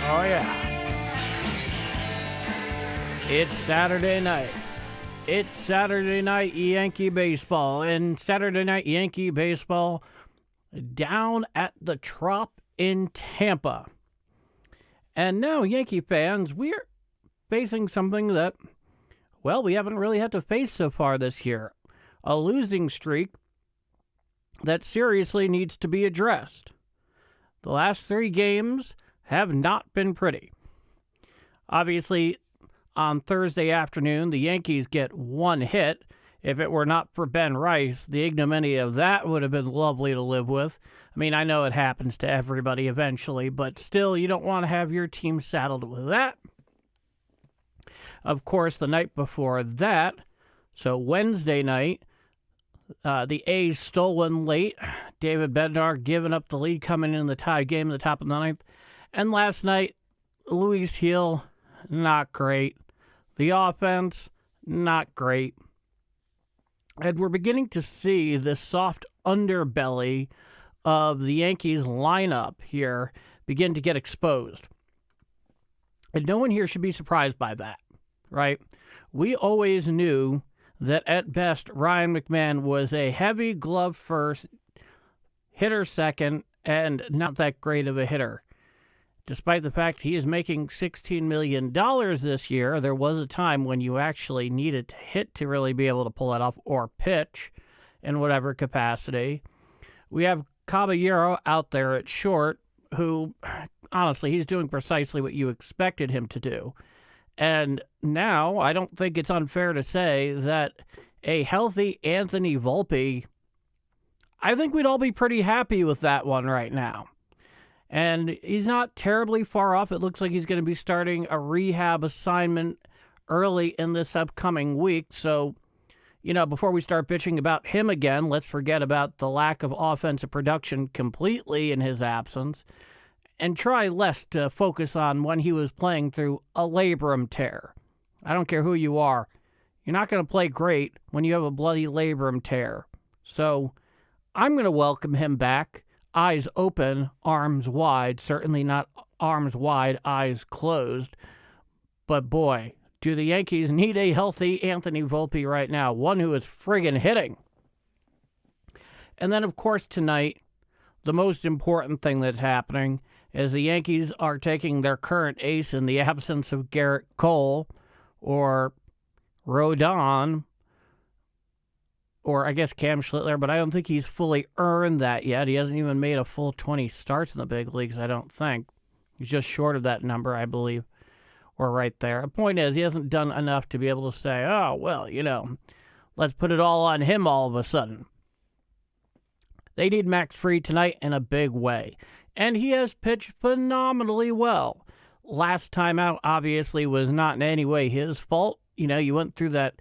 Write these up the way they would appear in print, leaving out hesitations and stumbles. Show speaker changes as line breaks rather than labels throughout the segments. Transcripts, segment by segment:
Oh, yeah. It's Saturday night. It's Saturday night Yankee baseball. And Saturday night Yankee baseball down at the Trop in Tampa. And now, Yankee fans, we're facing something that, well, we haven't really had to face so far this year. A losing streak that seriously needs to be addressed. The last 3 games have not been pretty. Obviously, on Thursday afternoon, the Yankees get 1 hit. If it were not for Ben Rice, the ignominy of that would have been lovely to live with. I mean, I know it happens to everybody eventually, but still, you don't want to have your team saddled with that. Of course, the night before that, so Wednesday night, the A's stole one late. David Bednar giving up the lead coming in the tie game at the top of the 9th. And last night, Luis Gil, not great. The offense, not great. And we're beginning to see the soft underbelly of the Yankees lineup here begin to get exposed. And no one here should be surprised by that, right? We always knew that at best, Ryan McMahon was a heavy glove first, hitter second, and not that great of a hitter. Despite the fact he is making $16 million this year, there was a time when you actually needed to hit to really be able to pull that off, or pitch in whatever capacity. We have Caballero out there at short, who, honestly, he's doing precisely what you expected him to do. And now, I don't think it's unfair to say that a healthy Anthony Volpe, I think we'd all be pretty happy with that one right now. And he's not terribly far off. It looks like he's going to be starting a rehab assignment early in this upcoming week. So, you know, before we start bitching about him again, let's forget about the lack of offensive production completely in his absence and try less to focus on when he was playing through a labrum tear. I don't care who you are. You're not going to play great when you have a bloody labrum tear. So I'm going to welcome him back. Eyes open, arms wide. Certainly not arms wide, eyes closed. But boy, do the Yankees need a healthy Anthony Volpe right now. One who is friggin' hitting. And then, of course, tonight, the most important thing that's happening is the Yankees are taking their current ace in the absence of Garrett Cole or Rodon, or I guess Cam Schlittler, but I don't think he's fully earned that yet. He hasn't even made a full 20 starts in the big leagues, I don't think. He's just short of that number, I believe, or right there. The point is, he hasn't done enough to be able to say, oh, well, you know, let's put it all on him all of a sudden. They need Max Fried tonight in a big way, and he has pitched phenomenally well. Last time out, obviously, was not in any way his fault. You know, you went through that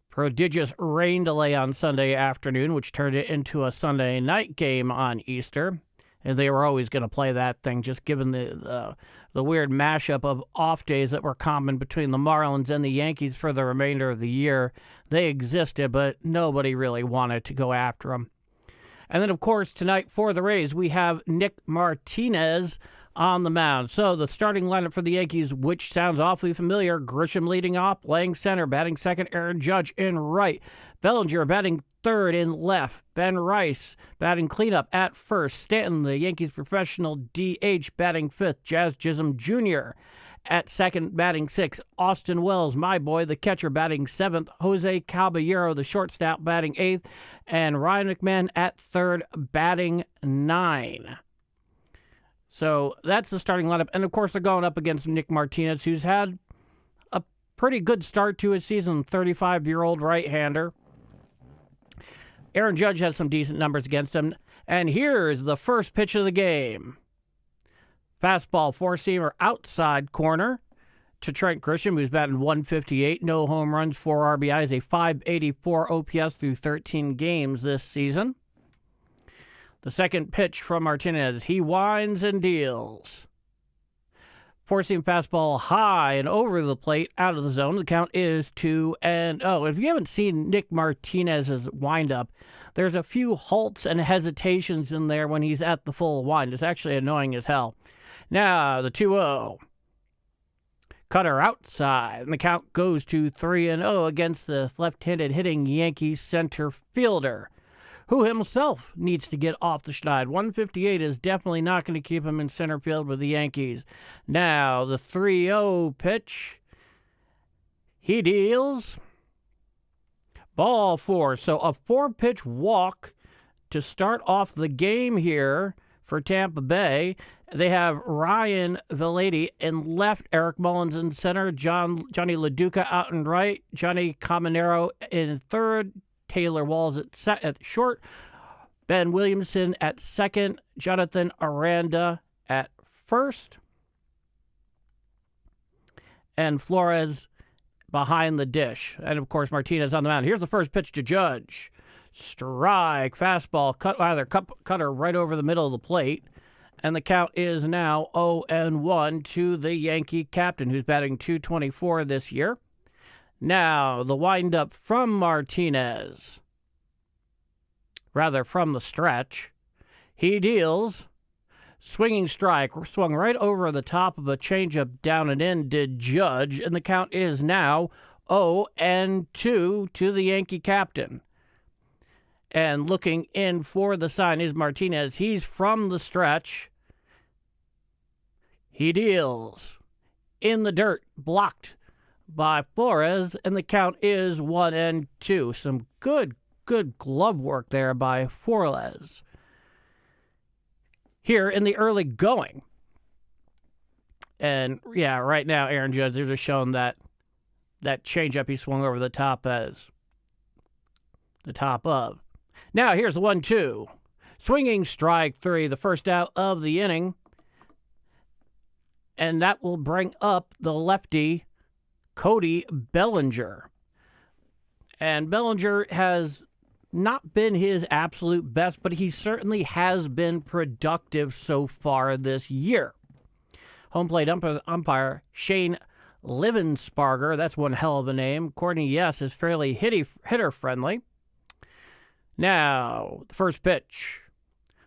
prodigious rain delay on Sunday afternoon, which turned it into a Sunday night game on Easter. And they were always going to play that thing, just given the weird mashup of off days that were common between the Marlins and the Yankees for the remainder of the year. They existed, but nobody really wanted to go after them. And then, of course, tonight for the Rays, we have Nick Martinez on the mound. So the starting lineup for the Yankees, which sounds awfully familiar: Grisham leading off, playing center, batting second, Aaron Judge in right, Bellinger batting third in left, Ben Rice batting cleanup at first, Stanton, the Yankees professional DH, batting fifth, Jazz Chisholm Jr. at second, batting sixth, Austin Wells, my boy, the catcher, batting seventh, Jose Caballero, the shortstop, batting eighth, and Ryan McMahon at third, batting 9. So that's the starting lineup. And, of course, they're going up against Nick Martinez, who's had a pretty good start to his season, 35-year-old right-hander. Aaron Judge has some decent numbers against him. And here's the first pitch of the game. Fastball, four-seamer, outside corner. to Trent Grisham, who's batting .158, no home runs, 4 RBIs, a .584 OPS through 13 games this season. The second pitch from Martinez, he winds and deals. Four-seam fastball high and over the plate, out of the zone. The count is 2-0. If you haven't seen Nick Martinez's windup, there's a few halts and hesitations in there when he's at the full wind. It's actually annoying as hell. Now, the 2-0. Cutter outside, and the count goes to 3-0 against the left-handed hitting Yankees center fielder, who himself needs to get off the schneid. 158 is definitely not going to keep him in center field with the Yankees. Now, the 3-0 pitch. He deals. Ball 4. So a 4-pitch walk to start off the game here for Tampa Bay. They have Ryan Velarde in left, Eric Mullins in center, Johnny LaDuca out in right, Johnny Caminero in third, Taylor Walls at short, Ben Williamson at second, Jonathan Aranda at first, and Flores behind the dish. And, of course, Martinez on the mound. Here's the first pitch to Judge. Strike, fastball, cutter right over the middle of the plate. And the count is now 0-1 to the Yankee captain, who's batting .224 this year. Now, the windup from Martinez. Rather, from the stretch. He deals. Swinging strike. Swung right over the top of a changeup down and in did Judge. And the count is now 0-2 to the Yankee captain. And looking in for the sign is Martinez. He's from the stretch. He deals. In the dirt. Blocked by Flores, and the count is 1-2. Some good glove work there by Flores. Here in the early going. And, yeah, right now, Aaron Judge, they're just showing that changeup he swung over the top as the top of. Now, here's the 1-2. Swinging strike 3, the first out of the inning. And that will bring up the lefty, Cody Bellinger. And Bellinger has not been his absolute best, but he certainly has been productive so far this year. Home plate umpire Shane Livensparger, that's one hell of a name. Courtney Yes is fairly hitter-friendly. Now, the first pitch.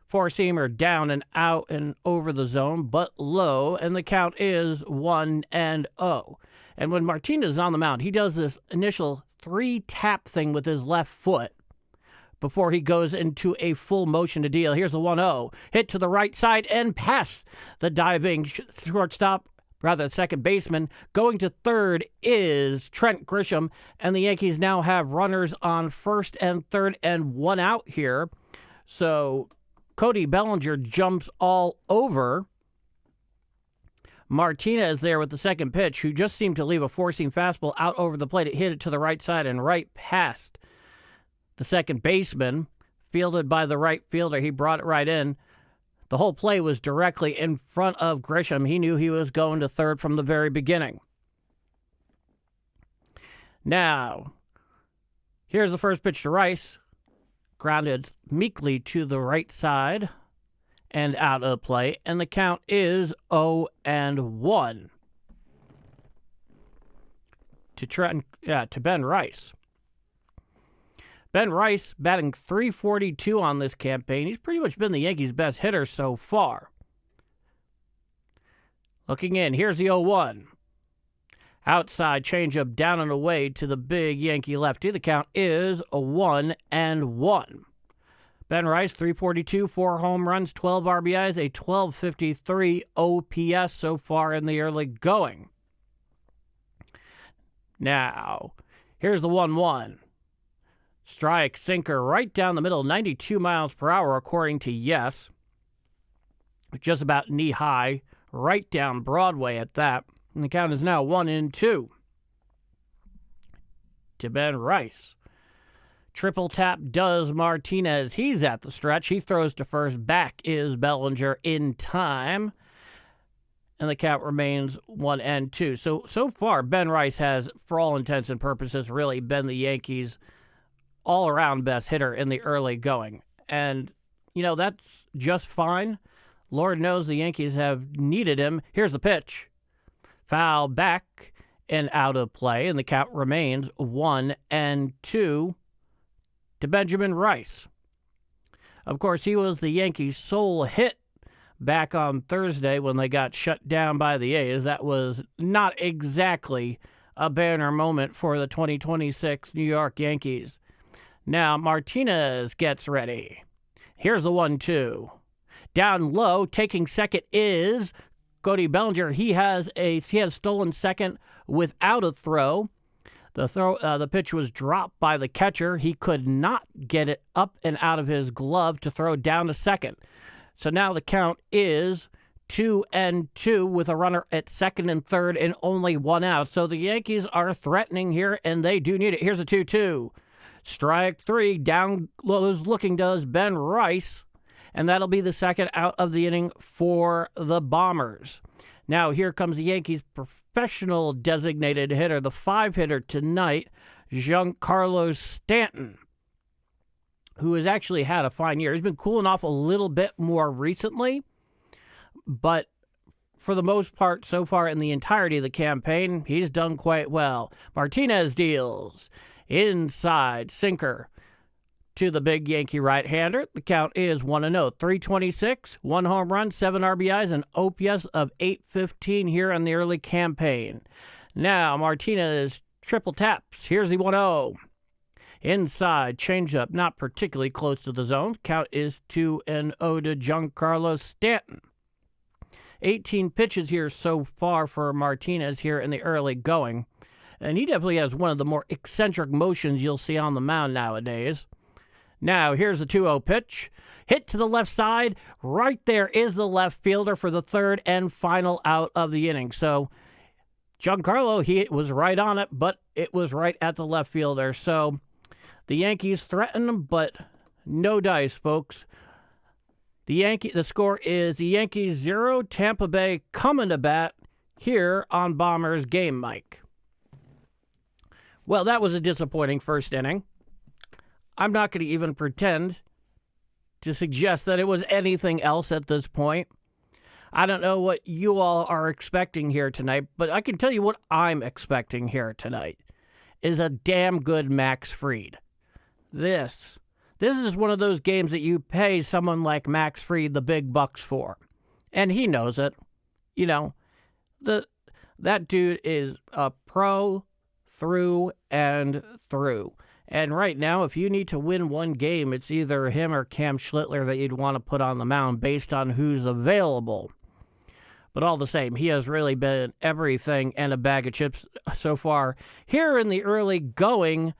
Four-seamer down and out and over the zone, but low, and the count is 1-0. And when Martinez is on the mound, he does this initial 3-tap thing with his left foot before he goes into a full motion to deal. Here's the 1-0. Hit to the right side and past the diving shortstop, rather second baseman. Going to third is Trent Grisham, and the Yankees now have runners on first and third and one out here. So Cody Bellinger jumps all over Martinez there with the second pitch, who just seemed to leave a four-seam fastball out over the plate. It hit it to the right side and right past the second baseman, fielded by the right fielder. He brought it right in. The whole play was directly in front of Grisham. He knew he was going to third from the very beginning. Now, here's the first pitch to Rice. Grounded meekly to the right side and out of play, and the count is 0-1 to Ben Rice. Ben Rice batting .342 on this campaign. He's pretty much been the Yankees' best hitter so far. Looking in, here's the 0-1. Outside changeup down and away to the big Yankee lefty. The count is 1-1. Ben Rice, .342, 4 home runs, 12 RBIs, a .1253 OPS so far in the early going. Now, here's the 1-1. Strike, sinker, right down the middle, 92 miles per hour, according to Yes. Just about knee-high, right down Broadway at that. And the count is now 1-2 to Ben Rice. Triple tap does Martinez. He's at the stretch. He throws to first. Back is Bellinger in time. and the count remains 1-2. So far, Ben Rice has, for all intents and purposes, really been the Yankees' all-around best hitter in the early going. And, that's just fine. Lord knows the Yankees have needed him. Here's the pitch. Foul back and out of play, and the count remains 1-2 to Benjamin Rice. Of course, he was the Yankees' sole hit back on Thursday when they got shut down by the A's. That was not exactly a banner moment for the 2026 New York Yankees. Now Martinez gets ready. Here's the 1-2. Down low, taking second is Cody Bellinger. He has stolen second without a throw. The pitch was dropped by the catcher. He could not get it up and out of his glove to throw down to second. So now the count is 2-2 with a runner at second and third and only one out. So the Yankees are threatening here, and they do need it. Here's a 2-2. Strike three. Down lows looking does Ben Rice, and that'll be the second out of the inning for the Bombers. Now here comes the Yankees' professional designated hitter, the 5-hitter tonight, Giancarlo Stanton, who has actually had a fine year. He's been cooling off a little bit more recently, but for the most part, so far in the entirety of the campaign, he's done quite well. Martinez deals inside sinker to the big Yankee right-hander. The count is 1-0. 326, 1 home run, 7 RBIs, and OPS of 815 here in the early campaign. Now Martinez triple taps. Here's the 1-0. Inside, changeup, not particularly close to the zone. Count is 2-0 to Giancarlo Stanton. 18 pitches here so far for Martinez here in the early going. And he definitely has one of the more eccentric motions you'll see on the mound nowadays. Now, here's the 2-0 pitch. Hit to the left side. Right there is the left fielder for the third and final out of the inning. So, Giancarlo, he was right on it, but it was right at the left fielder. So, the Yankees threaten them, but no dice, folks. The score is the Yankees 0, Tampa Bay coming to bat here on Bombers Game Mike. Well, that was a disappointing first inning. I'm not going to even pretend to suggest that it was anything else at this point. I don't know what you all are expecting here tonight, but I can tell you what I'm expecting here tonight is a damn good Max Fried. This is one of those games that you pay someone like Max Fried the big bucks for. And he knows it. That dude is a pro through and through. And right now, if you need to win one game, it's either him or Cam Schlittler that you'd want to put on the mound based on who's available. But all the same, he has really been everything and a bag of chips so far here in the early going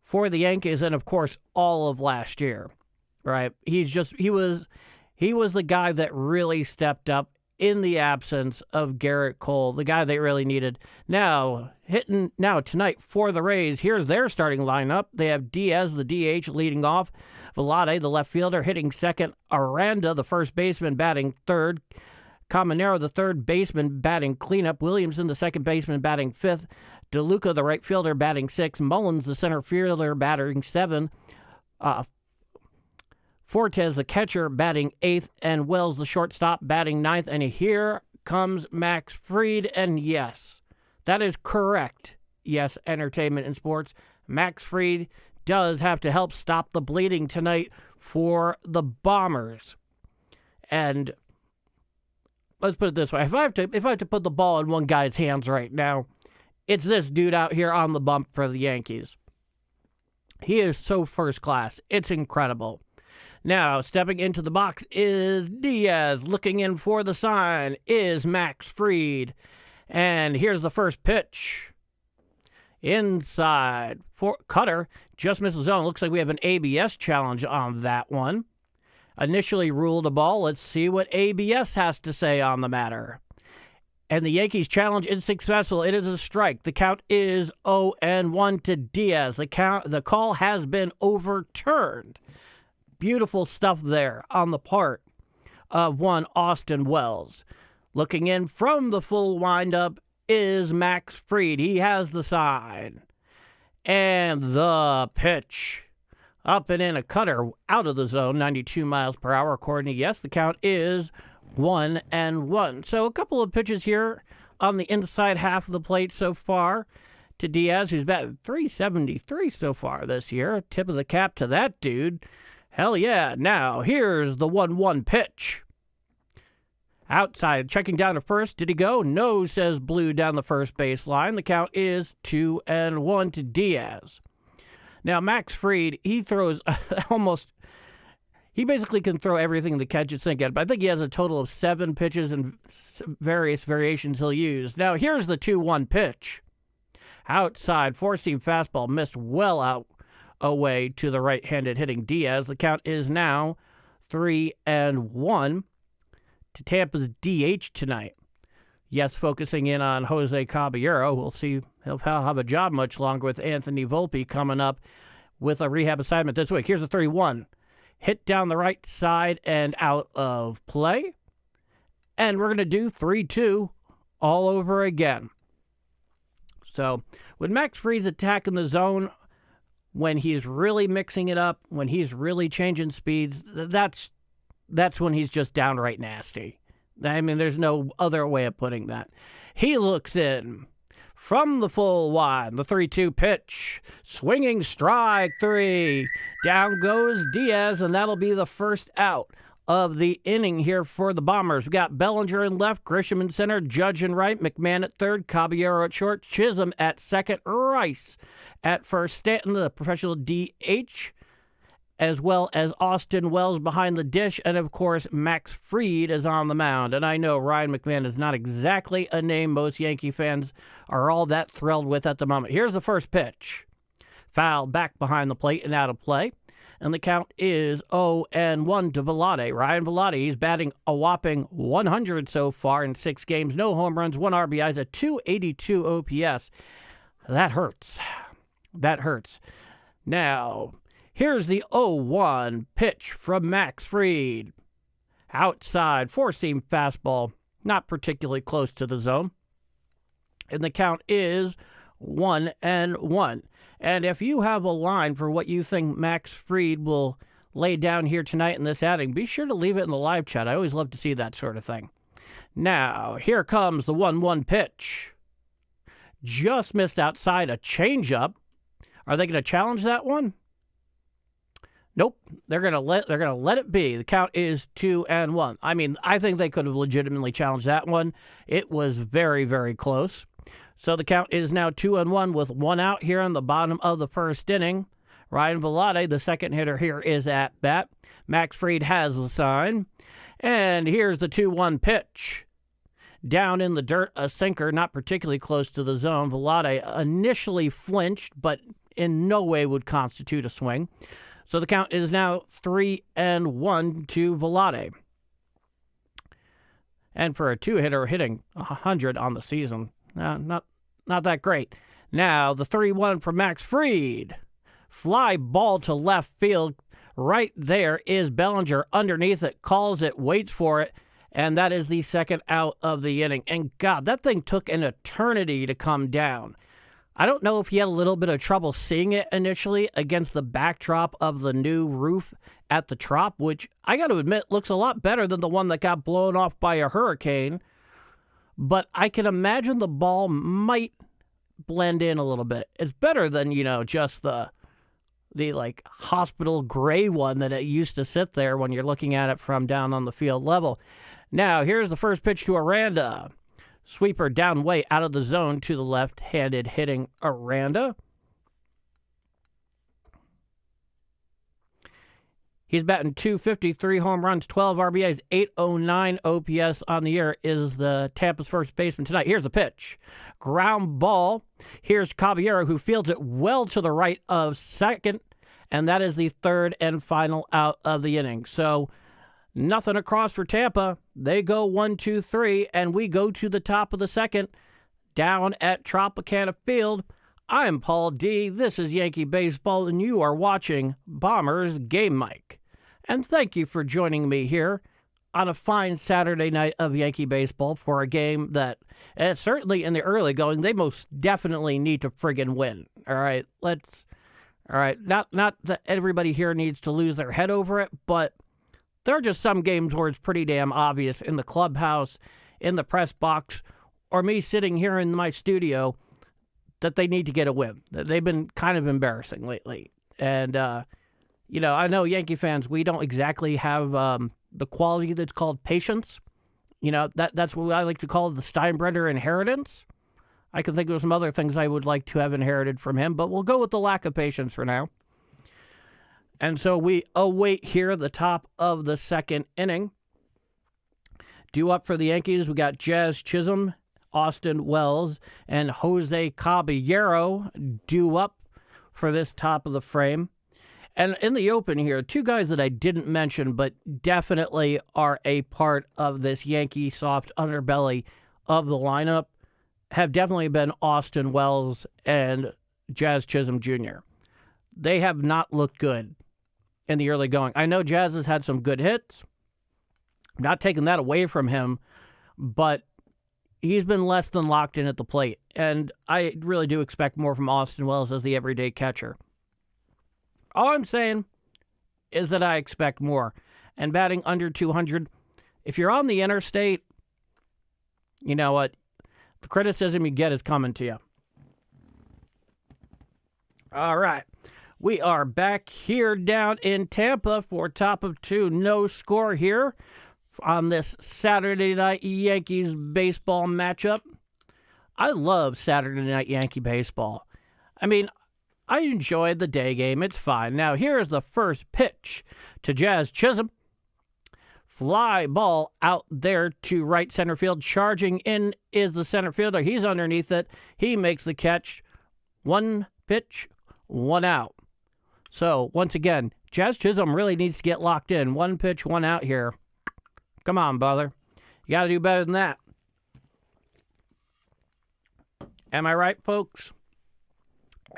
for the Yankees, and of course, all of last year. Right? He was the guy that really stepped up in the absence of Garrett Cole, the guy they really needed. Now tonight for the Rays, here's their starting lineup. They have Diaz, the DH, leading off. Velade, the left fielder, hitting second. Aranda, the first baseman, batting third. Caminero, the third baseman, batting cleanup. Williamson, the second baseman, batting fifth. DeLuca, the right fielder, batting sixth. Mullins, the center fielder, batting seventh. Fortes, the catcher, batting eighth, and Wells, the shortstop, batting ninth. And here comes Max Fried, and yes, that is correct. Yes, entertainment and sports. Max Fried does have to help stop the bleeding tonight for the Bombers. And let's put it this way: if I have to put the ball in one guy's hands right now, it's this dude out here on the bump for the Yankees. He is so first class. It's incredible. Now, stepping into the box is Diaz. Looking in for the sign is Max Fried. And here's the first pitch. Inside. For Cutter just missed the zone. Looks like we have an ABS challenge on that one. Initially ruled a ball. Let's see what ABS has to say on the matter. And the Yankees challenge is successful. It is a strike. The count is 0-1 to Diaz. The call has been overturned. Beautiful stuff there on the part of one Austin Wells. Looking in from the full windup is Max Fried. He has the sign. And the pitch. Up and in, a cutter out of the zone, 92 miles per hour, according to Yes. The count is 1-1. So a couple of pitches here on the inside half of the plate so far to Diaz, who's batted .373 so far this year. Tip of the cap to that dude. Hell yeah. Now, here's the 1-1 pitch. Outside, checking down to first. Did he go? No, says Blue down the first base line. The count is 2-1 to Diaz. Now, Max Fried, he throws he basically can throw everything the catch and sink at, but I think he has a total of 7 pitches and various variations he'll use. Now, here's the 2-1 pitch. Outside, four-seam fastball missed well out away to the right-handed hitting Diaz. The count is now 3-1 to Tampa's DH tonight. Yes, focusing in on Jose Caballero. We'll see he'll have a job much longer with Anthony Volpe coming up with a rehab assignment this week. Here's the 3-1. Hit down the right side and out of play. And we're going to do 3-2 all over again. So when Max Fried's attacking the zone, when he's really mixing it up, when he's really changing speeds, that's when he's just downright nasty. I mean, there's no other way of putting that. He looks in from the full wide, the 3-2 pitch. Swinging strike 3. Down goes Diaz, and that'll be the first out of the inning here for the Bombers. We got Bellinger in left, Grisham in center, Judge in right, McMahon at third, Caballero at short, Chisholm at second, Rice at first, Stanton, the professional DH, as well as Austin Wells behind the dish, and of course, Max Fried is on the mound. And I know Ryan McMahon is not exactly a name most Yankee fans are all that thrilled with at the moment. Here's the first pitch. Foul back behind the plate and out of play. And the count is 0-1 to Velotte. Ryan Velotte, he's batting a whopping 100 so far in 6 games. No home runs, 1 RBIs, a .282 OPS. That hurts. That hurts. Now, here's the 0-1 pitch from Max Fried. Outside, four-seam fastball, not particularly close to the zone. And the count is 1-1. And if you have a line for what you think Max Fried will lay down here tonight in this outing, be sure to leave it in the live chat. I always love to see that sort of thing. Now, here comes the 1-1 pitch. Just missed outside, a changeup. Are they going to challenge that one? Nope. They're gonna let it be. The count is 2-1. I mean, I think they could have legitimately challenged that one. It was very, very close. So the count is now 2-1 with 1 out here in the bottom of the first inning. Ryan Velotte, the second hitter here, is at bat. Max Fried has the sign. And here's the 2-1 pitch. Down in the dirt, a sinker, not particularly close to the zone. Velotte initially flinched, but in no way would constitute a swing. So the count is now 3-1 to Velotte. And for a 2-hitter hitting 100 on the season, not that great. Now, the 3-1 from Max Fried. Fly ball to left field. Right there is Bellinger underneath it, calls it, waits for it, and that is the second out of the inning. And God, that thing took an eternity to come down. I don't know if he had a little bit of trouble seeing it initially against the backdrop of the new roof at the Trop, which I got to admit looks a lot better than the one that got blown off by a hurricane. But I can imagine the ball might blend in a little bit. It's better than, just the like hospital gray one that it used to sit there when you're looking at it from down on the field level. Now, here's the first pitch to Aranda. Sweeper down way out of the zone to the left-handed hitting Aranda. He's batting .253 home runs, 12 RBIs, 809 OPS on the year, is the Tampa's first baseman tonight. Here's the pitch. Ground ball. Here's Caballero, who fields it well to the right of second, and that is the third and final out of the inning. So nothing across for Tampa. They go 1, 2, 3, and we go to the top of the second down at Tropicana Field. I'm Paul D. This is Yankee Baseball, and you are watching Bombers Game Mic. And thank you for joining me here on a fine Saturday night of Yankee baseball for a game that, and certainly in the early going, they most definitely need to friggin' win. All right, not that everybody here needs to lose their head over it, but there are just some games where it's pretty damn obvious in the clubhouse, in the press box, or me sitting here in my studio that they need to get a win. They've been kind of embarrassing lately. And, I know Yankee fans, we don't exactly have the quality that's called patience. That's what I like to call the Steinbrenner inheritance. I can think of some other things I would like to have inherited from him, but we'll go with the lack of patience for now. And so we await here the top of the second inning. Due up for the Yankees, we got Jazz Chisholm, Austin Wells, and Jose Caballero due up for this top of the frame. And in the open here, two guys that I didn't mention, but definitely are a part of this Yankee soft underbelly of the lineup, have definitely been Austin Wells and Jazz Chisholm Jr. They have not looked good in the early going. I know Jazz has had some good hits. I'm not taking that away from him, but he's been less than locked in at the plate. And I really do expect more from Austin Wells as the everyday catcher. All I'm saying is that I expect more. And batting under 200, if you're on the interstate, you know what? The criticism you get is coming to you. All right. We are back here down in Tampa for top of two. No score here on this Saturday night Yankees baseball matchup. I love Saturday night Yankee baseball. I mean, I enjoyed the day game. It's fine. Now, here's the first pitch to Jazz Chisholm. Fly ball out there to right center field. Charging in is the center fielder. He's underneath it. He makes the catch. One pitch, one out. So, once again, Jazz Chisholm really needs to get locked in. One pitch, one out here. Come on, brother. You got to do better than that. Am I right, folks?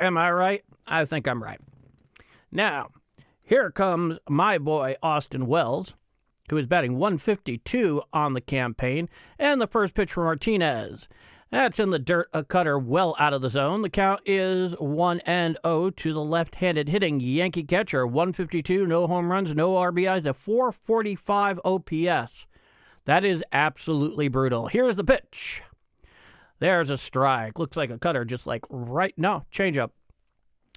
Am I right? I think I'm right. Now, here comes my boy Austin Wells, who is batting 152 on the campaign, and the first pitch for Martinez. That's in the dirt, a cutter well out of the zone. The count is 1-0 to the left-handed hitting Yankee catcher. 152, no home runs, no RBIs, a 445 OPS. That is absolutely brutal. Here's the pitch. There's a strike. Looks like a cutter, just like change up.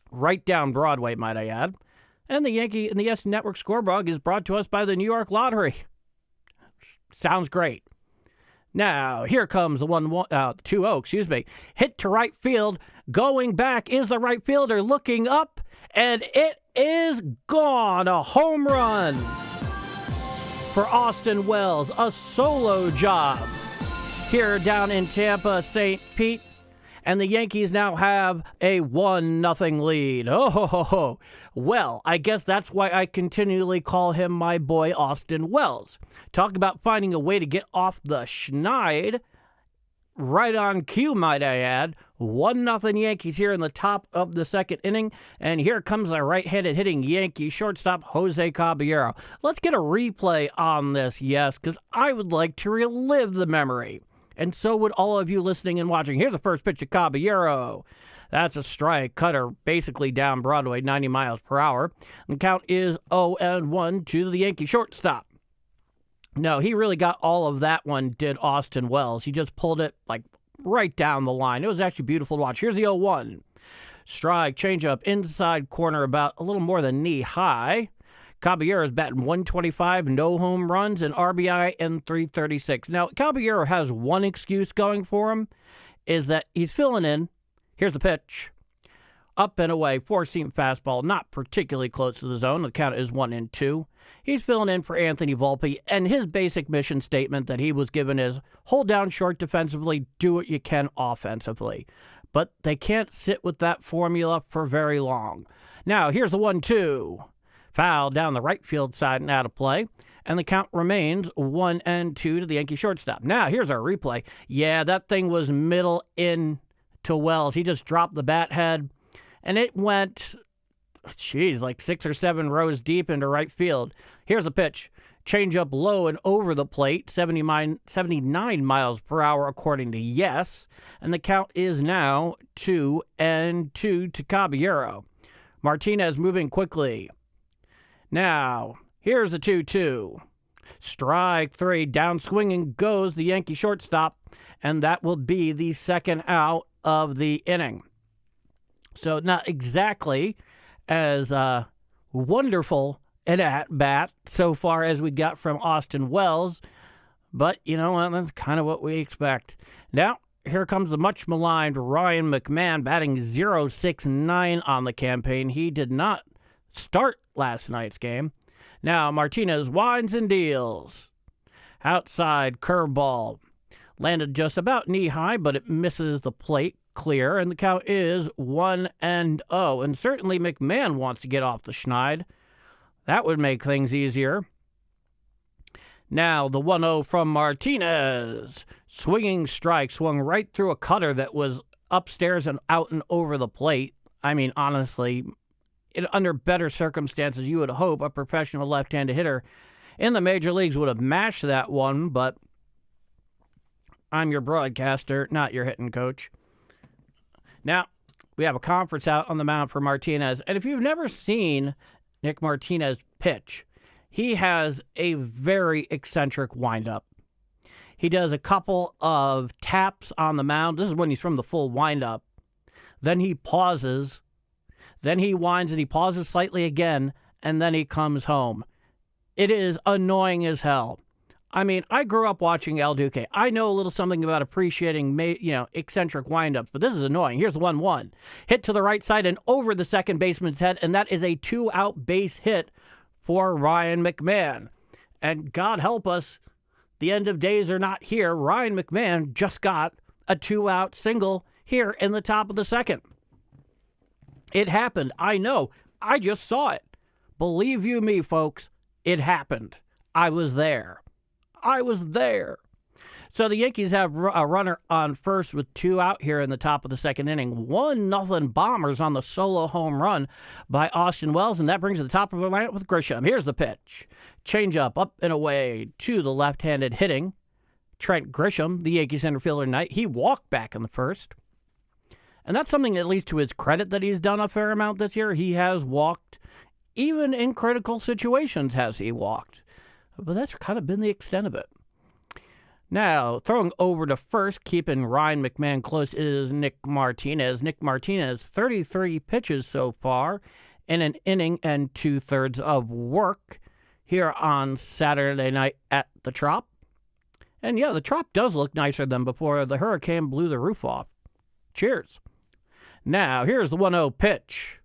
Right down Broadway, might I add. And the Yankee and the S Network scoreboard is brought to us by the New York Lottery. Sounds great. Now, here comes the 2-0, Hit to right field. Going back is the right fielder looking up, and it is gone. A home run for Austin Wells. A solo job here down in Tampa, St. Pete. And the Yankees now have a 1-0 lead. Oh. Well, I guess that's why I continually call him my boy Austin Wells. Talk about finding a way to get off the schneid. Right on cue, might I add. 1-0 Yankees here in the top of the second inning. And here comes the right-handed hitting Yankee shortstop Jose Caballero. Let's get a replay on this, yes, because I would like to relive the memory. And so would all of you listening and watching. Here's the first pitch of Caballero. That's a strike, cutter basically down Broadway, 90 miles per hour. The count is 0-1 to the Yankee shortstop. No, he really got all of that one, did Austin Wells. He just pulled it like right down the line. It was actually beautiful to watch. Here's the 0-1. Strike, changeup, inside corner about a little more than knee high. Caballero is batting 125, no home runs, and RBI in 336. Now, Caballero has one excuse going for him, is that he's filling in. Here's the pitch. Up and away, four-seam fastball, not particularly close to the zone. The count is 1-2. He's filling in for Anthony Volpe, and his basic mission statement that he was given is hold down short defensively, do what you can offensively. But they can't sit with that formula for very long. Now, here's the 1-2. Foul down the right field side and out of play. And the count remains 1-2 to the Yankee shortstop. Now, here's our replay. Yeah, that thing was middle in to Wells. He just dropped the bat head. And it went, like 6 or 7 rows deep into right field. Here's the pitch. Changeup low and over the plate, 79 miles per hour according to Yes. And the count is now 2-2 to Caballero. Martinez moving quickly. Now, here's the 2-2. Strike 3, down swinging goes the Yankee shortstop, and that will be the second out of the inning. So not exactly as wonderful an at-bat so far as we got from Austin Wells, but you know what, that's kind of what we expect. Now, here comes the much-maligned Ryan McMahon batting .069 on the campaign. He did not start last night's game. Now, Martinez winds and deals. Outside curveball. Landed just about knee-high, but it misses the plate clear, and the count is 1-0. And certainly McMahon wants to get off the schneid. That would make things easier. Now, the 1-0 from Martinez. Swinging strike, swung right through a cutter that was upstairs and out and over the plate. I mean, honestly, under better circumstances, you would hope a professional left-handed hitter in the major leagues would have mashed that one, but I'm your broadcaster, not your hitting coach. Now, we have a conference out on the mound for Martinez, and if you've never seen Nick Martinez pitch, he has a very eccentric windup. He does a couple of taps on the mound. This is when he's from the full windup. Then he pauses. Then he winds and he pauses slightly again, and then he comes home. It is annoying as hell. I mean, I grew up watching El Duque. I know a little something about appreciating, eccentric windups, but this is annoying. Here's the 1-1. Hit to the right side and over the second baseman's head, and that is a 2-out base hit for Ryan McMahon. And God help us, the end of days are not here. Ryan McMahon just got a 2-out single here in the top of the second. It happened. I know. I just saw it. Believe you me, folks, it happened. I was there. So the Yankees have a runner on first with 2 out here in the top of the second inning. 1-0 Bombers on the solo home run by Austin Wells, and that brings to the top of the lineup with Grisham. Here's the pitch. Changeup up and away to the left-handed hitting Trent Grisham, the Yankees center fielder tonight. He walked back in the first. And that's something, at least to his credit, that he's done a fair amount this year. He has walked, even in critical situations has he walked. But that's kind of been the extent of it. Now, throwing over to first, keeping Ryan McMahon close, is Nick Martinez. Nick Martinez, 33 pitches so far in an inning and 2/3 of work here on Saturday night at the Trop. And yeah, the Trop does look nicer than before the hurricane blew the roof off. Cheers. Now, here's the 1-0 pitch.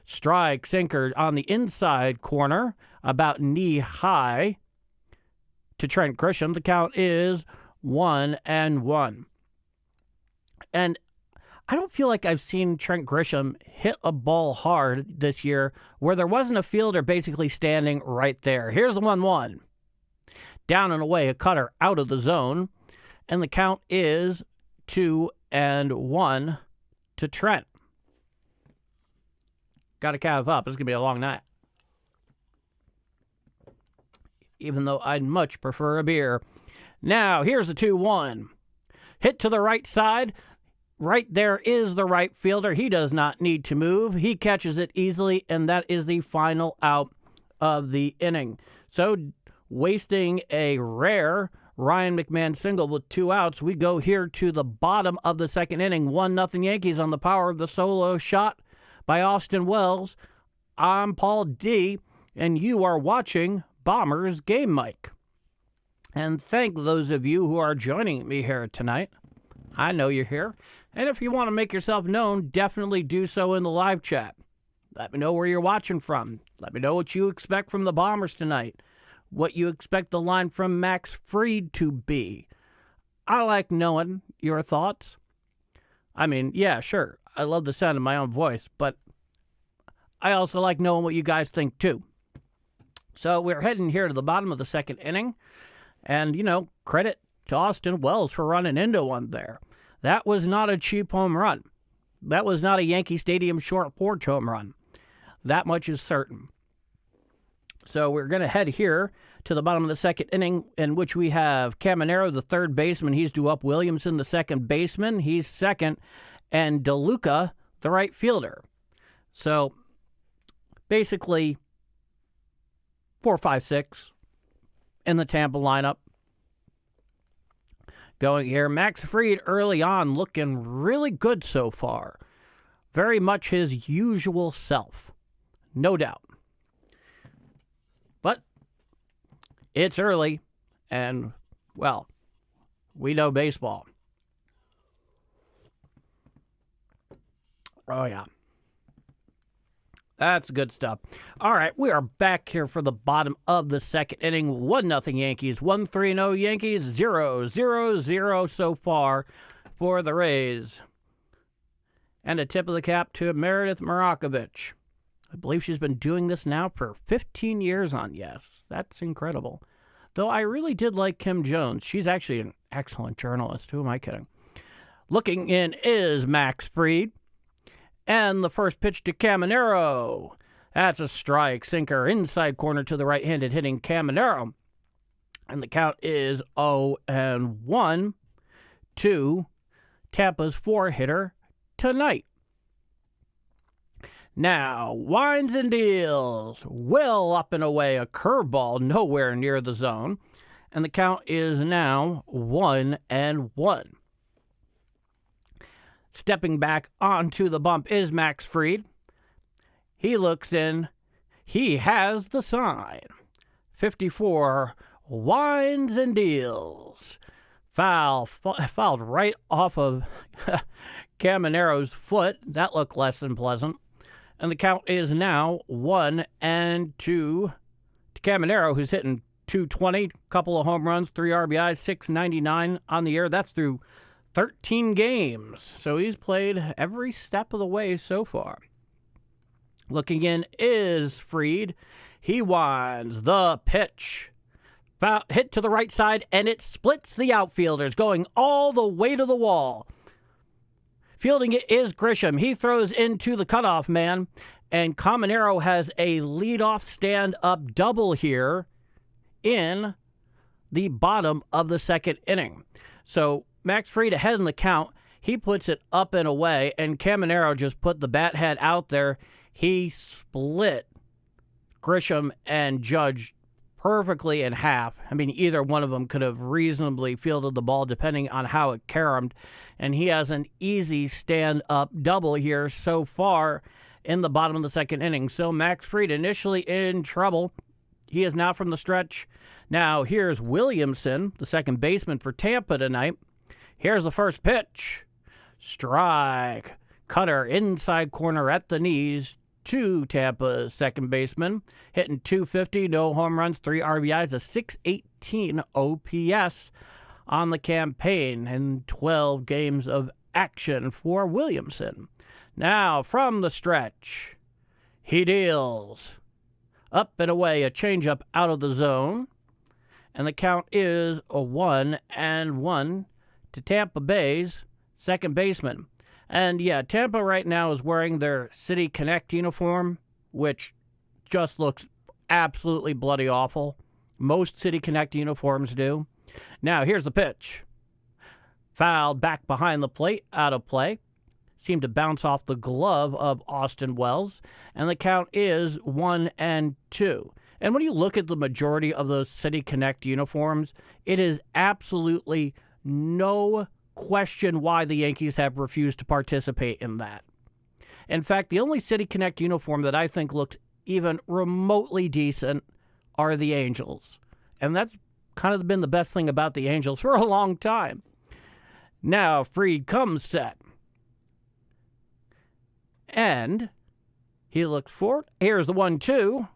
Strike sinker on the inside corner, about knee-high to Trent Grisham. The count is 1-1. And I don't feel like I've seen Trent Grisham hit a ball hard this year where there wasn't a fielder basically standing right there. Here's the 1-1. Down and away, a cutter out of the zone. And the count is 2-1 to Trent. Got to calve up. It's going to be a long night. Even though I'd much prefer a beer. Now, here's the 2-1. Hit to the right side. Right there is the right fielder. He does not need to move. He catches it easily, and that is the final out of the inning. So, wasting a rare Ryan McMahon single with 2 outs, we go here to the bottom of the second inning. 1-0 Yankees on the power of the solo shot by Austin Wells. I'm Paul D., and you are watching Bombers Game Mic. And thank those of you who are joining me here tonight. I know you're here. And if you want to make yourself known, definitely do so in the live chat. Let me know where you're watching from. Let me know what you expect from the Bombers tonight. What you expect the line from Max Fried to be. I like knowing your thoughts. I mean, yeah, sure. I love the sound of my own voice, but I also like knowing what you guys think too. So we're heading here to the bottom of the second inning. And, credit to Austin Wells for running into one there. That was not a cheap home run. That was not a Yankee Stadium short porch home run. That much is certain. So we're going to head here to the bottom of the second inning, in which we have Caminero, the third baseman. He's due up. Williamson, the second baseman. He's second. And DeLuca, the right fielder. So basically 4, 5, 6 in the Tampa lineup. Going here, Max Fried early on looking really good so far. Very much his usual self. No doubt. But it's early, and, well, we know baseball. Oh, yeah. That's good stuff. All right, we are back here for the bottom of the second inning. 1-0 Yankees, 1-3-0 Yankees, 0-0-0 so far for the Rays. And a tip of the cap to Meredith Marakovich. I believe she's been doing this now for 15 years on Yes. That's incredible. Though I really did like Kim Jones. She's actually an excellent journalist. Who am I kidding? Looking in is Max Fried. And the first pitch to Caminero. That's a strike. Sinker inside corner to the right-handed hitting Caminero. And the count is 0-1 to Tampa's 4-hitter tonight. Now, winds and deals. Well up and away, a curveball nowhere near the zone. And the count is now 1-1. Stepping back onto the bump is Max Fried. He looks in. He has the sign. 54, winds and deals. Fouled right off of Caminero's foot. That looked less than pleasant. And the count is now 1-2 to Caminero, who's hitting .220, couple of home runs, 3 RBIs, 699 on the year. That's through 13 games. So he's played every step of the way so far. Looking in is Fried. He winds the pitch. Hit to the right side, and it splits the outfielders, going all the way to the wall. Fielding it is Grisham. He throws into the cutoff man, and Caminero has a leadoff stand-up double here in the bottom of the second inning. So Max Fried ahead in the count. He puts it up and away, and Caminero just put the bat head out there. He split Grisham and Judge perfectly in half. I mean, either one of them could have reasonably fielded the ball depending on how it caromed. And he has an easy stand-up double here so far in the bottom of the second inning. So Max Fried initially in trouble. He is now from the stretch. Now here's Williamson, the second baseman for Tampa tonight. Here's the first pitch. Strike. Cutter inside corner at the knees to Tampa's second baseman. Hitting .250, no home runs, 3 RBIs, a .618 OPS on the campaign, and 12 games of action for Williamson. Now from the stretch, he deals. Up and away, a changeup out of the zone. And the count is a 1-1 to Tampa Bay's second baseman. And yeah, Tampa right now is wearing their City Connect uniform, which just looks absolutely bloody awful. Most City Connect uniforms do. Now here's the pitch. Fouled back behind the plate, out of play. Seemed to bounce off the glove of Austin Wells. And the count is 1-2. And when you look at the majority of those City Connect uniforms, it is absolutely no question why the Yankees have refused to participate in that. In fact, the only City Connect uniform that I think looked even remotely decent are the Angels. And that's kind of been the best thing about the Angels for a long time. Now, Fried comes set. And he looks forward. Here's the 1-2.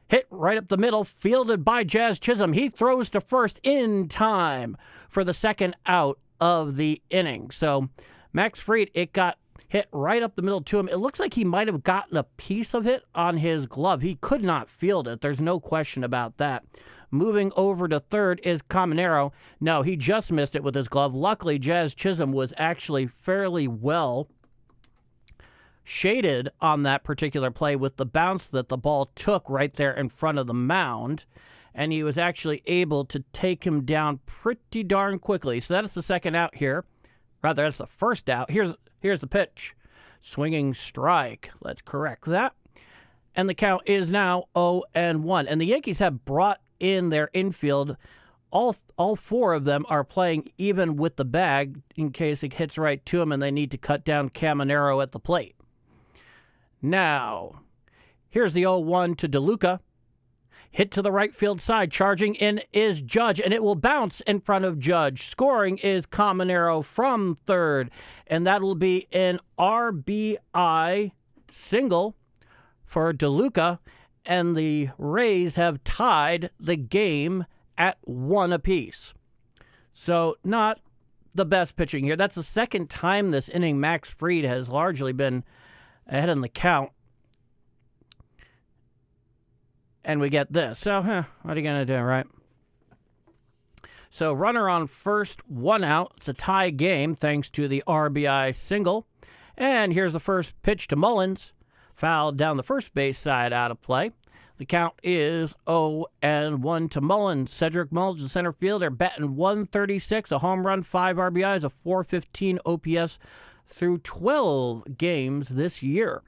Hit right up the middle, fielded by Jazz Chisholm. He throws to first in time for the second out of the inning. So Max Fried, it got hit right up the middle to him. It looks like he might have gotten a piece of it on his glove. He could not field it. There's no question about that. Moving over to third is Caminero. No, he just missed it with his glove. Luckily, Jazz Chisholm was actually fairly well shaded on that particular play with the bounce that the ball took right there in front of the mound, and he was actually able to take him down pretty darn quickly. So that's the second out here. Rather, that's the first out. Here's the pitch. Swinging strike. Let's correct that. And the count is now 0-1. And the Yankees have brought in their infield. All four of them are playing even with the bag in case it hits right to them and they need to cut down Caminero at the plate. Now, here's the 0-1 to DeLuca. Hit to the right field side. Charging in is Judge, and it will bounce in front of Judge. Scoring is Caminero from third, and that will be an RBI single for DeLuca, and the Rays have tied the game at 1 apiece. So not the best pitching here. That's the second time this inning Max Fried has largely been ahead in the count. And we get this. So, what are you going to do, right? So, runner on first, 1 out. It's a tie game thanks to the RBI single. And here's the first pitch to Mullins. Fouled down the first base side out of play. The count is 0-1 to Mullins. Cedric Mullins, the center fielder, batting .136, a home run, 5 RBIs, a .415 OPS through 12 games this year.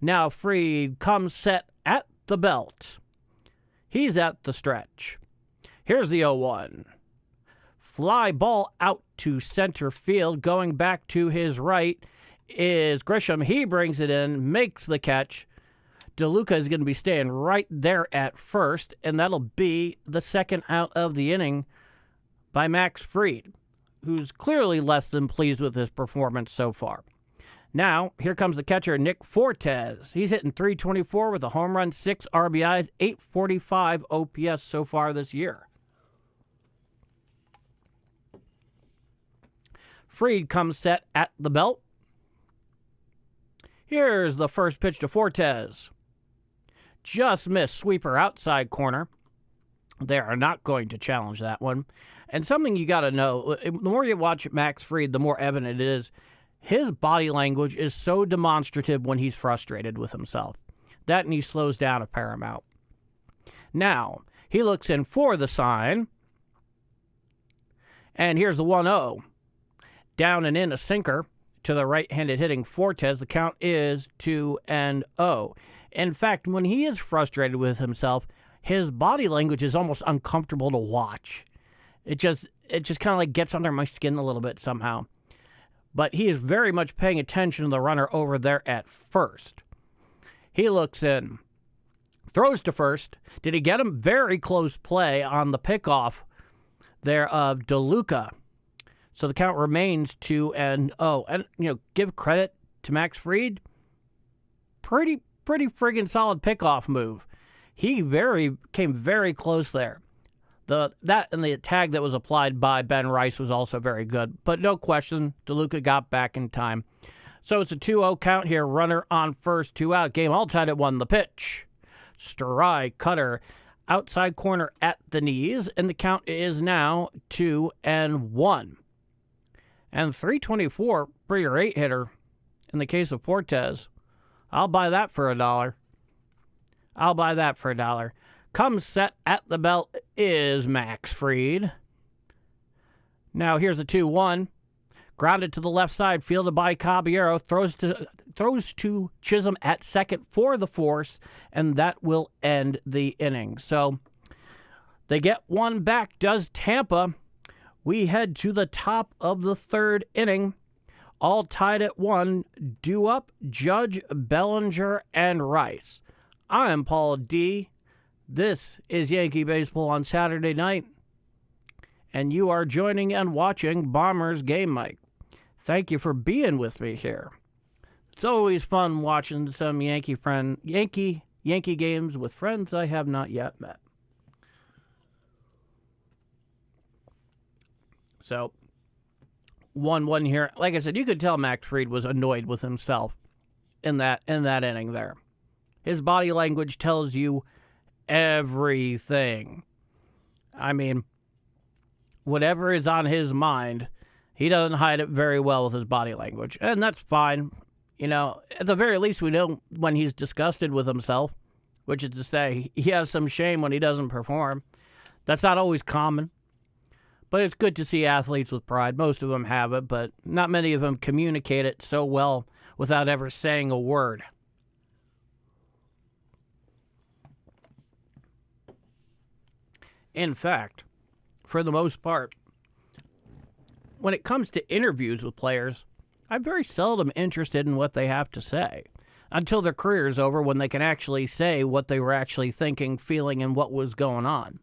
Now Fried comes set at the belt. He's at the stretch. Here's the 0-1. Fly ball out to center field. Going back to his right is Grisham. He brings it in, makes the catch. DeLuca is going to be staying right there at first, and that'll be the second out of the inning by Max Fried, who's clearly less than pleased with his performance so far. Now, here comes the catcher, Nick Fortes. He's hitting .324 with a home run, 6 RBIs, 845 OPS so far this year. Fried comes set at the belt. Here's the first pitch to Fortes. Just missed sweeper outside corner. They are not going to challenge that one. And something you got to know, the more you watch Max Fried, the more evident it is. His body language is so demonstrative when he's frustrated with himself. That and he slows down a paramount. Now, he looks in for the sign. And here's the 1-0. Down and in a sinker to the right-handed hitting Fortes. The count is 2-0. In fact, when he is frustrated with himself, his body language is almost uncomfortable to watch. It just kind of like gets under my skin a little bit somehow. But he is very much paying attention to the runner over there at first. He looks in. Throws to first. Did he get him? Very close play on the pickoff there of DeLuca. So the count remains 2-0. And, give credit to Max Fried. Pretty friggin' solid pickoff move. He came very close there. That and the tag that was applied by Ben Rice was also very good. But no question, DeLuca got back in time. So it's a 2-0 count here. Runner on first, 2 out. Game all tied at 1. The pitch. Strike cutter. Outside corner at the knees. And the count is now 2-1. And .324 for your 8-hitter in the case of Fortes. I'll buy that for $1. I'll buy that for $1. Comes set at the belt is Max Fried. Now here's the 2-1. Grounded to the left side, fielded by Caballero. Throws to Chisholm at second for the force, and that will end the inning. So they get one back, does Tampa. We head to the top of the third inning. All tied at 1. Due up, Judge, Bellinger, and Rice. I'm Paul D. This is Yankee Baseball on Saturday night, and you are joining and watching Bombers Game Mike. Thank you for being with me here. It's always fun watching some Yankee games with friends I have not yet met. So, 1-1 here. Like I said, you could tell Max Fried was annoyed with himself in that inning there. His body language tells you everything. I mean, whatever is on his mind, he doesn't hide it very well with his body language. And that's fine. At the very least, we know when he's disgusted with himself, which is to say, he has some shame when he doesn't perform. That's not always common, but it's good to see athletes with pride. Most of them have it, but not many of them communicate it so well without ever saying a word. In fact, for the most part, when it comes to interviews with players, I'm very seldom interested in what they have to say until their career is over, when they can actually say what they were actually thinking, feeling, and what was going on.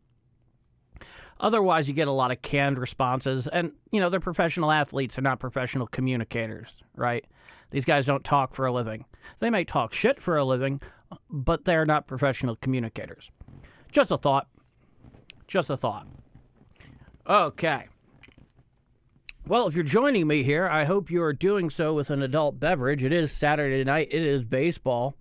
Otherwise, you get a lot of canned responses, and, they're professional athletes. They're not professional communicators, right? These guys don't talk for a living. They may talk shit for a living, but they're not professional communicators. Just a thought. Okay. Well, if you're joining me here, I hope you are doing so with an adult beverage. It is Saturday night. It is baseball.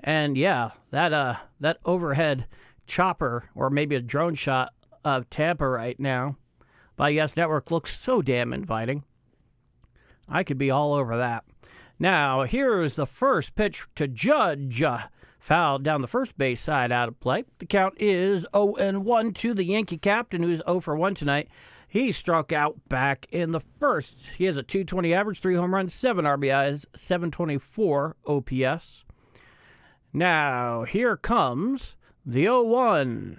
And yeah, that overhead chopper, or maybe a drone shot of Tampa right now by Yes Network, looks so damn inviting. I could be all over that. Now, here is the first pitch to Judge. Fouled down the first base side, out of play. The count is 0-1 to the Yankee captain, who's 0 for 1 tonight. He struck out back in the first. He has a .220 average, 3 home runs, 7 RBIs, 724 OPS. Now, here comes the 0-1.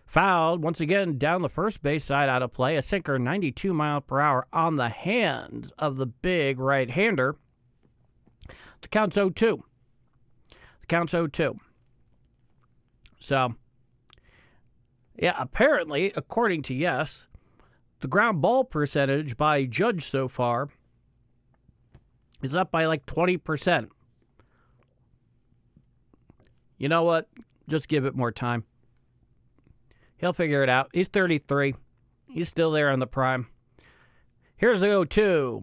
Fouled once again down the first base side, out of play. A sinker, 92 miles per hour on the hands of the big right-hander. The count's 0-2. Counts 0-2. So, yeah, apparently, according to Yes, the ground ball percentage by Judge so far is up by like 20%. You know what? Just give it more time. He'll figure it out. He's 33. He's still there on the prime. Here's the 0-2.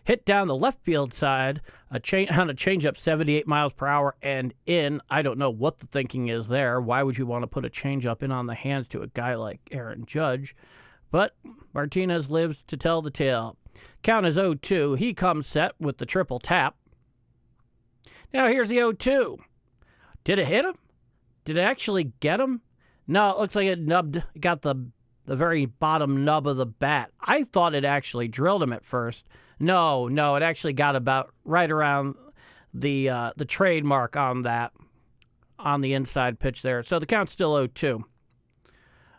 Hit down the left field side, on a changeup, 78 miles per hour and in. I don't know what the thinking is there. Why would you want to put a changeup in on the hands to a guy like Aaron Judge? But Martinez lives to tell the tale. Count is 0-2. He comes set with the triple tap. Now here's the 0-2. Did it hit him? Did it actually get him? No, it looks like it got the very bottom nub of the bat. I thought it actually drilled him at first. No, it actually got about right around the trademark on that, on the inside pitch there. So the count's still 0-2.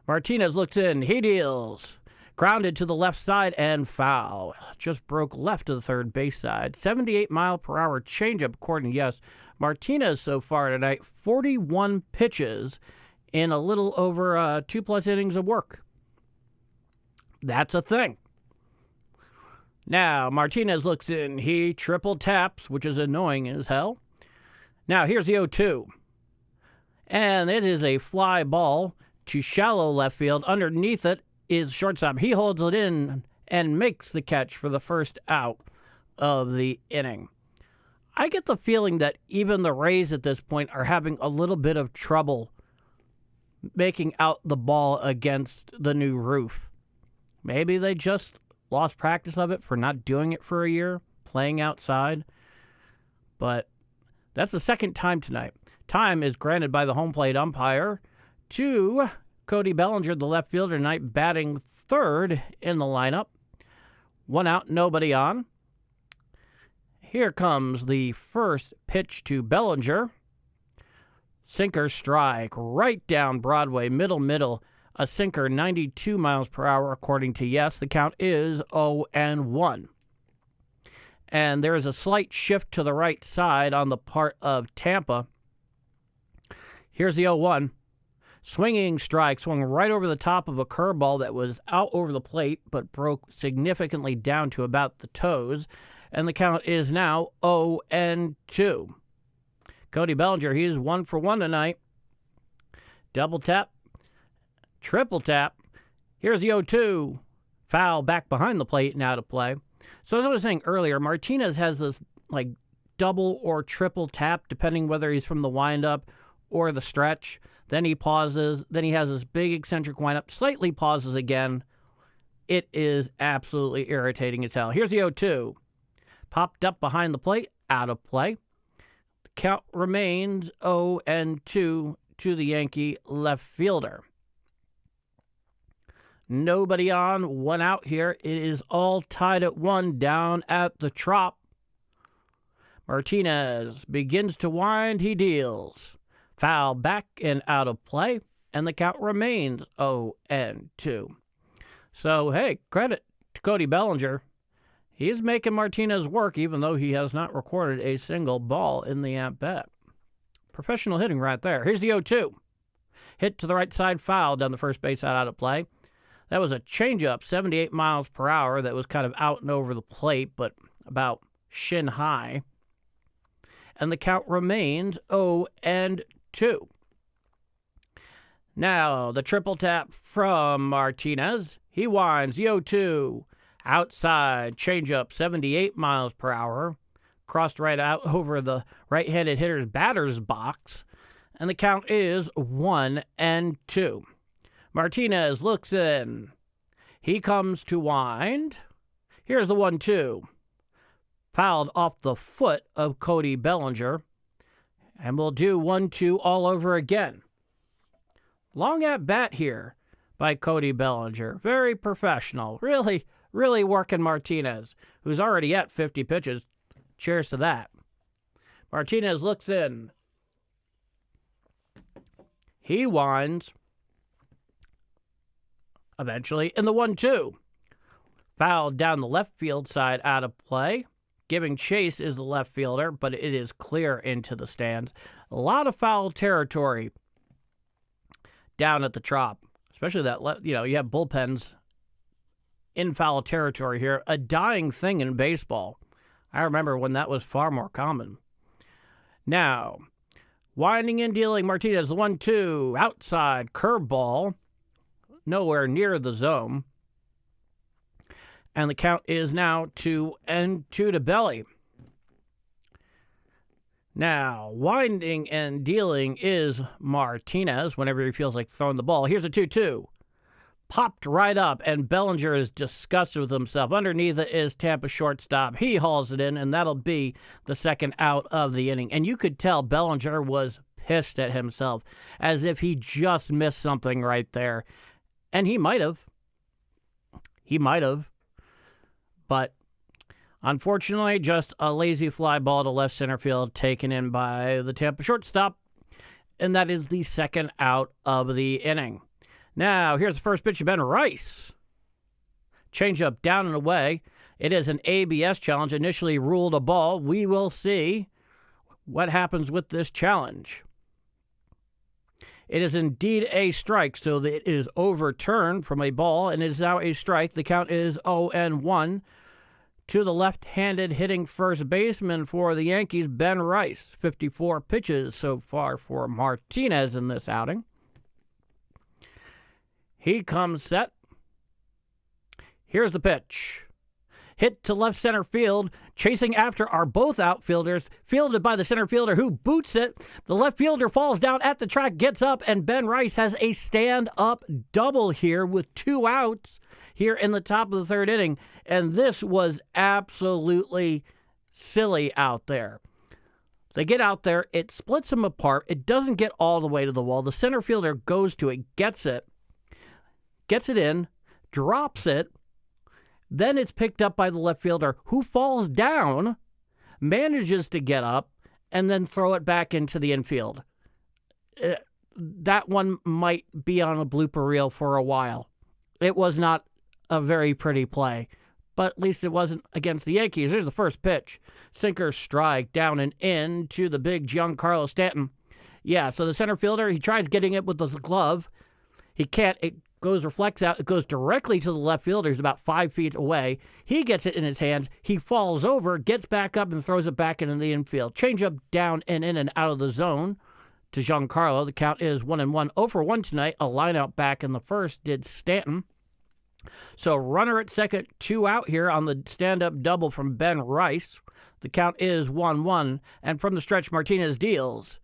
Martinez looks in. He deals. Grounded to the left side and foul. Just broke left to the third base side. 78 mile per hour changeup, according to Yes. Martinez so far tonight, 41 pitches in a little over 2+ innings of work. That's a thing. Now, Martinez looks in. He triple taps, which is annoying as hell. Now, here's the 0-2. And it is a fly ball to shallow left field. Underneath it is shortstop. He holds it in and makes the catch for the first out of the inning. I get the feeling that even the Rays at this point are having a little bit of trouble making out the ball against the new roof. Maybe they just lost practice of it for not doing it for a year, playing outside. But that's the second time tonight. Time is granted by the home plate umpire to Cody Bellinger, the left fielder tonight, batting third in the lineup. 1 out, nobody on. Here comes the first pitch to Bellinger. Sinker strike right down Broadway, middle. A sinker, 92 miles per hour, according to Yes. The count is 0-1. And there is a slight shift to the right side on the part of Tampa. Here's the 0-1. Swinging strike, swung right over the top of a curveball that was out over the plate, but broke significantly down to about the toes. And the count is now 0-2. Cody Bellinger, he is 1 for 1 tonight. Double tap. Triple tap. Here's the 0-2. Foul back behind the plate and out of play. So as I was saying earlier, Martinez has this like double or triple tap, depending whether he's from the windup or the stretch. Then he pauses. Then he has this big eccentric windup. Slightly pauses again. It is absolutely irritating as hell. Here's the 0-2. Popped up behind the plate, out of play. The count remains 0-2 to the Yankee left fielder. Nobody on, one out here. It is all tied at 1 down at the Trop. Martinez begins to wind. He deals. Foul back and out of play, and the count remains 0-2. So, hey, credit to Cody Bellinger. He's making Martinez work, even though he has not recorded a single ball in the at-bat. Professional hitting right there. Here's the 0-2. Hit to the right side, foul down the first base side, out of play. That was a changeup, 78 miles per hour, that was kind of out and over the plate, but about shin high. And the count remains 0-2. Now, the triple tap from Martinez. He winds the 0-2. Outside, changeup, 78 miles per hour. Crossed right out over the right-handed hitter's batter's box. And the count is 1-2. Martinez looks in. He comes to wind. Here's the 1-2. Fouled off the foot of Cody Bellinger. And we'll do 1-2 all over again. Long at bat here by Cody Bellinger. Very professional. Really working Martinez, who's already at 50 pitches. Cheers to that. Martinez looks in. He winds. Eventually, in the 1-2. Fouled down the left field side, out of play. Giving chase is the left fielder, but it is clear into the stands. A lot of foul territory down at the Trop, especially that, you have bullpens in foul territory here. A dying thing in baseball. I remember when that was far more common. Now, winding and dealing, Martinez, the 1-2, outside, curveball, nowhere near the zone. And the count is now 2-2 to Belly. Now, winding and dealing is Martinez whenever he feels like throwing the ball. Here's a 2-2. Popped right up, and Bellinger is disgusted with himself. Underneath it is Tampa shortstop. He hauls it in, and that'll be the second out of the inning. And you could tell Bellinger was pissed at himself, as if he just missed something right there. And he might have. But unfortunately, just a lazy fly ball to left center field taken in by the Tampa shortstop. And that is the second out of the inning. Now, here's the first pitch of Ben Rice. Changeup down and away. It is an ABS challenge, initially ruled a ball. We will see what happens with this challenge. It is indeed a strike, so that it is overturned from a ball, and it is now a strike. The count is 0-1 to the left-handed hitting first baseman for the Yankees, Ben Rice. 54 pitches so far for Martinez in this outing. He comes set. Here's the pitch. Hit to left center field. Chasing after are both outfielders. Fielded by the center fielder who boots it. The left fielder falls down at the track, gets up, and Ben Rice has a stand-up double here with 2 outs here in the top of the third inning. And this was absolutely silly out there. They get out there. It splits them apart. It doesn't get all the way to the wall. The center fielder goes to it, gets it in, drops it. Then it's picked up by the left fielder, who falls down, manages to get up, and then throw it back into the infield. That one might be on a blooper reel for a while. It was not a very pretty play, but at least it wasn't against the Yankees. Here's the first pitch. Sinker strike down and in to the big Giancarlo Stanton. Yeah, so the center fielder, he tries getting it with the glove. He can't. It reflects out. It goes directly to the left fielder. He's about 5 feet away. He gets it in his hands. He falls over, gets back up, and throws it back into the infield. Changeup down and in and out of the zone to Giancarlo. The count is 1-1. 0-for-1 tonight. A lineout back in the first did Stanton. So runner at second, 2 out here on the stand-up double from Ben Rice. The count is 1-1. And from the stretch, Martinez deals.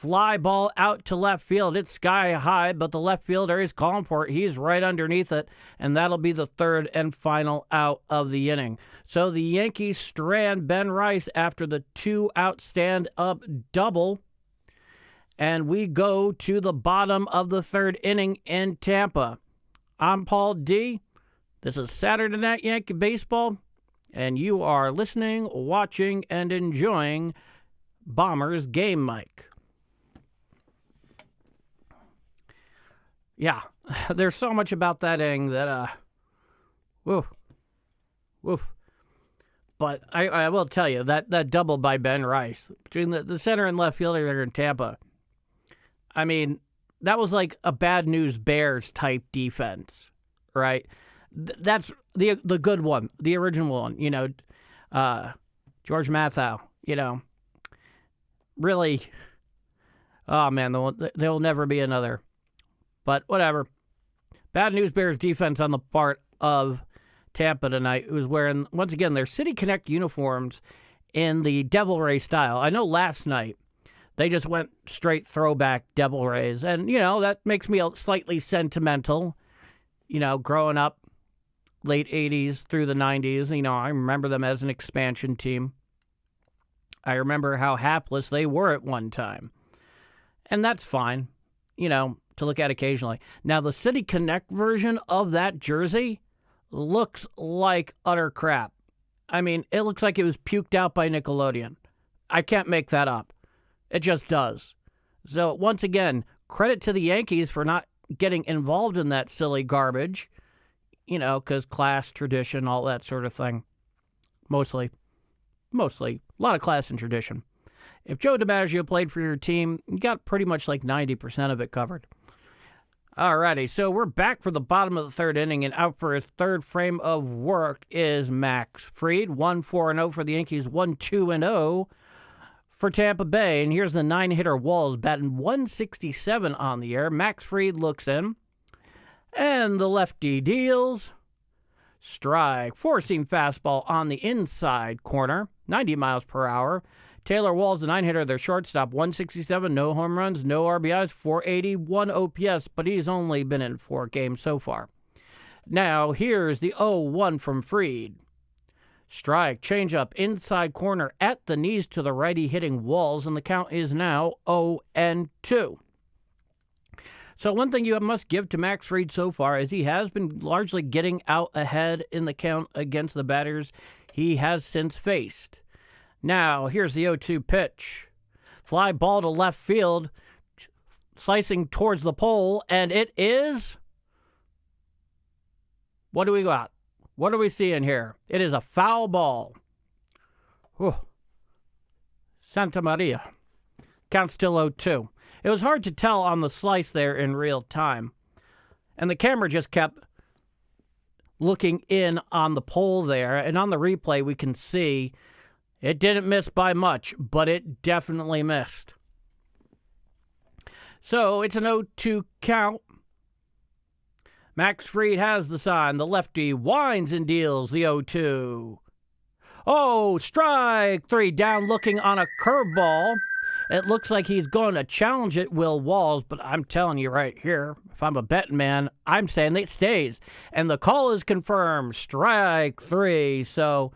Fly ball out to left field. It's sky high, but the left fielder is calling for it. He's right underneath it, and that'll be the third and final out of the inning. So the Yankees strand Ben Rice after the 2-out stand-up double, and we go to the bottom of the third inning in Tampa. I'm Paul D. This is Saturday Night Yankee Baseball, and you are listening, watching, and enjoying Bombers Game Mic. Yeah, there's so much about that inning that, woof. But I will tell you, that double by Ben Rice, between the center and left fielder there in Tampa, I mean, that was like a bad news Bears type defense, right? That's the good one, the original one, George Mathau, really, oh man, there will never be another. But whatever. Bad news Bears defense on the part of Tampa tonight, who's wearing, once again, their City Connect uniforms in the Devil Ray style. I know last night they just went straight throwback Devil Rays. And, that makes me slightly sentimental. Growing up, late 80s through the 90s, I remember them as an expansion team. I remember how hapless they were at one time. And that's fine, to look at occasionally. Now, the City Connect version of that jersey looks like utter crap. I mean, it looks like it was puked out by Nickelodeon. I can't make that up. It just does. So, once again, credit to the Yankees for not getting involved in that silly garbage, because class, tradition, all that sort of thing. Mostly. A lot of class and tradition. If Joe DiMaggio played for your team, you got pretty much like 90% of it covered. Alrighty, so we're back for the bottom of the third inning, and out for his third frame of work is Max Fried. 1-4-0 for the Yankees, 1-2-0 for Tampa Bay. And here's the 9-hitter Walls batting 167 on the year. Max Fried looks in, and the lefty deals. Strike, four-seam fastball on the inside corner, 90 miles per hour. Taylor Walls, the 9-hitter, their shortstop, 167, no home runs, no RBIs, 481 OPS, but he's only been in 4 games so far. Now, here's the 0-1 from Fried. Strike, changeup, inside corner, at the knees to the righty hitting Walls, and the count is now 0-2. So one thing you must give to Max Fried so far is he has been largely getting out ahead in the count against the batters he has since faced. Now, here's the 0-2 pitch. Fly ball to left field, slicing towards the pole, and it is... What do we got? What are we seeing here? It is a foul ball. Whew. Santa Maria. Count still 0-2. It was hard to tell on the slice there in real time. And the camera just kept looking in on the pole there. And on the replay, we can see it didn't miss by much, but it definitely missed. So it's an 0-2 count. Max Fried has the sign. The lefty winds and deals the 0-2. Oh, strike 3, down looking on a curveball. It looks like he's going to challenge it, Will Walls, but I'm telling you right here, if I'm a betting man, I'm saying that it stays. And the call is confirmed, strike 3. So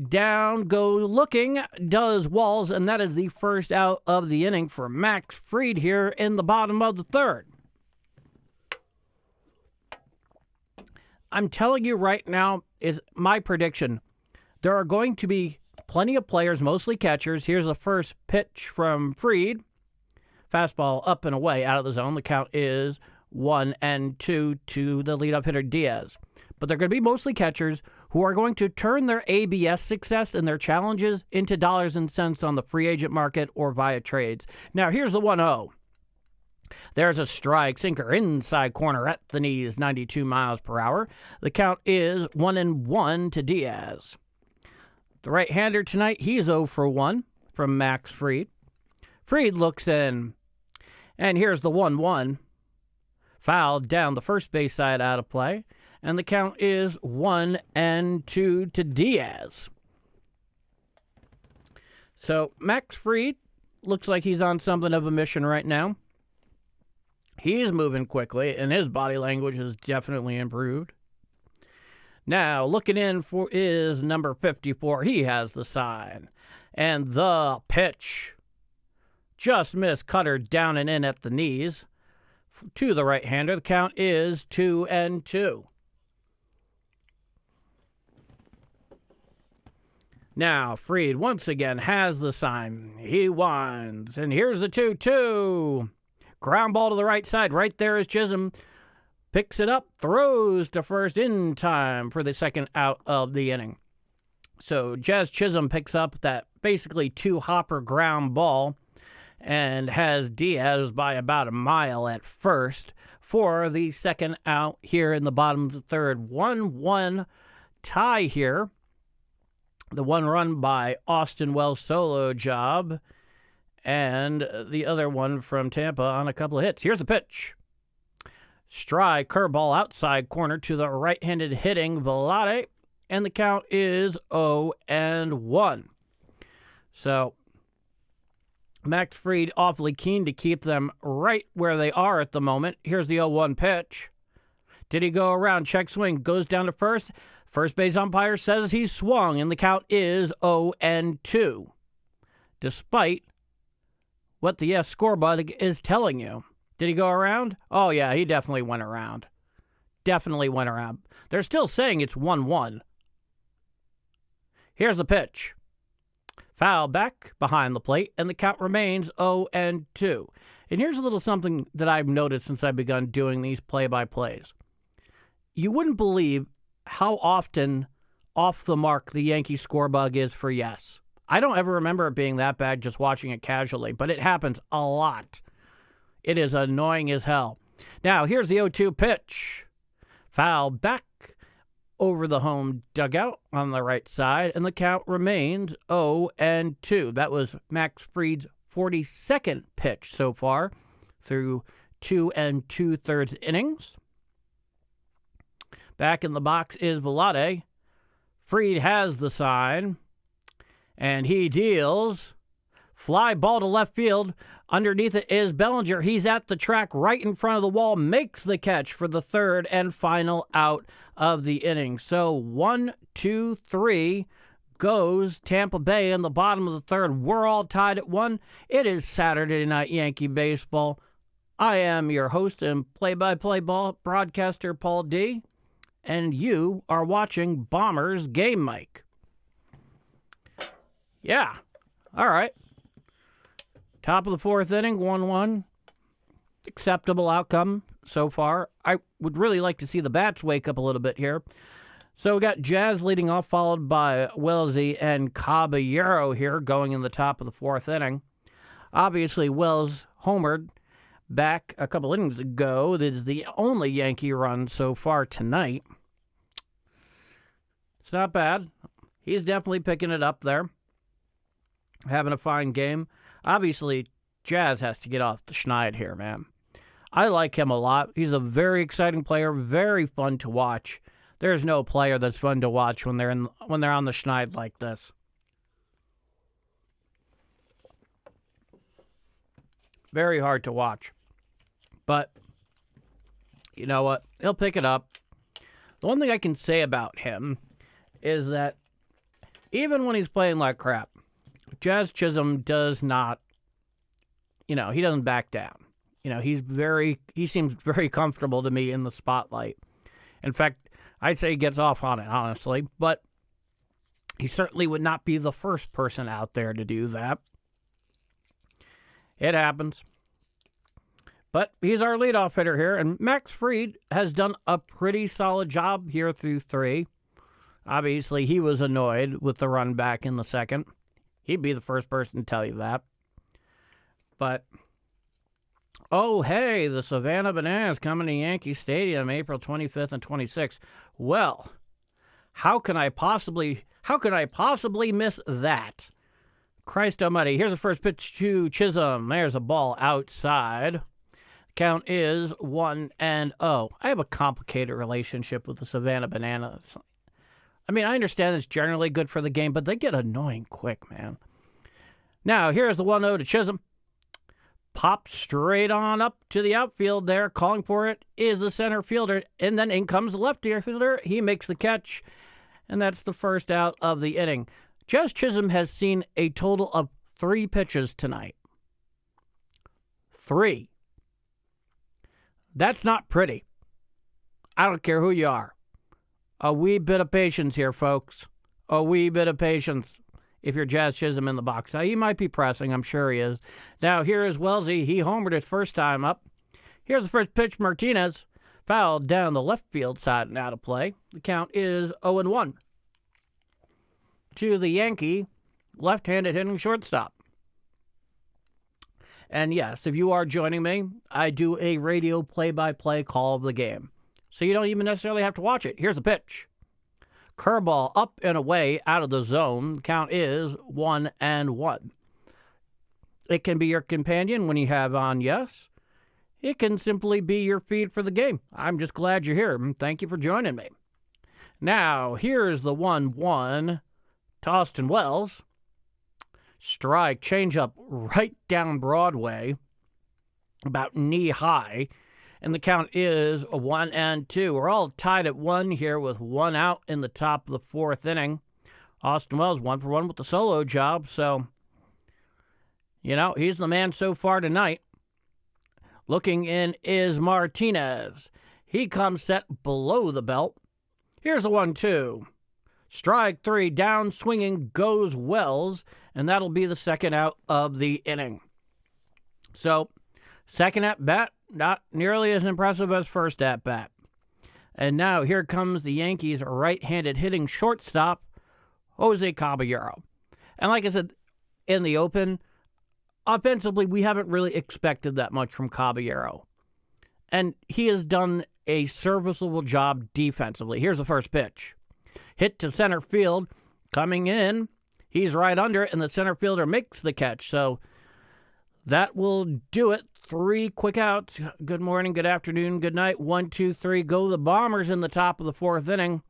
down go looking does Walls, and that is the first out of the inning for Max Fried here in the bottom of the third. I'm telling you right now, is my prediction. There are going to be plenty of players, mostly catchers. Here's the first pitch from Fried. Fastball up and away out of the zone. The count is 1-2 to the leadoff hitter Diaz. But they're going to be mostly catchers who are going to turn their ABS success and their challenges into dollars and cents on the free agent market or via trades. Now, here's the 1-0. There's a strike, sinker inside corner at the knees, 92 miles per hour. The count is 1-1 to Diaz. The right-hander tonight, he's 0 for 1 from Max Fried. Fried looks in, and here's the 1-1. Fouled down the first base side out of play, and the count is 1-2 to Diaz. So Max Fried looks like he's on something of a mission right now. He's moving quickly, and his body language has definitely improved. Now, looking in for is number 54. He has the sign. And the pitch. Just missed, cutter down and in at the knees. To the right-hander, the count is 2-2. Now, Fried once again has the sign. He winds, and here's the 2-2. Ground ball to the right side. Right there is Chisholm. Picks it up, throws to first in time for the second out of the inning. So Jazz Chisholm picks up that basically two-hopper ground ball and has Diaz by about a mile at first for the second out here in the bottom of the third. 1-1 tie here. The one run by Austin Wells solo job, and the other one from Tampa on a couple of hits. Here's the pitch. Strike, curveball outside corner to the right-handed hitting Velade, and the count is 0-1. So, Max Fried awfully keen to keep them right where they are at the moment. Here's the 0-1 pitch. Did he go around? Check swing, goes down to first. First base umpire says he swung, and the count is 0-2. Despite what the scoreboard is telling you. Did he go around? Oh, yeah, he definitely went around. Definitely went around. They're still saying it's 1-1. Here's the pitch. Foul back behind the plate, and the count remains 0-2. And here's a little something that I've noticed since I've begun doing these play-by-plays. You wouldn't believe how often off the mark the Yankee scorebug is for yes. I don't ever remember it being that bad just watching it casually, but it happens a lot. It is annoying as hell. Now, here's the 0-2 pitch. Foul back over the home dugout on the right side, and the count remains 0-2. That was Max Fried's 42nd pitch so far through 2 2/3 innings. Back in the box is Velade. Fried has the sign, and he deals. Fly ball to left field. Underneath it is Bellinger. He's at the track right in front of the wall, makes the catch for the third and final out of the inning. So 1, 2, 3 goes Tampa Bay in the bottom of the third. We're all tied at 1. It is Saturday Night Yankee Baseball. I am your host and play-by-play broadcaster, Paul D., and you are watching Bombers Game Mike. Yeah, all right. Top of the fourth inning, 1-1. Acceptable outcome so far. I would really like to see the bats wake up a little bit here. So we got Jazz leading off, followed by Wellesley and Caballero here going in the top of the fourth inning. Obviously, Wells homered back a couple innings ago. That is the only Yankee run so far tonight. It's not bad. He's definitely picking it up there. Having a fine game. Obviously, Jazz has to get off the schneid here, man. I like him a lot. He's a very exciting player, very fun to watch. There's no player that's fun to watch when they're on the schneid like this. Very hard to watch. But you know what? He'll pick it up. The one thing I can say about him is that even when he's playing like crap, Jazz Chisholm does not, he doesn't back down. He seems very comfortable to me in the spotlight. In fact, I'd say he gets off on it, honestly, but he certainly would not be the first person out there to do that. It happens. But he's our leadoff hitter here, and Max Fried has done a pretty solid job here through 3. Obviously, he was annoyed with the run back in the second. He'd be the first person to tell you that. But, oh, hey, the Savannah Bananas coming to Yankee Stadium April 25th and 26th. Well, how can I possibly miss that? Christ almighty. Here's the first pitch to Chisholm. There's a ball outside. Count is 1-0. I have a complicated relationship with the Savannah Bananas. I mean, I understand it's generally good for the game, but they get annoying quick, man. Now, here's the 1-0 to Chisholm. Popped straight on up to the outfield there. Calling for it is the center fielder. And then in comes the left fielder. He makes the catch. And that's the first out of the inning. Jazz Chisholm has seen a total of 3 pitches tonight. 3. That's not pretty. I don't care who you are. A wee bit of patience here, folks. A wee bit of patience if you're Jazz Chisholm in the box. Now, he might be pressing. I'm sure he is. Now, here is Wellesley. He homered his first time up. Here's the first pitch. Martinez fouled down the left field side and out of play. The count is 0-1 to the Yankee left-handed hitting shortstop. And yes, if you are joining me, I do a radio play-by-play call of the game. So you don't even necessarily have to watch it. Here's the pitch. Curveball up and away out of the zone. Count is 1-1. It can be your companion when you have on yes. It can simply be your feed for the game. I'm just glad you're here. Thank you for joining me. Now, here's the 1-1 to Austin Wells. Strike, changeup right down Broadway, about knee high. And the count is 1-2. We're all tied at 1 here with 1 out in the top of the 4th inning. Austin Wells 1 for 1 with the solo job. So, he's the man so far tonight. Looking in is Martinez. He comes set below the belt. Here's the 1-2. Strike 3, down swinging goes Wells, and that'll be the second out of the inning. So, second at bat, not nearly as impressive as first at bat. And now here comes the Yankees' right-handed hitting shortstop, Jose Caballero. And like I said in the open, offensively, we haven't really expected that much from Caballero. And he has done a serviceable job defensively. Here's the first pitch. Hit to center field. Coming in, he's right under it, and the center fielder makes the catch. So that will do it. 3 quick outs. Good morning, good afternoon, good night. 1, 2, 3. Go the Bombers in the top of the 4th inning.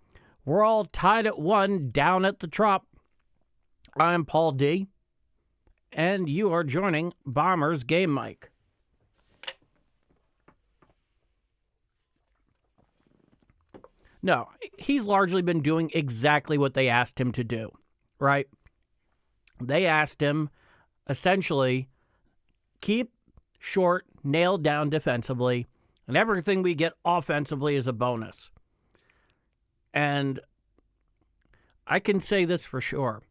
We're all tied at 1 down at the Trop. I'm Paul D., and you are joining Bombers Game Mike. No, he's largely been doing exactly what they asked him to do, right? They asked him, essentially, keep short, nailed down defensively, and everything we get offensively is a bonus. And I can say this for sure.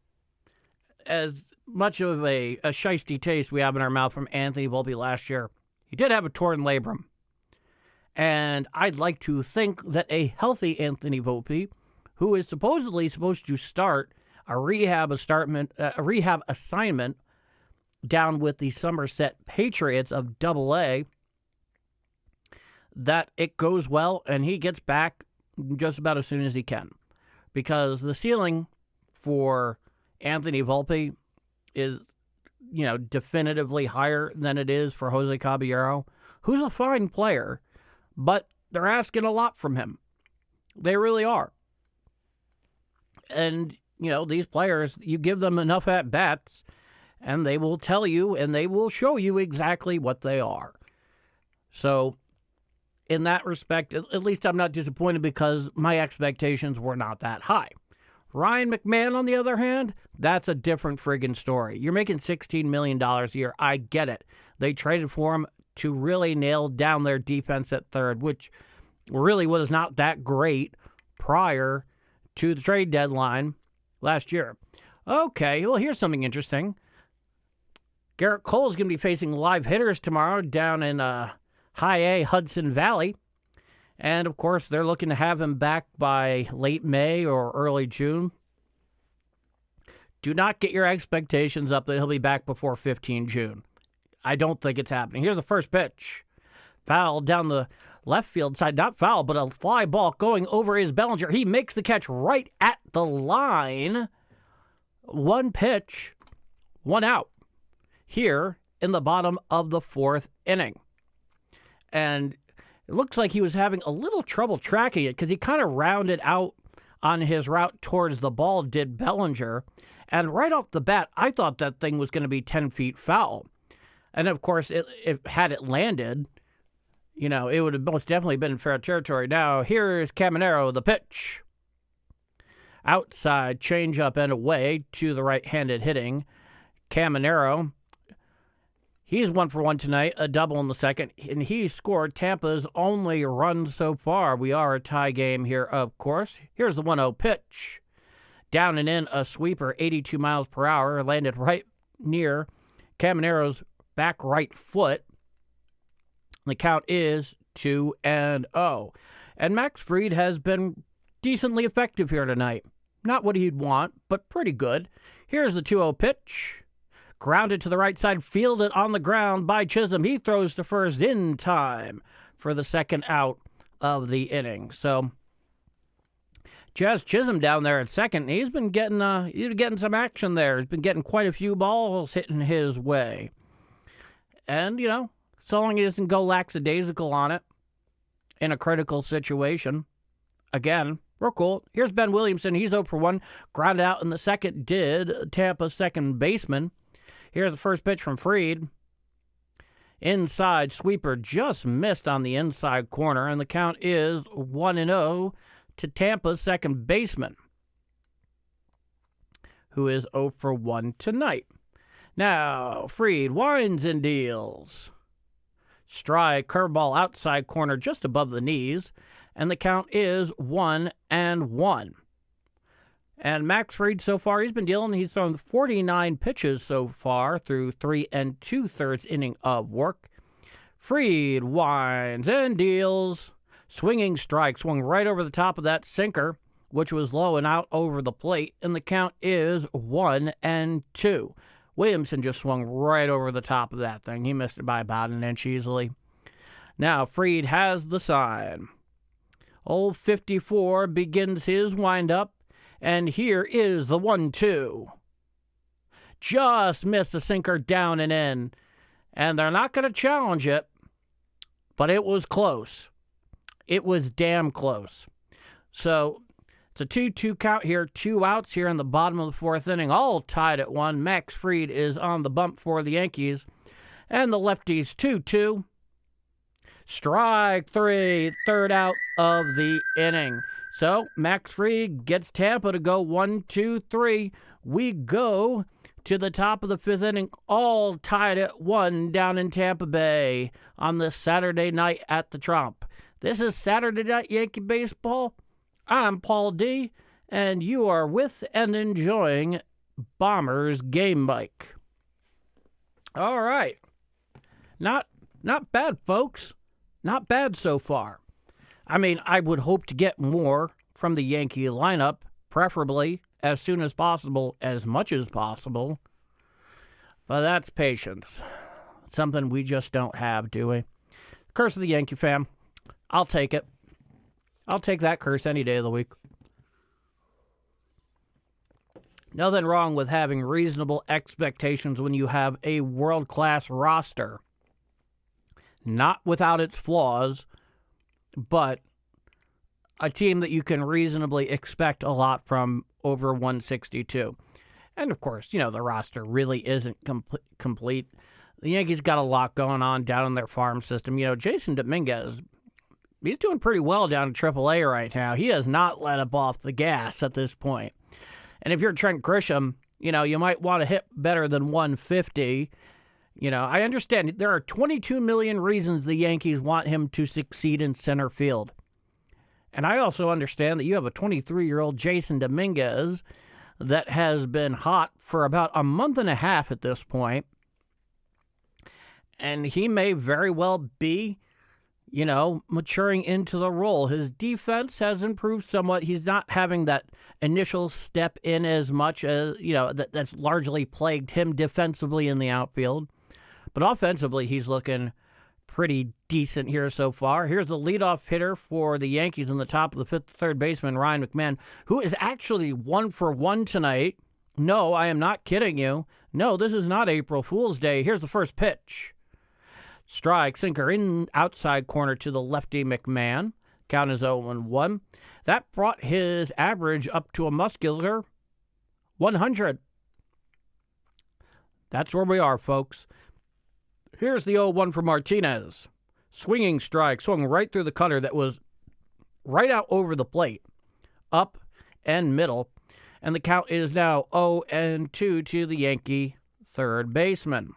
As much of a shiesty taste we have in our mouth from Anthony Volpe last year, he did have a torn labrum. And I'd like to think that a healthy Anthony Volpe, who is supposedly supposed to start a rehab assignment down with the Somerset Patriots of Double-A, that it goes well and he gets back just about as soon as he can. Because the ceiling for Anthony Volpe is, definitively higher than it is for Jose Caballero, who's a fine player, but they're asking a lot from him. They really are. And, these players, you give them enough at-bats, and they will tell you and they will show you exactly what they are. So, in that respect, at least I'm not disappointed because my expectations were not that high. Ryan McMahon, on the other hand, that's a different friggin' story. You're making $16 million a year. I get it. They traded for him to really nail down their defense at third, which really was not that great prior to the trade deadline last year. Okay, well, here's something interesting. Garrett Cole is going to be facing live hitters tomorrow down in High A Hudson Valley. And, of course, they're looking to have him back by late May or early June. Do not get your expectations up that he'll be back before 15 June. I don't think it's happening. Here's the first pitch. Foul down the left field side. Not foul, but a fly ball going over is Bellinger. He makes the catch right at the line. 1 pitch, 1 out here in the bottom of the 4th inning. And it looks like he was having a little trouble tracking it because he kind of rounded out on his route towards the ball, did Bellinger. And right off the bat, I thought that thing was going to be 10 feet foul. And of course, had it landed, it would have most definitely been in fair territory. Now, here's Caminero, the pitch. Outside, changeup and away to the right-handed hitting. Caminero, he's 1 for 1 tonight, a double in the second, and he scored Tampa's only run so far. We are a tie game here, of course. Here's the 1-0 pitch. Down and in, a sweeper, 82 miles per hour, landed right near Caminero's back right foot. The count is 2-0. And Max Fried has been decently effective here tonight. Not what he'd want, but pretty good. Here's the 2-0 pitch. Grounded to the right side, fielded on the ground by Chisholm. He throws to first in time for the second out of the inning. So, Jazz Chisholm down there at second, he's been getting some action there. He's been getting quite a few balls hitting his way. And, so long as he doesn't go lackadaisical on it in a critical situation, again, we're cool. Here's Ben Williamson. He's 0 for 1. Grounded out in the second did Tampa's second baseman. Here's the first pitch from Fried. Inside sweeper just missed on the inside corner, and the count is 1-0 to Tampa's second baseman, who is 0 for 1 tonight. Now, Fried winds and deals. Strike, curveball outside corner just above the knees, and the count is 1-1. And Max Fried so far, he's thrown 49 pitches so far through 3 2/3 inning of work. Fried winds and deals. Swinging strike, swung right over the top of that sinker, which was low and out over the plate, and the count is 1-2. Williamson just swung right over the top of that thing. He missed it by about an inch easily. Now, Fried has the sign. Old 54 begins his windup, and here is the 1-2. Just missed the sinker down and in, and they're not going to challenge it, but it was close. It was damn close. So it's a 2-2 count here, 2 outs here in the bottom of the 4th inning, all tied at 1. Max Fried is on the bump for the Yankees, and the lefties 2-2. Strike 3, third out of the inning. So Max Fried gets Tampa to go 1-2-3. We go to the top of the 5th inning, all tied at 1 down in Tampa Bay on this Saturday night at the Trump. This is Saturday Night Yankee Baseball. I'm Paul D., and you are with and enjoying Bombers Game Mike. All right. Not bad, folks. Not bad so far. I mean, I would hope to get more from the Yankee lineup, preferably as soon as possible, as much as possible. But that's patience. Something we just don't have, do we? Curse of the Yankee fam. I'll take it. I'll take that curse any day of the week. Nothing wrong with having reasonable expectations when you have a world-class roster. Not without its flaws, but a team that you can reasonably expect a lot from over 162. And, of course, the roster really isn't complete. The Yankees got a lot going on down in their farm system. Jason Dominguez, he's doing pretty well down in AAA right now. He has not let up off the gas at this point. And if you're Trent Grisham, you might want to hit better than 150. I understand there are 22 million reasons the Yankees want him to succeed in center field. And I also understand that you have a 23-year-old Jason Dominguez that has been hot for about a month and a half at this point. And he may very well be, maturing into the role. His defense has improved somewhat. He's not having that initial step in as much as, that's largely plagued him defensively in the outfield. But offensively, he's looking pretty decent here so far. Here's the leadoff hitter for the Yankees in the top of the 5th, third baseman, Ryan McMahon, who is actually 1 for 1 tonight. No, I am not kidding you. No, this is not April Fool's Day. Here's the first pitch. Strike, sinker in outside corner to the lefty McMahon. Count is 0-1. That brought his average up to a muscular 100. That's where we are, folks. Here's the 0-1 for Martinez. Swinging strike, swung right through the cutter that was right out over the plate, up and middle. And the count is now 0-2 to the Yankee third baseman,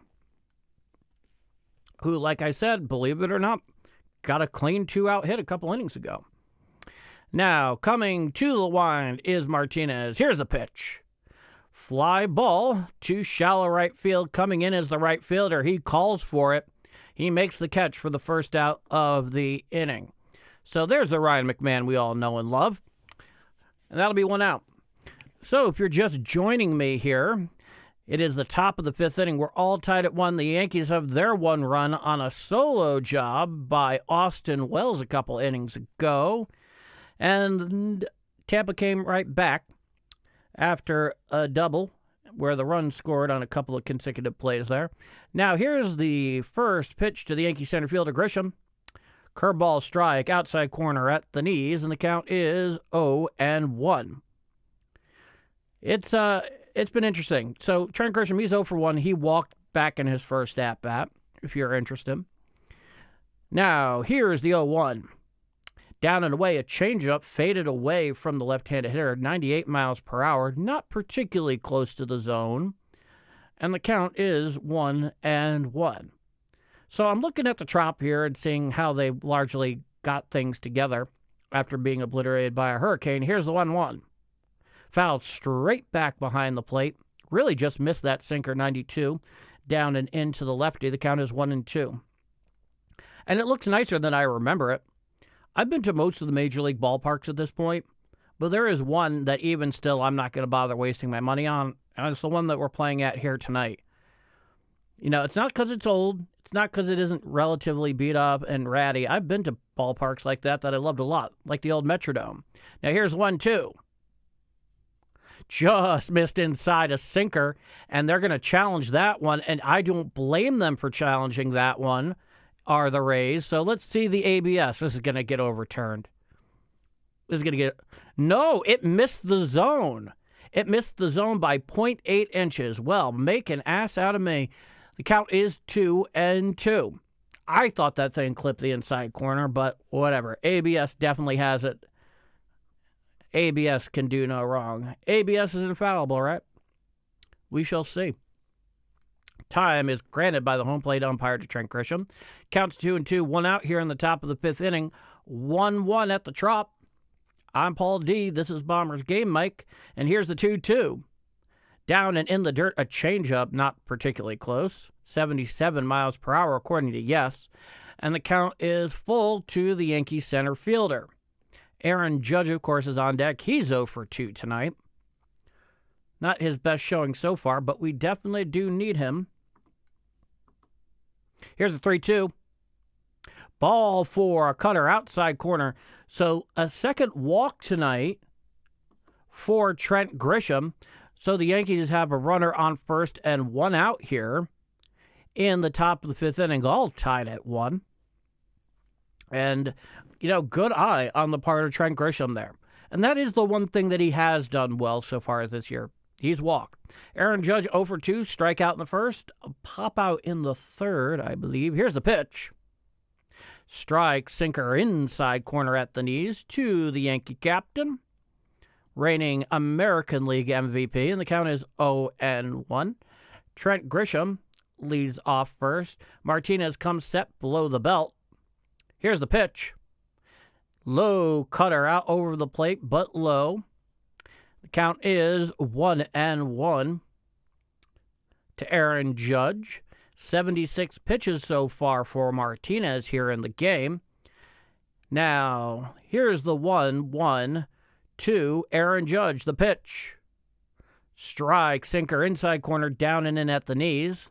who, like I said, believe it or not, got a clean 2-out hit a couple innings ago. Now, coming to the wind is Martinez. Here's the pitch. Fly ball to shallow right field. Coming in as the right fielder. He calls for it. He makes the catch for the first out of the inning. So there's the Ryan McMahon we all know and love. And that'll be 1 out. So if you're just joining me here, it is the top of the 5th inning. We're all tied at 1. The Yankees have their 1 run on a solo job by Austin Wells a couple innings ago. And Tampa came right back after a double where the run scored on a couple of consecutive plays there. Now here's the first pitch to the Yankee center fielder, Grisham. Curveball strike, outside corner at the knees, and the count is 0-1. It's been interesting. So Trent Grisham, he's 0 for 1. He walked back in his first at-bat, if you're interested. Now, here's the 0-1. Down and away, a changeup faded away from the left-handed hitter, 98 miles per hour, not particularly close to the zone. And the count is 1-1. So I'm looking at the Trop here and seeing how they largely got things together after being obliterated by a hurricane. Here's the 1-1. Fouled straight back behind the plate. Really just missed that sinker, 92, down and into the lefty. The count is 1-2. And it looks nicer than I remember it. I've been to most of the major league ballparks at this point, but there is one that even still I'm not going to bother wasting my money on, and it's the one that we're playing at here tonight. You know, it's not because it's old. It's not because it isn't relatively beat up and ratty. I've been to ballparks like that I loved a lot, like the old Metrodome. Now here's 1-2. Just missed inside a sinker, and they're going to challenge that one, and I don't blame them for challenging that one, are the Rays. So let's see the ABS. This is going to get overturned. No, it missed the zone. It missed the zone by 0.8 inches. Well, make an ass out of me. The count is 2-2. I thought that thing clipped the inside corner, but whatever. ABS definitely has it. ABS can do no wrong. ABS is infallible, right? We shall see. Time is granted by the home plate umpire to Trent Grisham. Counts 2-2, 1 out here in the top of the 5th inning. 1-1 at the Trop. I'm Paul D. This is Bombers Game Mike, and here's the 2-2. Down and in the dirt, a changeup, not particularly close. 77 miles per hour, according to Yes. And the count is full to the Yankee center fielder. Aaron Judge, of course, is on deck. He's 0 for 2 tonight. Not his best showing so far, but we definitely do need him. Here's the 3-2. Ball for a cutter, outside corner. So a second walk tonight for Trent Grisham. So the Yankees have a runner on first and 1 out here in the top of the 5th inning, all tied at 1. And, you know, good eye on the part of Trent Grisham there. And that is the one thing that he has done well so far this year. He's walked. Aaron Judge 0 for 2, strikeout in the first, a pop out in the third, I believe. Here's the pitch. Strike, sinker, inside corner at the knees to the Yankee captain, reigning American League MVP, and the count is 0-1. Trent Grisham leads off first. Martinez comes set below the belt. Here's the pitch. Low cutter out over the plate, but low. The count is 1-1 to Aaron Judge. 76 pitches so far for Martinez here in the game. Now, here's the 1-1 to Aaron Judge. The pitch. Strike, sinker, inside corner, down and in at the knees.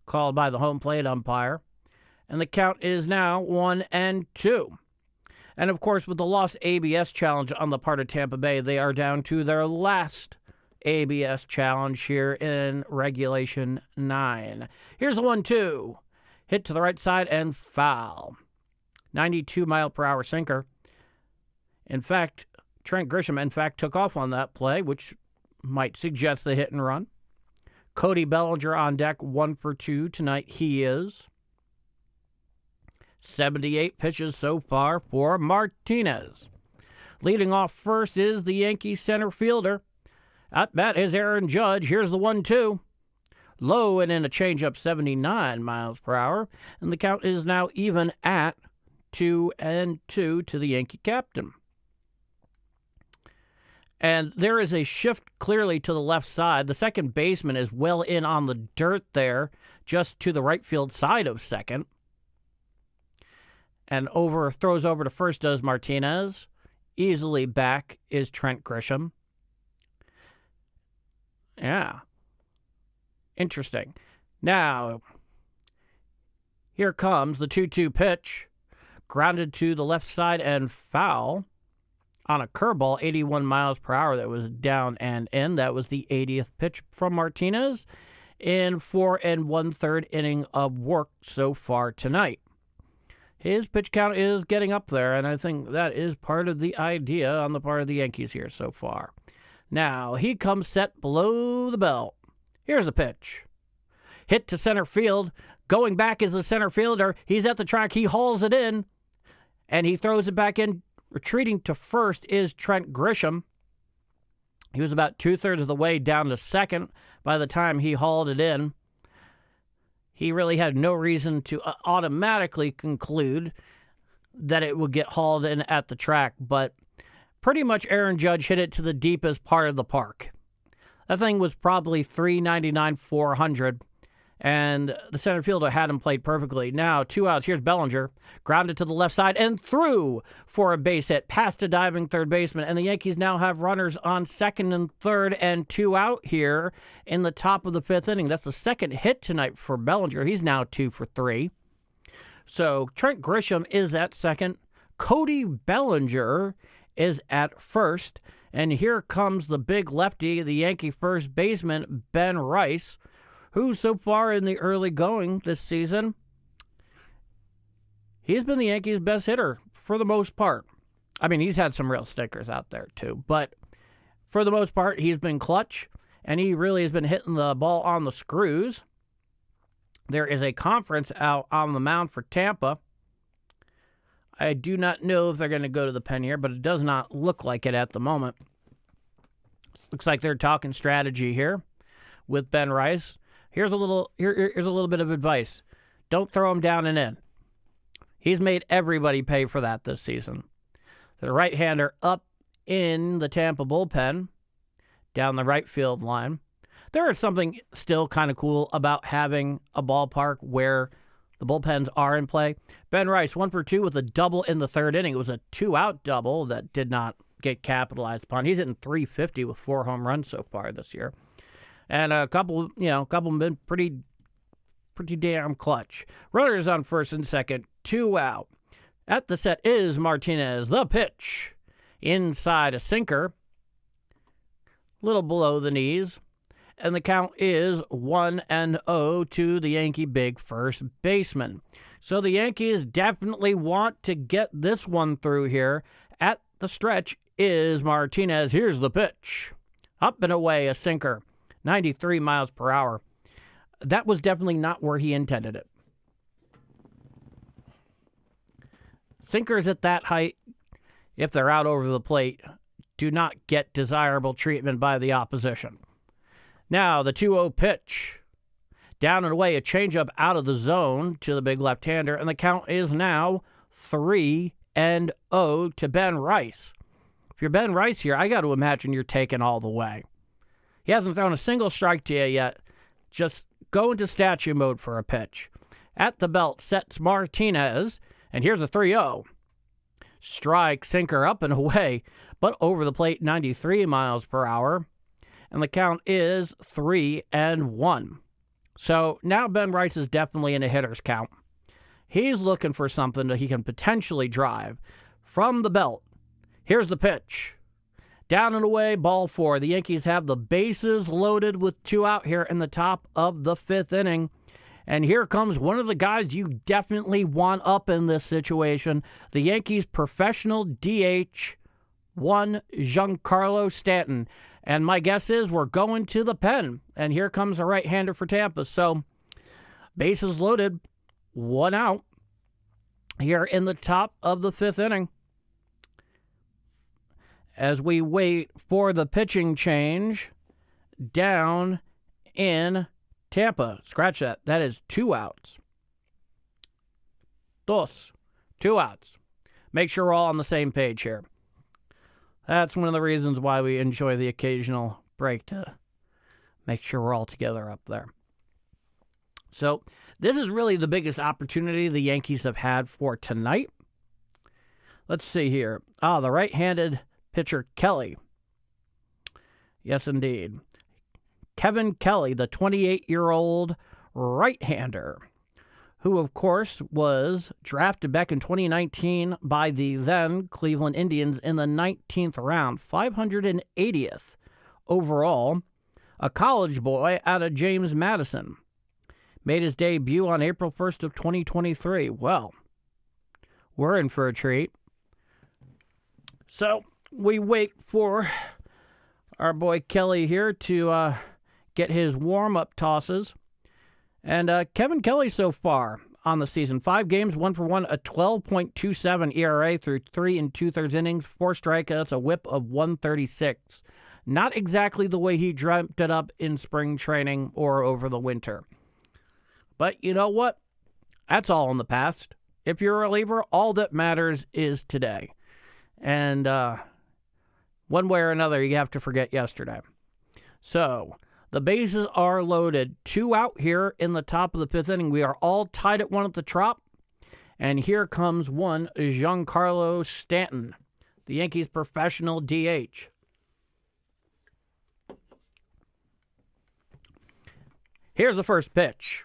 Called by the home plate umpire. And the count is now 1-2. And, of course, with the lost ABS challenge on the part of Tampa Bay, they are down to their last ABS challenge here in Regulation 9. Here's a 1-2. Hit to the right side and foul. 92-mile-per-hour sinker. In fact, Trent Grisham, took off on that play, which might suggest the hit and run. Cody Bellinger on deck, 1 for 2 tonight. He is 78 pitches so far for Martinez. Leading off first is the Yankees center fielder. At bat is Aaron Judge. Here's the 1-2. Low and in a changeup, 79 miles per hour. And the count is now even at 2-2 to the Yankee captain. And there is a shift clearly to the left side. The second baseman is well in on the dirt there, just to the right field side of second. And throws over to first does Martinez. Easily back is Trent Grisham. Yeah. Interesting. Now, here comes the 2-2 pitch. Grounded to the left side and foul on a curveball, 81 miles per hour. That was down and in. That was the 80th pitch from Martinez in 4 1/3 inning of work so far tonight. His pitch count is getting up there, and I think that is part of the idea on the part of the Yankees here so far. Now, he comes set below the belt. Here's a pitch. Hit to center field. Going back is the center fielder. He's at the track. He hauls it in, and he throws it back in. Retreating to first is Trent Grisham. He was about 2/3 of the way down to second by the time he hauled it in. He really had no reason to automatically conclude that it would get hauled in at the track, but pretty much Aaron Judge hit it to the deepest part of the park. That thing was probably 399, 400, and the center fielder had him played perfectly. Now, 2 outs. Here's Bellinger. Grounded to the left side and through for a base hit past a diving third baseman. And the Yankees now have runners on second and third and 2 out here in the top of the 5th inning. That's the second hit tonight for Bellinger. He's now 2 for 3. So Trent Grisham is at second. Cody Bellinger is at first. And here comes the big lefty, the Yankee first baseman, Ben Rice, who so far in the early going this season, he's been the Yankees' best hitter for the most part. I mean, he's had some real stinkers out there too, but for the most part, he's been clutch, and he really has been hitting the ball on the screws. There is a conference out on the mound for Tampa. I do not know if they're going to go to the pen here, but it does not look like it at the moment. Looks like they're talking strategy here with Ben Rice. Here's a little bit of advice. Don't throw him down and in. He's made everybody pay for that this season. The right-hander up in the Tampa bullpen, down the right field line. There is something still kind of cool about having a ballpark where the bullpens are in play. Ben Rice, 1 for 2 with a double in the 3rd inning. It was a 2-out double that did not get capitalized upon. He's hitting .350 with 4 home runs so far this year. And a couple have been pretty damn clutch. Runners on first and second, 2 out. At the set is Martinez. The pitch. Inside a sinker. Little below the knees. And the count is 1-0 to the Yankee big first baseman. So the Yankees definitely want to get this one through here. At the stretch is Martinez. Here's the pitch. Up and away, a sinker. 93 miles per hour. That was definitely not where he intended it. Sinkers at that height, if they're out over the plate, do not get desirable treatment by the opposition. Now, the 2-0 pitch. Down and away, a changeup out of the zone to the big left-hander, and the count is now 3-0 to Ben Rice. If you're Ben Rice here, I got to imagine you're taking all the way. He hasn't thrown a single strike to you yet. Just go into statue mode for a pitch. At the belt sets Martinez, and here's a 3-0. Strike, sinker up and away, but over the plate, 93 miles per hour. And the count is 3-1. So now Ben Rice is definitely in a hitter's count. He's looking for something that he can potentially drive. From the belt, here's the pitch. Down and away, ball 4. The Yankees have the bases loaded with 2 out here in the top of the 5th inning. And here comes one of the guys you definitely want up in this situation. The Yankees' professional DH, one Giancarlo Stanton. And my guess is we're going to the pen. And here comes a right-hander for Tampa. So, bases loaded, 1 out here in the top of the 5th inning. As we wait for the pitching change down in Tampa. Scratch that. That is 2 outs. 2 outs. Make sure we're all on the same page here. That's one of the reasons why we enjoy the occasional break, to make sure we're all together up there. So this is really the biggest opportunity the Yankees have had for tonight. Let's see here. The right-handed pitcher Kelly. Yes, indeed. Kevin Kelly, the 28-year-old right-hander, who, of course, was drafted back in 2019 by the then Cleveland Indians in the 19th round, 580th overall, a college boy out of James Madison. Made his debut on April 1st of 2023. Well, we're in for a treat. So we wait for our boy Kelly here to get his warm-up tosses. And Kevin Kelly so far on the season, 5 games, 1 for 1, a 12.27 ERA through 3 2/3 innings, 4 strikeouts, a whip of 136. Not exactly the way he dreamt it up in spring training or over the winter. But you know what? That's all in the past. If you're a reliever, all that matters is today. And one way or another, you have to forget yesterday. So the bases are loaded. 2 out here in the top of the 5th inning. We are all tied at 1 at the top. And here comes one, Giancarlo Stanton, the Yankees' professional DH. Here's the first pitch.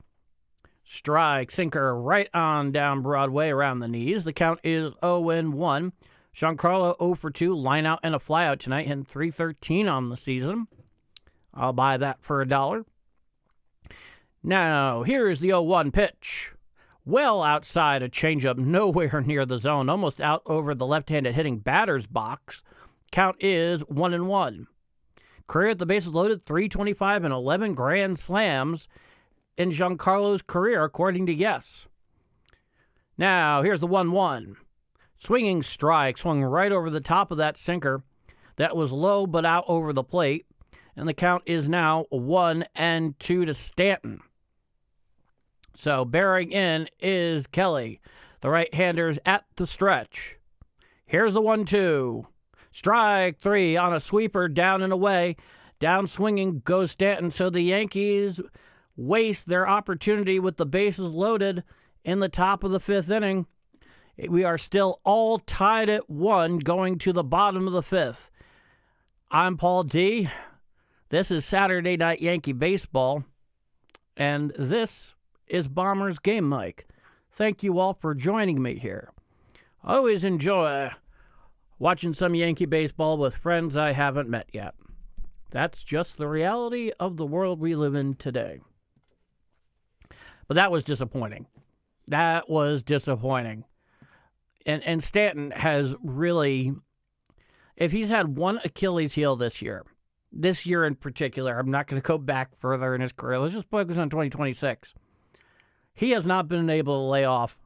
Strike, sinker, right on down Broadway around the knees. The count is 0-1. Giancarlo 0 for 2, line out and a flyout tonight, hitting .313 on the season. I'll buy that for $1. Now, here's the 0-1 pitch. Well outside a changeup, nowhere near the zone, almost out over the left-handed hitting batter's box. Count is 1-1. Career at the bases loaded, .325 and 11 grand slams in Giancarlo's career, according to Yes. Now, here's the 1-1. Swinging strike, swung right over the top of that sinker. That was low but out over the plate. And the count is now 1-2 to Stanton. So bearing in is Kelly. The right-hander's at the stretch. Here's the 1-2. Strike 3 on a sweeper, down and away. Down swinging goes Stanton. So the Yankees waste their opportunity with the bases loaded in the top of the 5th inning. We are still all tied at 1 going to the bottom of the 5th. I'm Paul D. This is Saturday Night Yankee Baseball, and this is Bombers Game Mic. Thank you all for joining me here. I always enjoy watching some Yankee baseball with friends I haven't met yet. That's just the reality of the world we live in today. But that was disappointing. That was disappointing. And Stanton has really, if he's had one Achilles heel this year in particular, I'm not going to go back further in his career. Let's just focus on 2026. He has not been able to lay off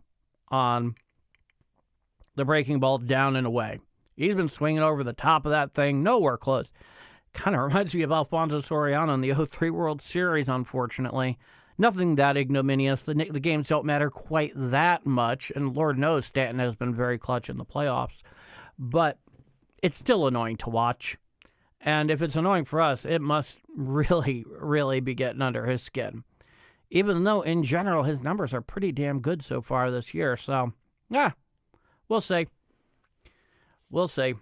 on the breaking ball down and away. He's been swinging over the top of that thing, nowhere close. Kind of reminds me of Alfonso Soriano in the 03 World Series, unfortunately. Nothing that ignominious. The games don't matter quite that much, and Lord knows Stanton has been very clutch in the playoffs. But it's still annoying to watch. And if it's annoying for us, it must really, really be getting under his skin. Even though, in general, his numbers are pretty damn good so far this year. So, we'll see. We'll see.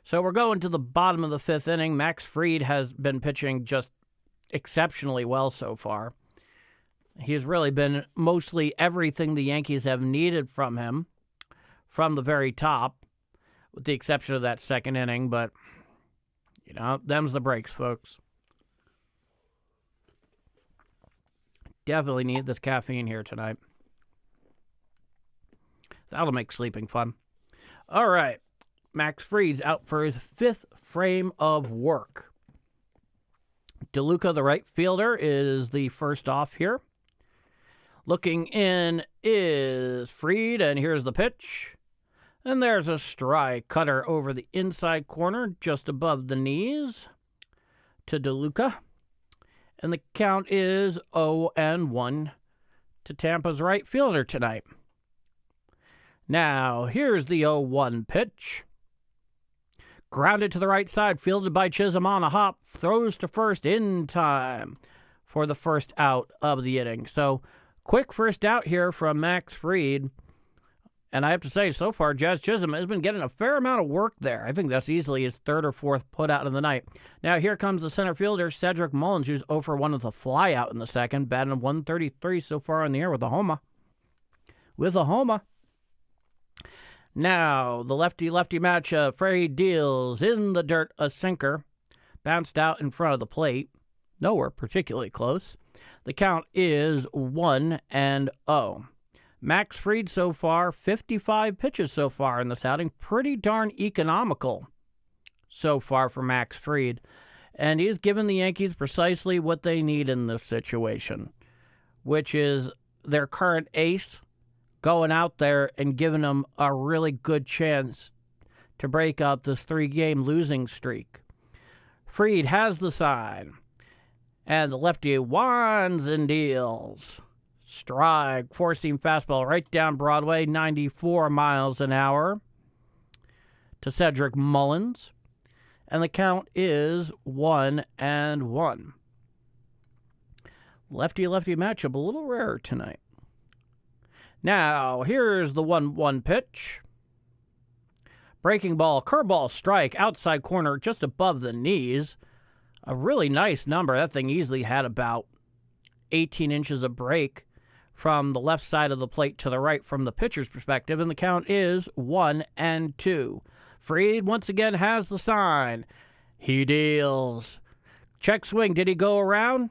So we're going to the bottom of the 5th inning. Max Fried has been pitching just exceptionally well so far. He's really been mostly everything the Yankees have needed from him from the very top, with the exception of that 2nd inning. But, them's the breaks, folks. Definitely need this caffeine here tonight. That'll make sleeping fun. All right. Max Fried's out for his 5th frame of work. DeLuca, the right fielder, is the first off here. Looking in is Fried, and here's the pitch. And there's a strike cutter over the inside corner, just above the knees, to DeLuca. And the count is 0-1 to Tampa's right fielder tonight. Now, here's the 0-1 pitch. Grounded to the right side, fielded by Chisholm on a hop, throws to first in time for the first out of the inning. So, quick first out here from Max Fried. And I have to say, so far, Jazz Chisholm has been getting a fair amount of work there. I think that's easily his 3rd or 4th put out of the night. Now, here comes the center fielder, Cedric Mullins, who's 0 for 1 with a fly out in the second, batting 133 so far in the air with a homer. Now, the lefty-lefty matchup, Fried deals in the dirt a sinker, bounced out in front of the plate, nowhere particularly close. The count is 1-0. Max Fried so far, 55 pitches so far in this outing, pretty darn economical so far for Max Fried, and he's given the Yankees precisely what they need in this situation, which is their current ace going out there and giving them a really good chance to break up this 3-game losing streak. Fried has the sign, and the lefty winds and deals. Strike, four-seam fastball right down Broadway, 94 miles an hour to Cedric Mullins, and the count is 1-1. Lefty-lefty matchup, a little rarer tonight. Now, here's the 1-1 pitch. Breaking ball, curveball, strike, outside corner, just above the knees. A really nice number. That thing easily had about 18 inches of break from the left side of the plate to the right from the pitcher's perspective, and the count is 1-2. Fried once again has the sign. He deals. Check swing. Did he go around?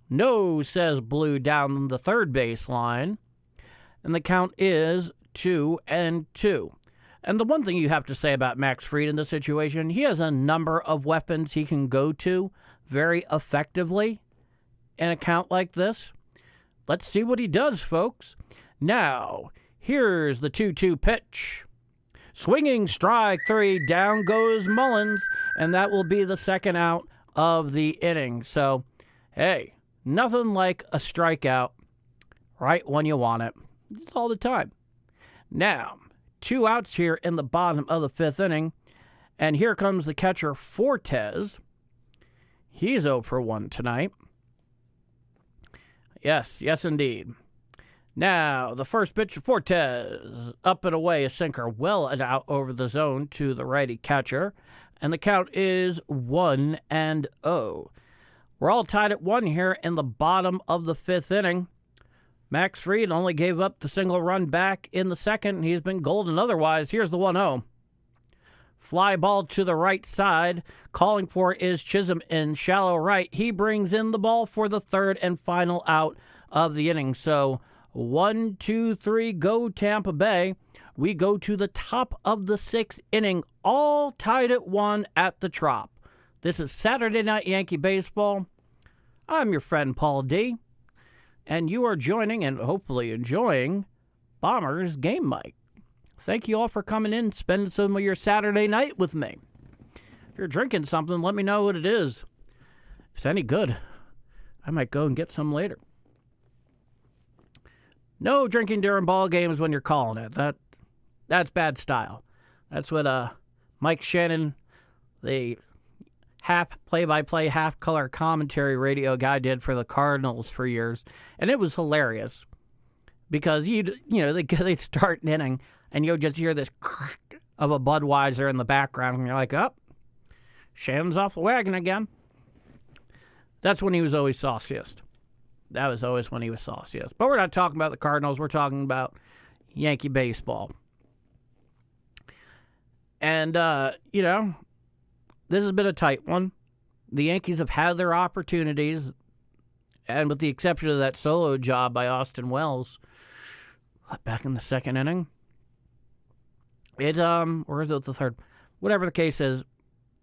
No, says Blue down the third baseline. And the count is 2-2. And the one thing you have to say about Max Fried in this situation, he has a number of weapons he can go to very effectively in a count like this. Let's see what he does, folks. Now, here's the 2-2 pitch. Swinging strike 3, down goes Mullins, and that will be the second out of the inning. So, hey, nothing like a strikeout right when you want it. It's all the time. Now, 2 outs here in the bottom of the 5th inning, and here comes the catcher Fortes. He's 0 for 1 tonight. Yes, indeed. Now, the first pitch of Fortes, up and away, a sinker well and out over the zone to the righty catcher, and the count is 1-0. We're all tied at 1 here in the bottom of the 5th inning. Max Fried only gave up the single run back in the second. He's been golden otherwise. Here's the 1-0. Fly ball to the right side. Calling for is Chisholm in shallow right. He brings in the ball for the third and final out of the inning. So 1, 2, 3, go Tampa Bay. We go to the top of the 6th inning, all tied at 1 at the Trop. This is Saturday Night Yankee Baseball. I'm your friend Paul D., and you are joining and hopefully enjoying Bombers Game Mic. Thank you all for coming in, spending some of your Saturday night with me. If you're drinking something, let me know what it is. If it's any good, I might go and get some later. No drinking during ball games when you're calling it. That's bad style. That's what Mike Shannon, the half play-by-play, half-color commentary radio guy, did for the Cardinals for years, and it was hilarious because they'd start an inning and you'll just hear this crack of a Budweiser in the background, and you're like, oh, Shannon's off the wagon again. That's when he was always sauciest. That was always when he was sauciest. But we're not talking about the Cardinals. We're talking about Yankee baseball. And, this has been a tight one. The Yankees have had their opportunities, and with the exception of that solo job by Austin Wells back in the second inning, Or is it the third? Whatever the case is,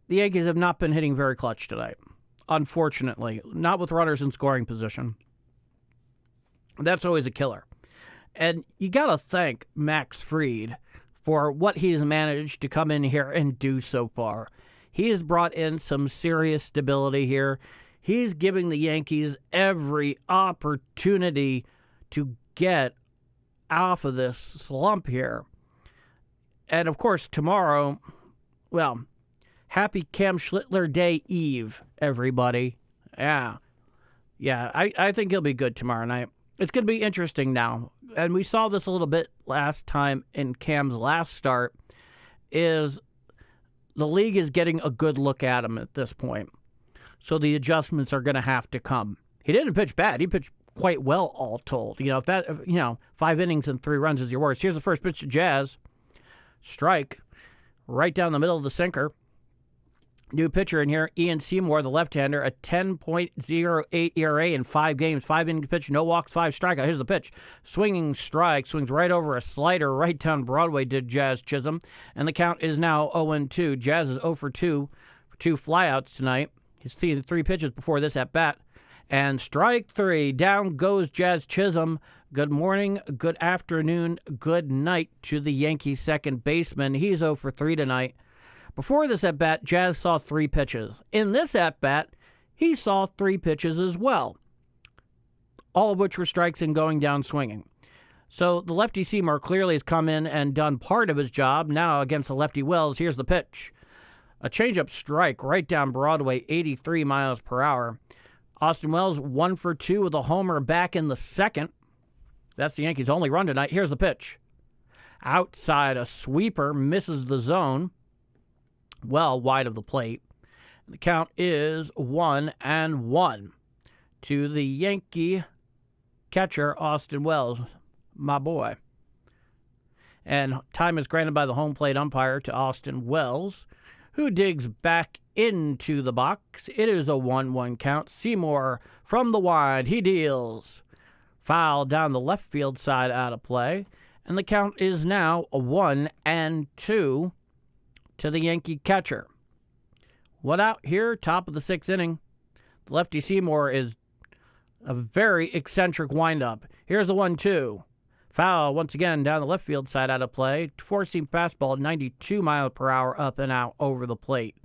the Yankees have not been hitting very clutch tonight. Unfortunately, not with runners in scoring position. That's always a killer. And you got to thank Max Fried for what he's managed to come in here and do so far. He has brought in some serious stability here. He's giving the Yankees every opportunity to get off of this slump here. And, of course, tomorrow, well, happy Cam Schlittler Day Eve, everybody. Yeah, I think he'll be good tomorrow night. It's going to be interesting now. And we saw this a little bit last time in Cam's last start, is the league is getting a good look at him at this point. So the adjustments are going to have to come. He didn't pitch bad. He pitched quite well, all told. If 5 innings and 3 runs is your worst. Here's the first pitch to Jazz. Strike. Right down the middle of the sinker. New pitcher in here, Ian Seymour, the left-hander, a 10.08 ERA in 5 games. 5 innings pitch, no walks, 5 strikeouts. Here's the pitch. Swinging strike, swings right over a slider right down Broadway, did Jazz Chisholm. And the count is now 0-2. Jazz is 0 for 2 flyouts tonight. His 3 pitches before this at bat. And strike 3. Down goes Jazz Chisholm. Good morning, good afternoon, good night to the Yankee second baseman. He's 0 for 3 tonight. Before this at-bat, Jazz saw 3 pitches. In this at-bat, he saw 3 pitches as well, all of which were strikes and going down swinging. So the lefty Seymour clearly has come in and done part of his job. Now against the lefty Wells, here's the pitch. A changeup strike right down Broadway, 83 miles per hour. Austin Wells 1 for 2 with a homer back in the second. That's the Yankees' only run tonight. Here's the pitch. Outside, a sweeper misses the zone. Well, wide of the plate. The count is 1-1 to the Yankee catcher, Austin Wells, my boy. And time is granted by the home plate umpire to Austin Wells, who digs back into the box. It is a 1-1 count. Seymour from the wide. He deals. Foul down the left field side out of play. And the count is now a 1-2 to the Yankee catcher. What out here, top of the 6th inning. The lefty Seymour is a very eccentric windup. Here's the 1-2. Foul once again down the left field side out of play. 4-seam fastball, 92 miles per hour up and out over the plate.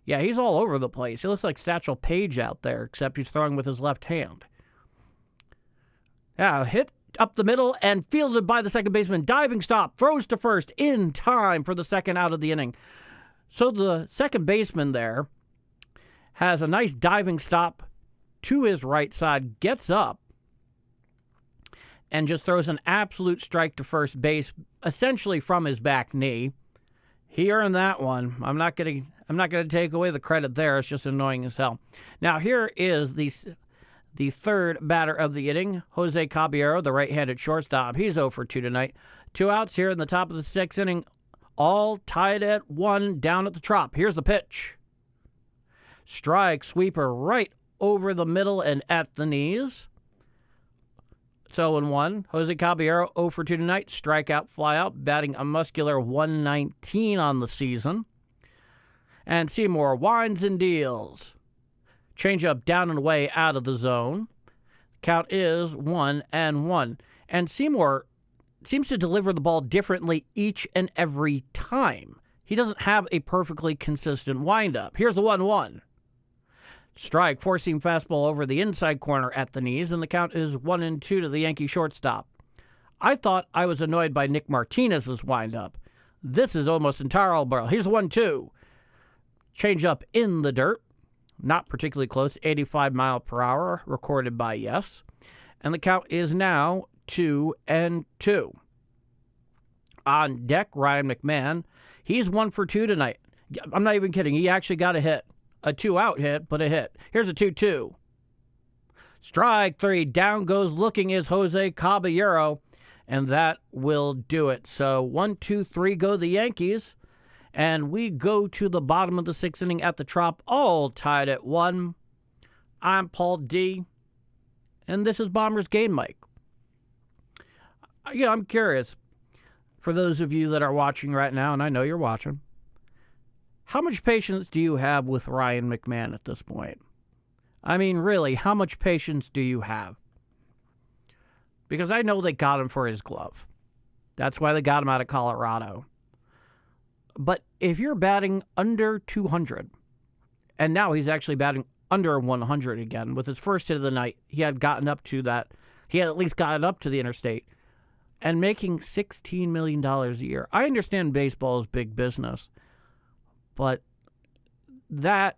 Yeah, he's all over the place. He looks like Satchel Paige out there, except he's throwing with his left hand. Yeah, hit up the middle and fielded by the second baseman. Diving stop, throws to first in time for the second out of the inning. So the second baseman there has a nice diving stop to his right side, gets up, and just throws an absolute strike to first base, essentially from his back knee. He earned that one. I'm not going to take away the credit there. It's just annoying as hell. Now here is the third batter of the inning, Jose Caballero, the right-handed shortstop. He's 0 for 2 tonight. 2 outs here in the top of the 6th inning, all tied at 1 down at the Trop. Here's the pitch. Strike, sweeper right over the middle and at the knees. It's 0-1. Jose Caballero 0 for 2 tonight. Strikeout, flyout, batting a muscular 119 on the season. And Seymour winds and deals. Changeup down and away out of the zone. Count is 1-1. And Seymour seems to deliver the ball differently each and every time. He doesn't have a perfectly consistent windup. Here's the 1-1. Strike, 4-seam fastball over the inside corner at the knees, and the count is 1-2 to the Yankee shortstop. I thought I was annoyed by Nick Martinez's windup. This is almost intolerable. Here's the 1-2. Changeup in the dirt. Not particularly close, 85 mile per hour, recorded by Yes. And the count is now 2-2. On deck, Ryan McMahon. He's 1 for 2 tonight. I'm not even kidding. He actually got a hit. A 2-out hit, but a hit. Here's a 2-2. Strike 3. Down goes looking is Jose Caballero. And that will do it. So 1, 2, 3 go the Yankees. And we go to the bottom of the 6th inning at the Trop, all tied at 1. I'm Paul D. And this is Bombers Game Mike. I'm curious. for those of you that are watching right now, and I know you're watching, how much patience do you have with Ryan McMahon at this point? I mean, really, how much patience do you have? Because I know they got him for his glove. That's why they got him out of Colorado. But if you're batting under 200, and now he's actually batting under 100 again, with his first hit of the night, he had gotten up to that. He had at least gotten up to the interstate and making $16 million a year. I understand baseball is big business, but that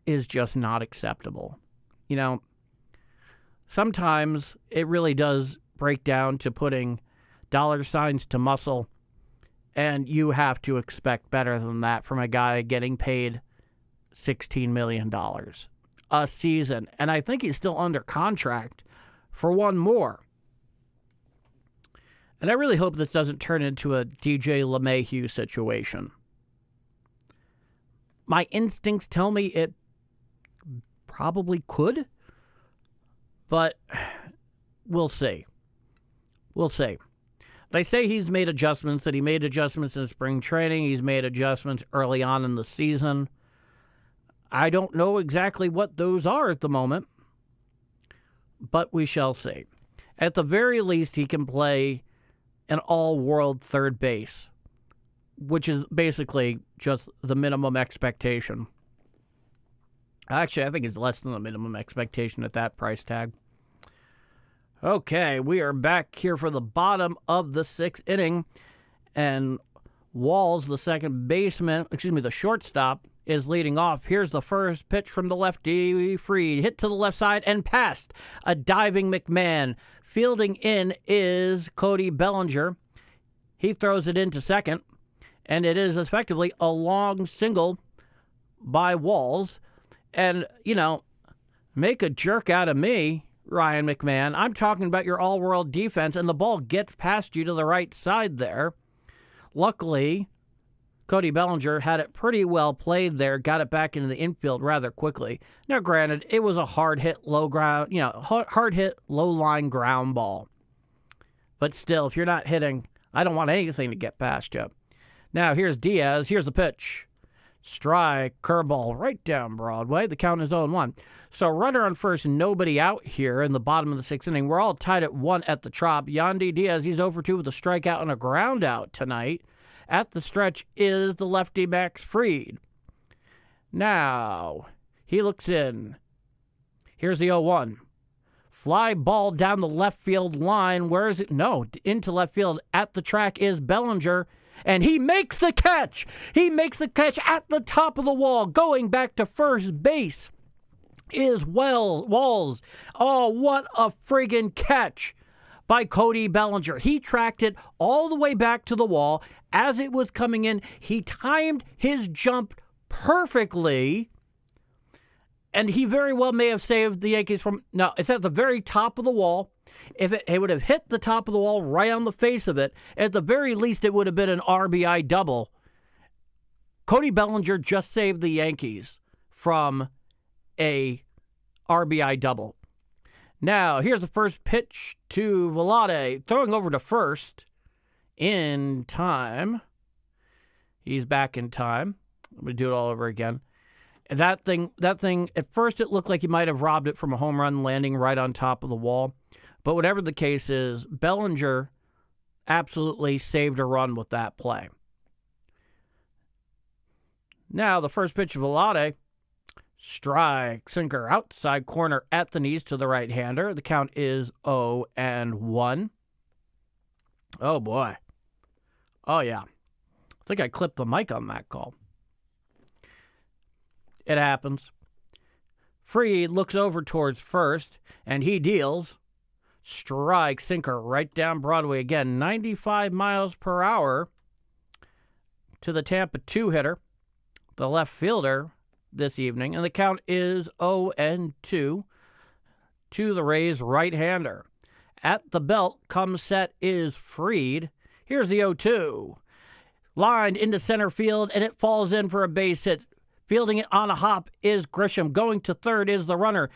is just not acceptable. You know, sometimes it really does break down to putting dollar signs to muscle, and you have to expect better than that from a guy getting paid $16 million a season. And I think he's still under contract for one more. And I really hope this doesn't turn into a DJ LeMahieu situation. My instincts tell me it probably could, but we'll see. We'll see. They say he's made adjustments, that he made adjustments in spring training. He's made adjustments early on in the season. I don't know exactly what those are at the moment, but we shall see. At the very least, he can play an all-world third base, which is basically just the minimum expectation. Actually, I think it's less than the minimum expectation at that price tag. Okay, we are back here for the bottom of the sixth inning, and Walls, the the shortstop, is leading off. Here's the first pitch from the lefty, Fried, hit to the left side and past a diving McMahon. Fielding in is Cody Bellinger. He throws it into second, and it is effectively a long single by Walls. And, you know, make a jerk out of me, Ryan McMahon. I'm talking about your all-world defense, and the ball gets past you to the right side there. Luckily, Cody Bellinger had it pretty well played there, got it back into the infield rather quickly. Now, granted, it was a hard-hit, low-line ground ball. But still, if you're not hitting, I don't want anything to get past you. Now, here's Diaz. Here's the pitch. Strike, curveball, right down Broadway. The count is 0-1. So runner on first, nobody out here in the bottom of the sixth inning. We're all tied at 1 at the Trop. Yandy Diaz, he's 0-2 with a strikeout and a ground out tonight. At the stretch is the lefty Max Fried. Now, he looks in. Here's the 0-1. Fly ball down the left field line. Where is it? No, into left field. At the track is Bellinger. And he makes the catch. He makes the catch at the top of the wall. Going back to first base is Walls. Oh, what a friggin' catch by Cody Bellinger. He tracked it all the way back to the wall. As it was coming in, he timed his jump perfectly. And he very well may have saved the Yankees from... No, it's at the very top of the wall. If it would have hit the top of the wall right on the face of it, at the very least it would have been an RBI double. Cody Bellinger just saved the Yankees from a RBI double. Now, here's the first pitch to Vlade, throwing over to first in time. He's back in time. Let me do it all over again. And that thing, at first it looked like he might have robbed it from a home run landing right on top of the wall. But whatever the case is, Bellinger absolutely saved a run with that play. Now, the first pitch of Vlade, strike, sinker, outside corner at the knees to the right-hander. The count is 0-1. Oh, boy. Oh, yeah. I think I clipped the mic on that call. It happens. Fried looks over towards first, and he deals. Strike, sinker, right down Broadway again. 95 miles per hour to the Tampa 2-hitter, the left fielder this evening. And the count is 0-2 to the Rays' right-hander. At the belt, comes set is Fried. Here's the 0-2. Lined into center field, and it falls in for a base hit. Fielding it on a hop is Grisham. Going to third is the runner.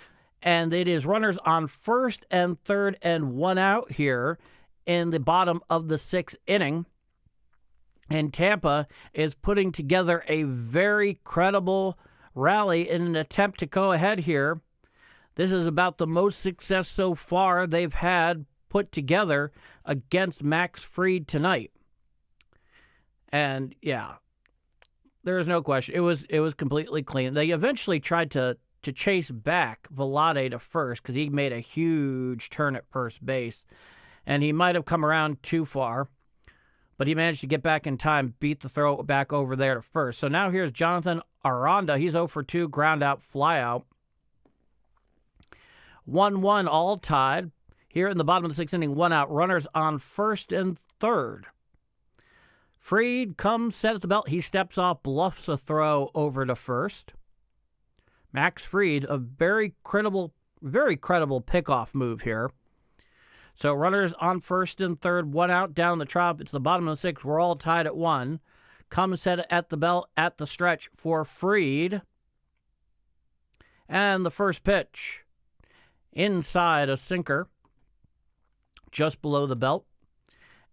And it is runners on first and third and 1 out here in the bottom of the sixth inning. And Tampa is putting together a very credible rally in an attempt to go ahead here. This is about the most success so far they've had put together against Max Fried tonight. And yeah, there is no question. It was completely clean. They eventually tried to chase back Vlade to first because he made a huge turn at first base. And he might have come around too far, but he managed to get back in time, beat the throw back over there to first. So now here's Jonathan Aranda. He's 0 for 2, ground out, fly out. 1-1 all tied. Here in the bottom of the sixth inning, 1 out, runners on first and third. Fried comes, set at the belt. He steps off, bluffs a throw over to first. Max Fried, a very credible pickoff move here. So runners on first and third, 1 out, down the trop. It's the bottom of the sixth. We're all tied at 1. Comes set at the belt at the stretch for Fried. And the first pitch, inside a sinker, just below the belt.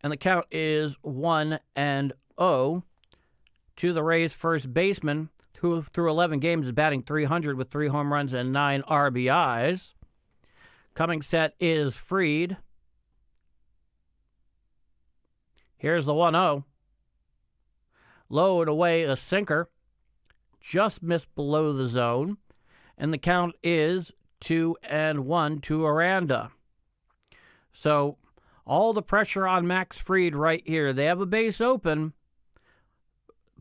And the count is 1-0 to the Rays' first baseman, who through 11 games is batting .300 with 3 home runs and 9 RBIs. Coming set is Fried. Here's the 1-0. Low and away, a sinker. Just missed below the zone. And the count is 2-1 to Aranda. So all the pressure on Max Fried right here. They have a base open,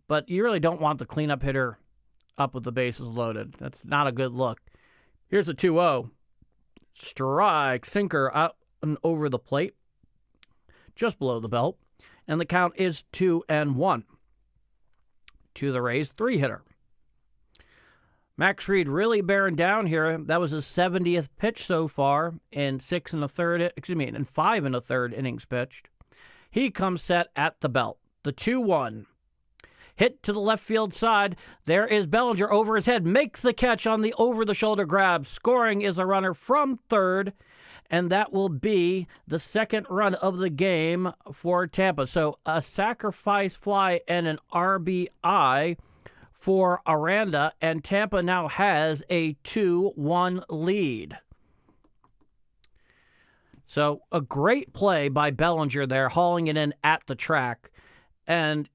but you really don't want the cleanup hitter up with the bases loaded. That's not a good look. Here's a 2-0. Strike, sinker out and over the plate, just below the belt. And the count is 2-1 to the Rays' 3-hitter. Max Fried really bearing down here. That was his 70th pitch so far in 5 1/3 innings pitched. He comes set at the belt. The 2-1. Hit to the left field side. There is Bellinger over his head. Makes the catch on the over-the-shoulder grab. Scoring is a runner from third. And that will be the second run of the game for Tampa. So a sacrifice fly and an RBI for Aranda, and Tampa now has a 2-1 lead. So a great play by Bellinger there, hauling it in at the track, and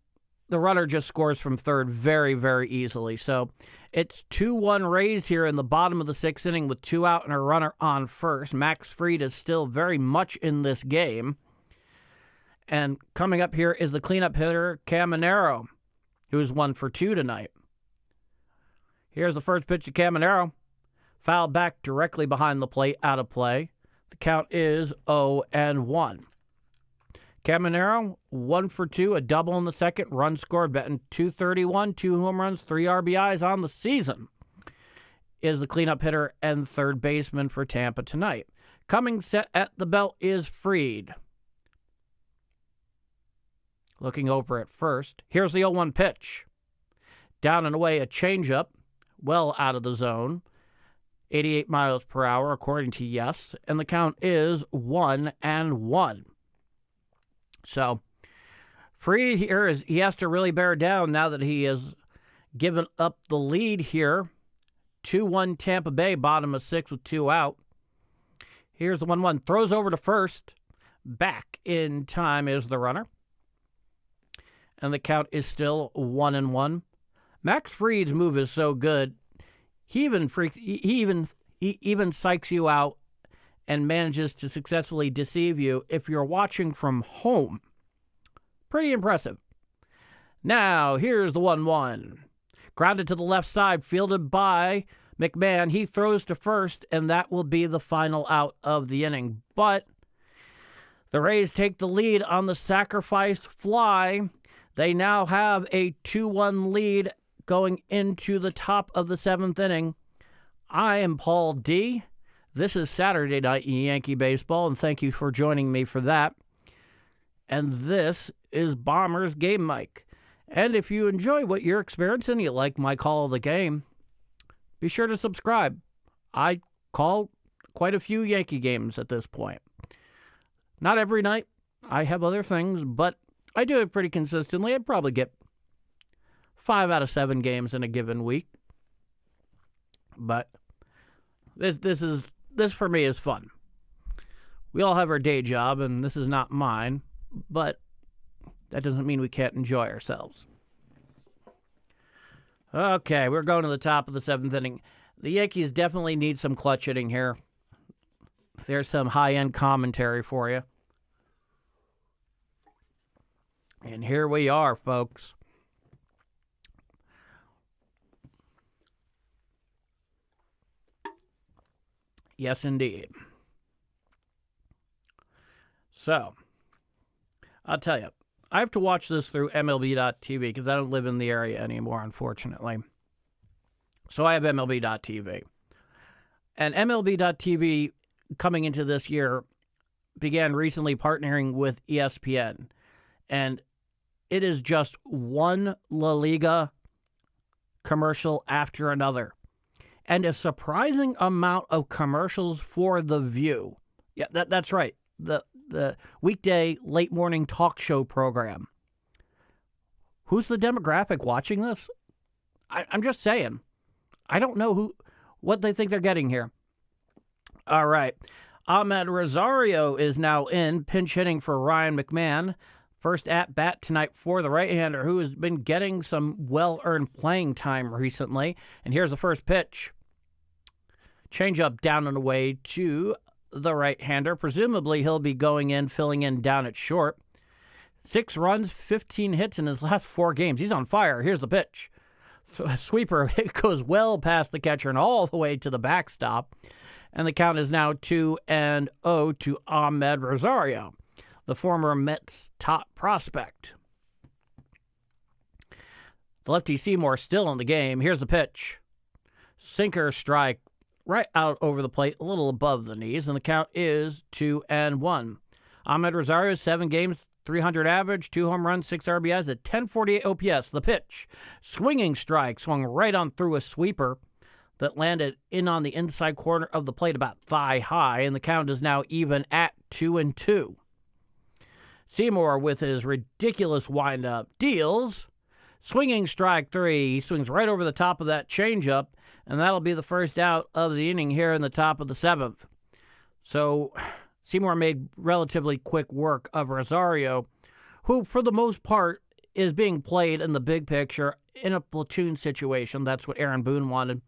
the runner just scores from third very, very easily. So it's 2-1 Rays here in the bottom of the sixth inning with 2 out and a runner on first. Max Fried is still very much in this game. And coming up here is the cleanup hitter, Caminero, who's 1 for 2 tonight. Here's the first pitch to Caminero. Fouled back directly behind the plate, out of play. The count is 0-1. Caminero, 1 for 2, a double in the second, run scored, batting .231, 2 home runs, 3 RBIs on the season, is the cleanup hitter and third baseman for Tampa tonight. Coming set at the belt is Fried. Looking over at first. Here's the 0-1 pitch. Down and away, a changeup, well out of the zone. 88 miles per hour, according to Yes. And the count is 1-1. So, Fried here he has to really bear down now that he has given up the lead here. 2-1 Tampa Bay, bottom of 6 with 2 out. Here's the 1-1. Throws over to first. Back in time is the runner. And the count is still 1-1. Max Fried's move is so good. He even psychs you out and manages to successfully deceive you if you're watching from home. Pretty impressive. Now, here's the 1-1. Grounded to the left side, fielded by McMahon. He throws to first, and that will be the final out of the inning. But the Rays take the lead on the sacrifice fly. They now have a 2-1 lead going into the top of the 7th inning. I am Paul D. This is Saturday Night Yankee Baseball, and thank you for joining me for that. And this is Bombers Game Mike. And if you enjoy what you're experiencing, you like my call of the game, be sure to subscribe. I call quite a few Yankee games at this point. Not every night. I have other things, but I do it pretty consistently. I probably get 5 out of 7 games in a given week. But this for me is fun. We all have our day job, and this is not mine, but that doesn't mean we can't enjoy ourselves. Okay, we're going to the top of the 7th inning. The Yankees definitely need some clutch hitting here. There's some high-end commentary for you. And here we are, folks. Yes, indeed. So, I'll tell you, I have to watch this through MLB.tv because I don't live in the area anymore, unfortunately. So I have MLB.tv. And MLB.tv, coming into this year, began recently partnering with ESPN. And it is just one La Liga commercial after another. And a surprising amount of commercials for The View. Yeah, that's right. The weekday late morning talk show program. Who's the demographic watching this? I'm just saying. I don't know what they think they're getting here. All right. Ahmed Rosario is now in, pinch hitting for Ryan McMahon. First at bat tonight for the right-hander, who has been getting some well-earned playing time recently. And here's the first pitch. Changeup down and away to the right-hander. Presumably he'll be going in, filling in down at short. 6 runs, 15 hits in his last 4 games. He's on fire. Here's the pitch. Sweeper, it goes well past the catcher and all the way to the backstop. And the count is now 2-0 to Ahmed Rosario, the former Mets top prospect. The lefty Seymour still in the game. Here's the pitch. Sinker strike right out over the plate, a little above the knees, and the count is 2-1. Ahmed Rosario, 7 games, 300 average, 2 home runs, 6 RBIs at 1048 OPS. The pitch. Swinging strike, swung right on through a sweeper that landed in on the inside corner of the plate about thigh high, and the count is now even at 2-2. Seymour with his ridiculous windup deals. Swinging strike 3. He swings right over the top of that changeup, and that'll be the first out of the inning here in the top of the 7th. So Seymour made relatively quick work of Rosario, who for the most part is being played in the big picture in a platoon situation. That's what Aaron Boone wanted.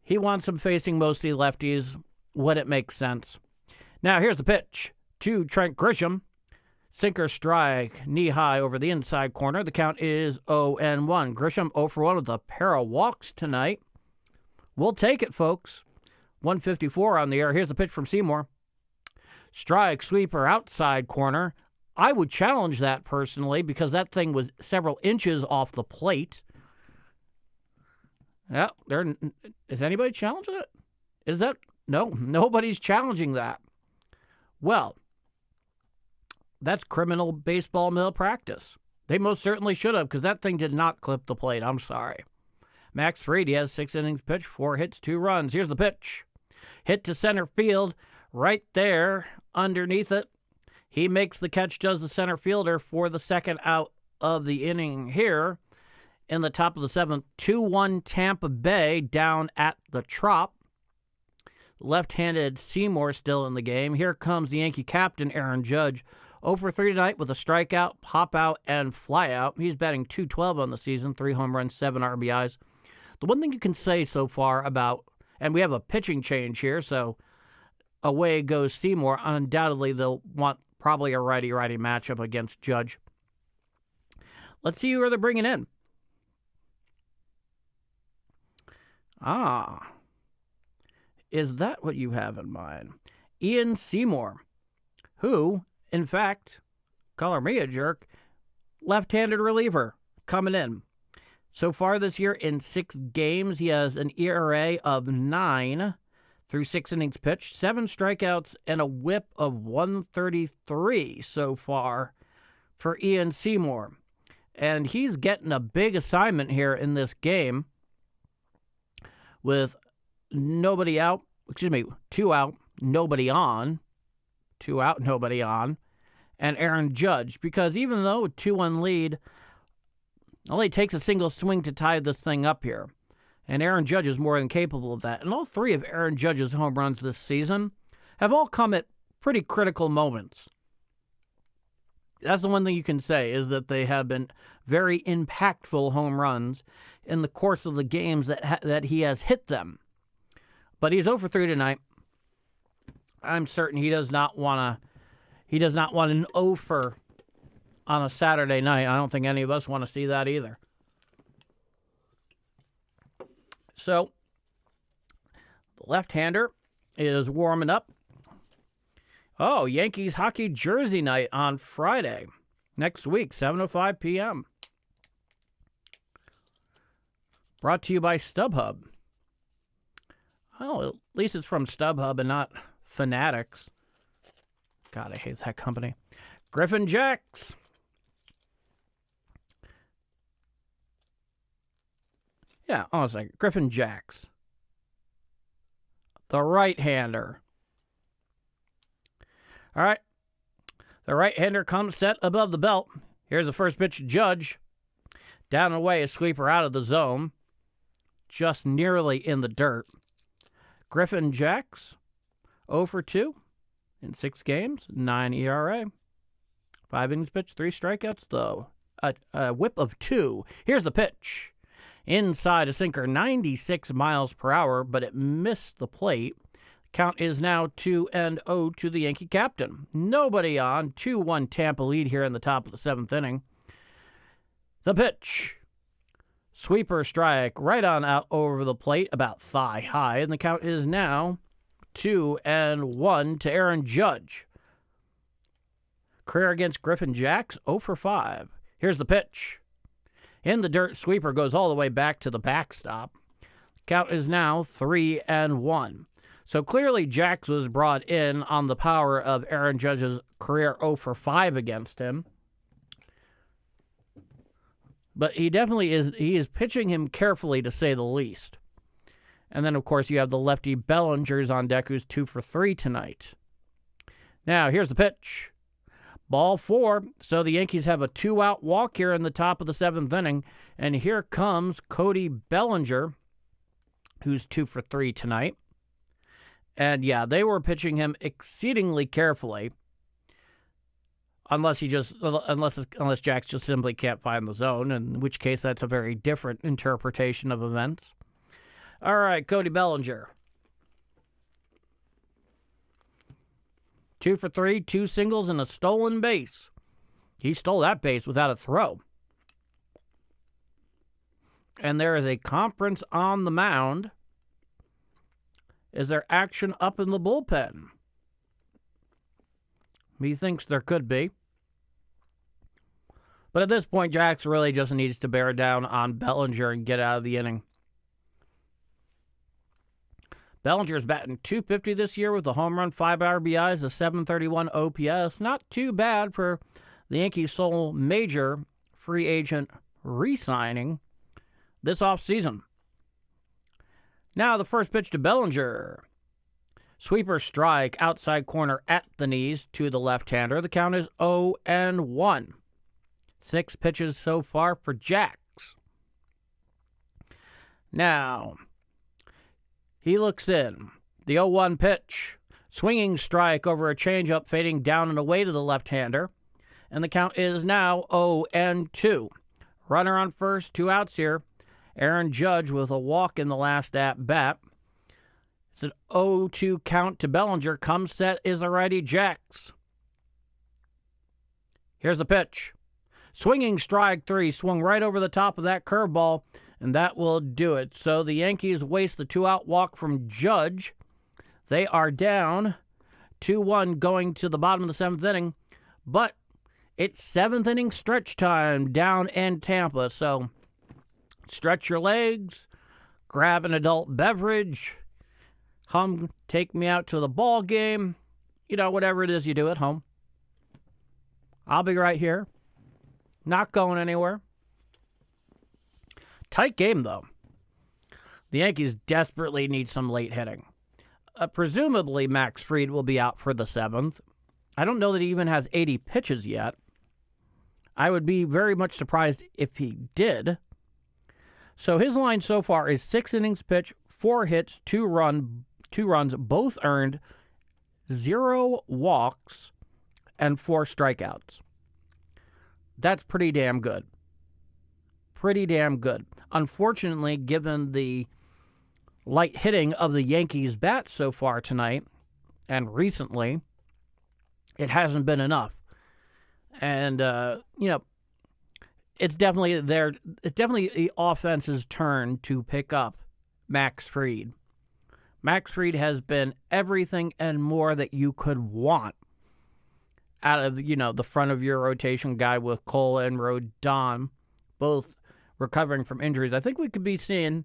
He wants him facing mostly lefties when it makes sense. Now here's the pitch to Trent Grisham. Sinker strike, knee-high over the inside corner. The count is 0-1. Grisham 0 for 1 with a pair of walks tonight. We'll take it, folks. 154 on the air. Here's the pitch from Seymour. Strike, sweeper, outside corner. I would challenge that personally because that thing was several inches off the plate. Yeah, is anybody challenging it? Is that? No, nobody's challenging that. Well, that's criminal baseball malpractice. They most certainly should have, because that thing did not clip the plate. I'm sorry. Max Fried, he has 6 innings pitched, 4 hits, 2 runs. Here's the pitch. Hit to center field, right there underneath it. He makes the catch, does the center fielder for the second out of the inning here. In the top of the 7th, 2-1 Tampa Bay down at the Trop. Left-handed Seymour still in the game. Here comes the Yankee captain, Aaron Judge. 0 for 3 tonight with a strikeout, pop-out, and fly-out. He's batting .212 on the season, 3 home runs, 7 RBIs. The one thing you can say so far about, and we have a pitching change here, so away goes Seymour. Undoubtedly, they'll want probably a righty-righty matchup against Judge. Let's see who they're bringing in. Is that what you have in mind? Ian Seymour, who, in fact, color me a jerk, left-handed reliever coming in. So far this year, in 6 games, he has an ERA of 9 through 6 innings pitched, 7 strikeouts, and a whip of 133 so far for Ian Seymour. And he's getting a big assignment here in this game with 2 out, nobody on. 2 out, nobody on. and Aaron Judge, because even though a 2-1 lead only takes a single swing to tie this thing up here, and Aaron Judge is more than capable of that. And all three of Aaron Judge's home runs this season have all come at pretty critical moments. That's the one thing you can say, is that they have been very impactful home runs in the course of the games that he has hit them. But he's 0 for 3 tonight. I'm certain he does not want an 0 for on a Saturday night. I don't think any of us want to see that either. So, the left-hander is warming up. Oh, Yankees hockey jersey night on Friday. Next week, 7:05 p.m. Brought to you by StubHub. Oh, at least it's from StubHub and not Fanatics. God, I hate that company. Griffin Jacks. Yeah, honestly, Griffin Jacks. The right-hander. All right. The right-hander comes set above the belt. Here's the first pitch to Judge. Down and away, a sweeper out of the zone. Just nearly in the dirt. Griffin Jacks, 0 for 2 in 6 games, 9 ERA. 5 innings pitched, 3 strikeouts, though. A whip of 2. Here's the pitch. Inside a sinker, 96 miles per hour, but it missed the plate. Count is now 2-0 to the Yankee captain. Nobody on. 2-1 Tampa lead here in the top of the 7th inning. The pitch. Sweeper strike right on out over the plate, about thigh high, and the count is now 2-1 to Aaron Judge. Career against Griffin Jacks, 0 for 5. Here's the pitch. In the dirt, sweeper goes all the way back to the backstop. Count is now 3-1. So clearly Jacks was brought in on the power of Aaron Judge's career 0 for 5 against him. But he definitely is. He is pitching him carefully, to say the least. And then, of course, you have the lefty Bellinger's on deck, who's 2 for 3 tonight. Now, here's the pitch. Ball 4. So the Yankees have a 2-out walk here in the top of the 7th inning. And here comes Cody Bellinger, who's 2 for 3 tonight. And, yeah, they were pitching him exceedingly carefully. Unless Jacks just simply can't find the zone, in which case that's a very different interpretation of events. All right, Cody Bellinger. 2 for 3, 2 singles, and a stolen base. He stole that base without a throw. And there is a conference on the mound. Is there action up in the bullpen? He thinks there could be. But at this point, Jacks really just needs to bear down on Bellinger and get out of the inning. Bellinger's batting .250 this year with a home run, 5 RBIs, a .731 OPS. Not too bad for the Yankees' sole major free agent re-signing this offseason. Now the first pitch to Bellinger. Sweeper strike, outside corner at the knees to the left-hander. The count is 0-1. 6 pitches so far for Jacks. Now, he looks in. The 0-1 pitch. Swinging strike over a changeup, fading down and away to the left-hander. And the count is now 0-2. Runner on first, 2 outs here. Aaron Judge with a walk in the last at-bat. It's an 0-2 count to Bellinger. Comes set is the righty Jacks. Here's the pitch. Swinging strike 3. Swung right over the top of that curveball, and that will do it. So the Yankees waste the 2-out walk from Judge. They are down 2-1 going to the bottom of the 7th inning. But it's 7th inning stretch time down in Tampa. So stretch your legs, grab an adult beverage, hum Take Me Out to the Ball Game, whatever it is you do at home. I'll be right here. Not going anywhere. Tight game, though. The Yankees desperately need some late hitting. Presumably, Max Fried will be out for the 7th. I don't know that he even has 80 pitches yet. I would be very much surprised if he did. So his line so far is 6 innings pitched, 4 hits, 2 runs, both earned, 0 walks, and 4 strikeouts. That's pretty damn good. Pretty damn good. Unfortunately, given the light hitting of the Yankees' bats so far tonight and recently, it hasn't been enough. And, it's definitely the offense's turn to pick up Max Fried. Max Fried has been everything and more that you could want out of, the front of your rotation guy with Cole and Rodon, both recovering from injuries. I think we could be seeing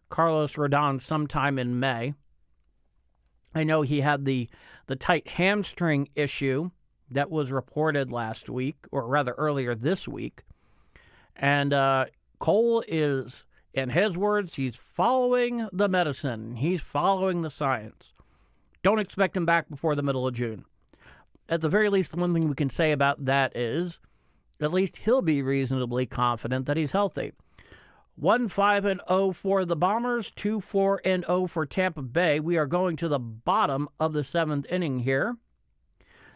Carlos Rodon sometime in May. I know he had the tight hamstring issue that was reported last week, or rather earlier this week. And Cole is, in his words, he's following the medicine. He's following the science. Don't expect him back before the middle of June. At the very least, the one thing we can say about that is at least he'll be reasonably confident that he's healthy. 1-5-0 for the Bombers, 2-4-0 for Tampa Bay. We are going to the bottom of the 7th inning here.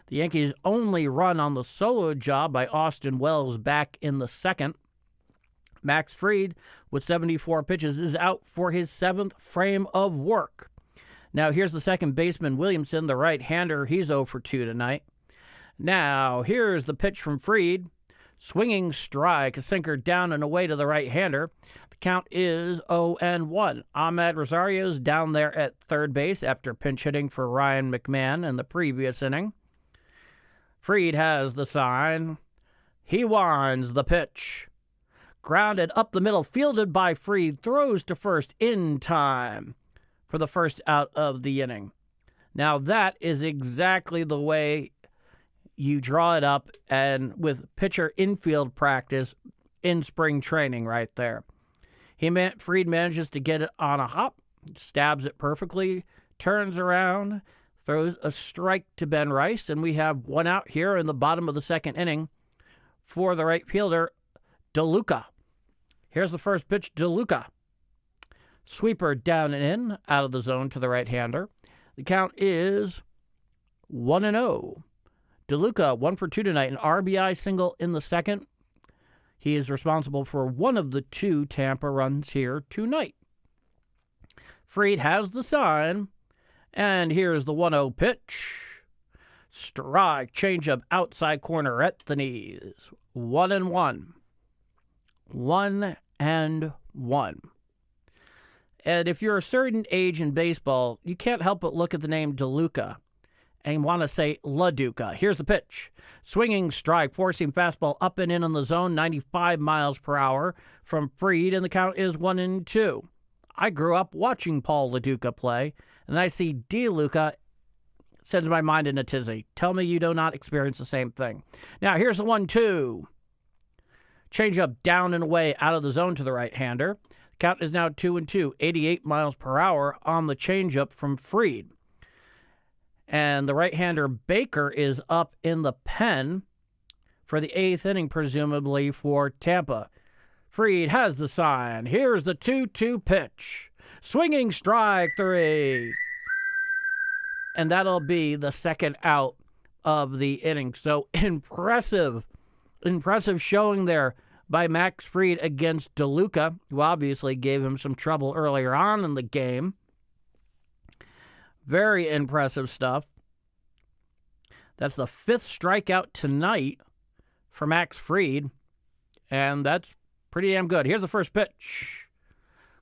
The Yankees' only run on the solo job by Austin Wells back in the 2nd. Max Fried, with 74 pitches, is out for his 7th frame of work. Now, here's the second baseman, Williamson, the right-hander. He's 0 for 2 tonight. Now, here's the pitch from Fried. Swinging strike, a sinker down and away to the right-hander. The count is 0-1. Ahmed Rosario's down there at third base after pinch hitting for Ryan McMahon in the previous inning. Fried has the sign. He winds the pitch. Grounded up the middle, fielded by Fried, throws to first in time for the first out of the inning. Now that is exactly the way you draw it up and with pitcher infield practice in spring training right there. Fried manages to get it on a hop, stabs it perfectly, turns around, throws a strike to Ben Rice, and we have one out here in the bottom of the 2nd inning for the right fielder, DeLuca. Here's the first pitch, DeLuca. Sweeper down and in, out of the zone to the right-hander. The count is 1-0. DeLuca, 1 for 2 tonight, an RBI single in the 2nd. He is responsible for one of the 2 Tampa runs here tonight. Fried has the sign, and here's the 1-0 pitch. Strike, changeup, outside corner at the knees. 1-1. 1-1. And if you're a certain age in baseball, you can't help but look at the name DeLuca and want to say La Duca. Here's the pitch. Swinging strike, four-seam fastball up and in on the zone, 95 miles per hour from Fried, and the count is 1-2. I grew up watching Paul La Duca play, and I see DeLuca, sends my mind in a tizzy. Tell me you do not experience the same thing. Now, here's the 1-2. Changeup down and away out of the zone to the right-hander. Count is now 2-2, 88 miles per hour on the changeup from Fried. And the right-hander Baker is up in the pen for the 8th inning, presumably for Tampa. Fried has the sign. Here's the 2-2 pitch. Swinging strike 3. And that'll be the 2nd out of the inning. So impressive showing there by Max Fried against DeLuca, who obviously gave him some trouble earlier on in the game. Very impressive stuff. That's the 5th strikeout tonight for Max Fried, and that's pretty damn good. Here's the first pitch.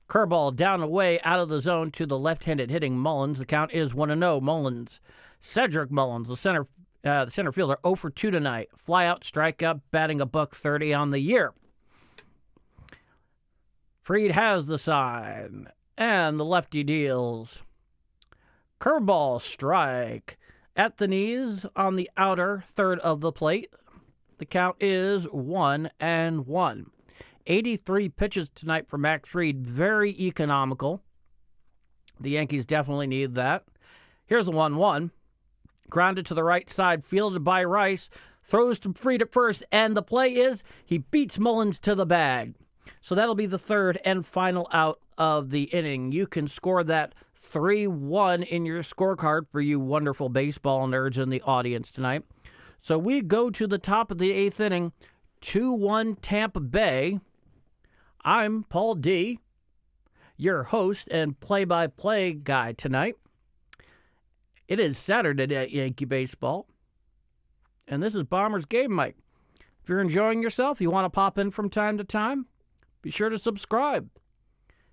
Curveball down away out of the zone to the left-handed hitting Mullins. The count is 1-0. Mullins. Cedric Mullins, the center fielder, 0 for 2 tonight. Fly out, strikeout, batting $130 on the year. Fried has the sign, and the lefty deals. Curveball strike at the knees on the outer third of the plate. The count is 1-1. 83 pitches tonight for Max Fried. Very economical. The Yankees definitely need that. Here's the 1-1. Grounded to the right side, fielded by Rice. Throws to Fried at first, and the play is he beats Mullins to the bag. So that'll be the third and final out of the inning. You can score that 3-1 in your scorecard for you wonderful baseball nerds in the audience tonight. So we go to the top of the eighth inning, 2-1 Tampa Bay. I'm Paul D., your host and play-by-play guy tonight. It is Saturday at Yankee Baseball, and this is Bombers Game Mike. If you're enjoying yourself, you want to pop in from time to time, be sure to subscribe.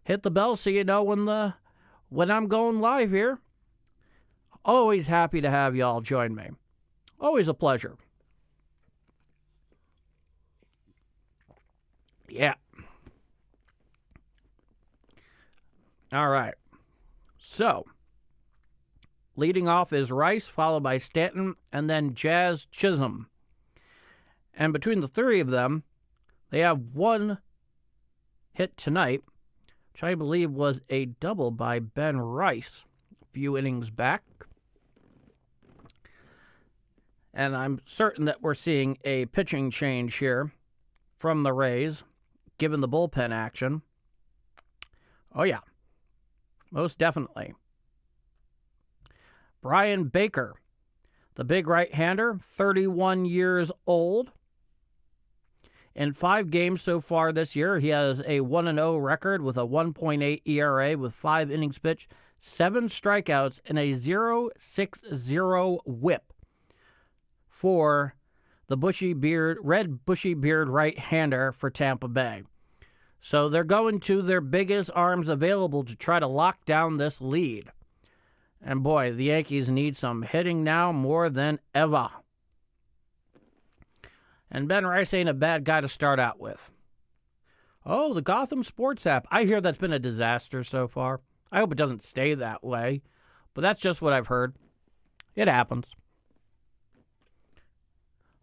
Hit the bell so you know when I'm going live here. Always happy to have y'all join me. Always a pleasure. Yeah. All right. So, leading off is Rice, followed by Stanton, and then Jazz Chisholm. And between the three of them, they have one hit tonight, which I believe was a double by Ben Rice a few innings back. And I'm certain that we're seeing a pitching change here from the Rays, given the bullpen action. Oh, yeah. Most definitely. Brian Baker, the big right-hander, 31 years old. In 5 games so far this year, he has a 1-0 record with a 1.8 ERA with 5 innings pitched, 7 strikeouts, and a 0.60 whip for the red bushy beard right-hander for Tampa Bay. So they're going to their biggest arms available to try to lock down this lead. And boy, the Yankees need some hitting now more than ever. And Ben Rice ain't a bad guy to start out with. Oh, the Gotham Sports app. I hear that's been a disaster so far. I hope it doesn't stay that way. But that's just what I've heard. It happens.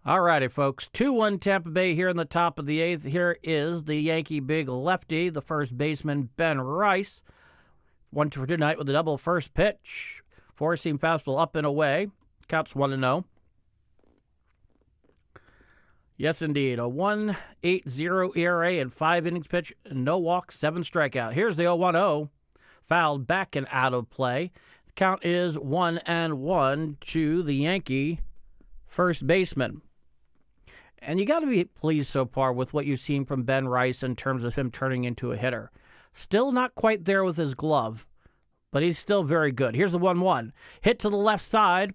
All righty, folks. 2-1 Tampa Bay here in the top of the eighth. Here is the Yankee big lefty, the first baseman, Ben Rice. 1-2 for tonight with a double first pitch. Four-seam fastball up and away. Counts 1-0. Yes, indeed. A 1.80 ERA and 5 innings pitch, no walks, 7 strikeout. Here's the 0-1-0. Fouled back and out of play. The count is 1-1 to the Yankee first baseman. And you got to be pleased so far with what you've seen from Ben Rice in terms of him turning into a hitter. Still not quite there with his glove, but he's still very good. Here's the 1-1. Hit to the left side.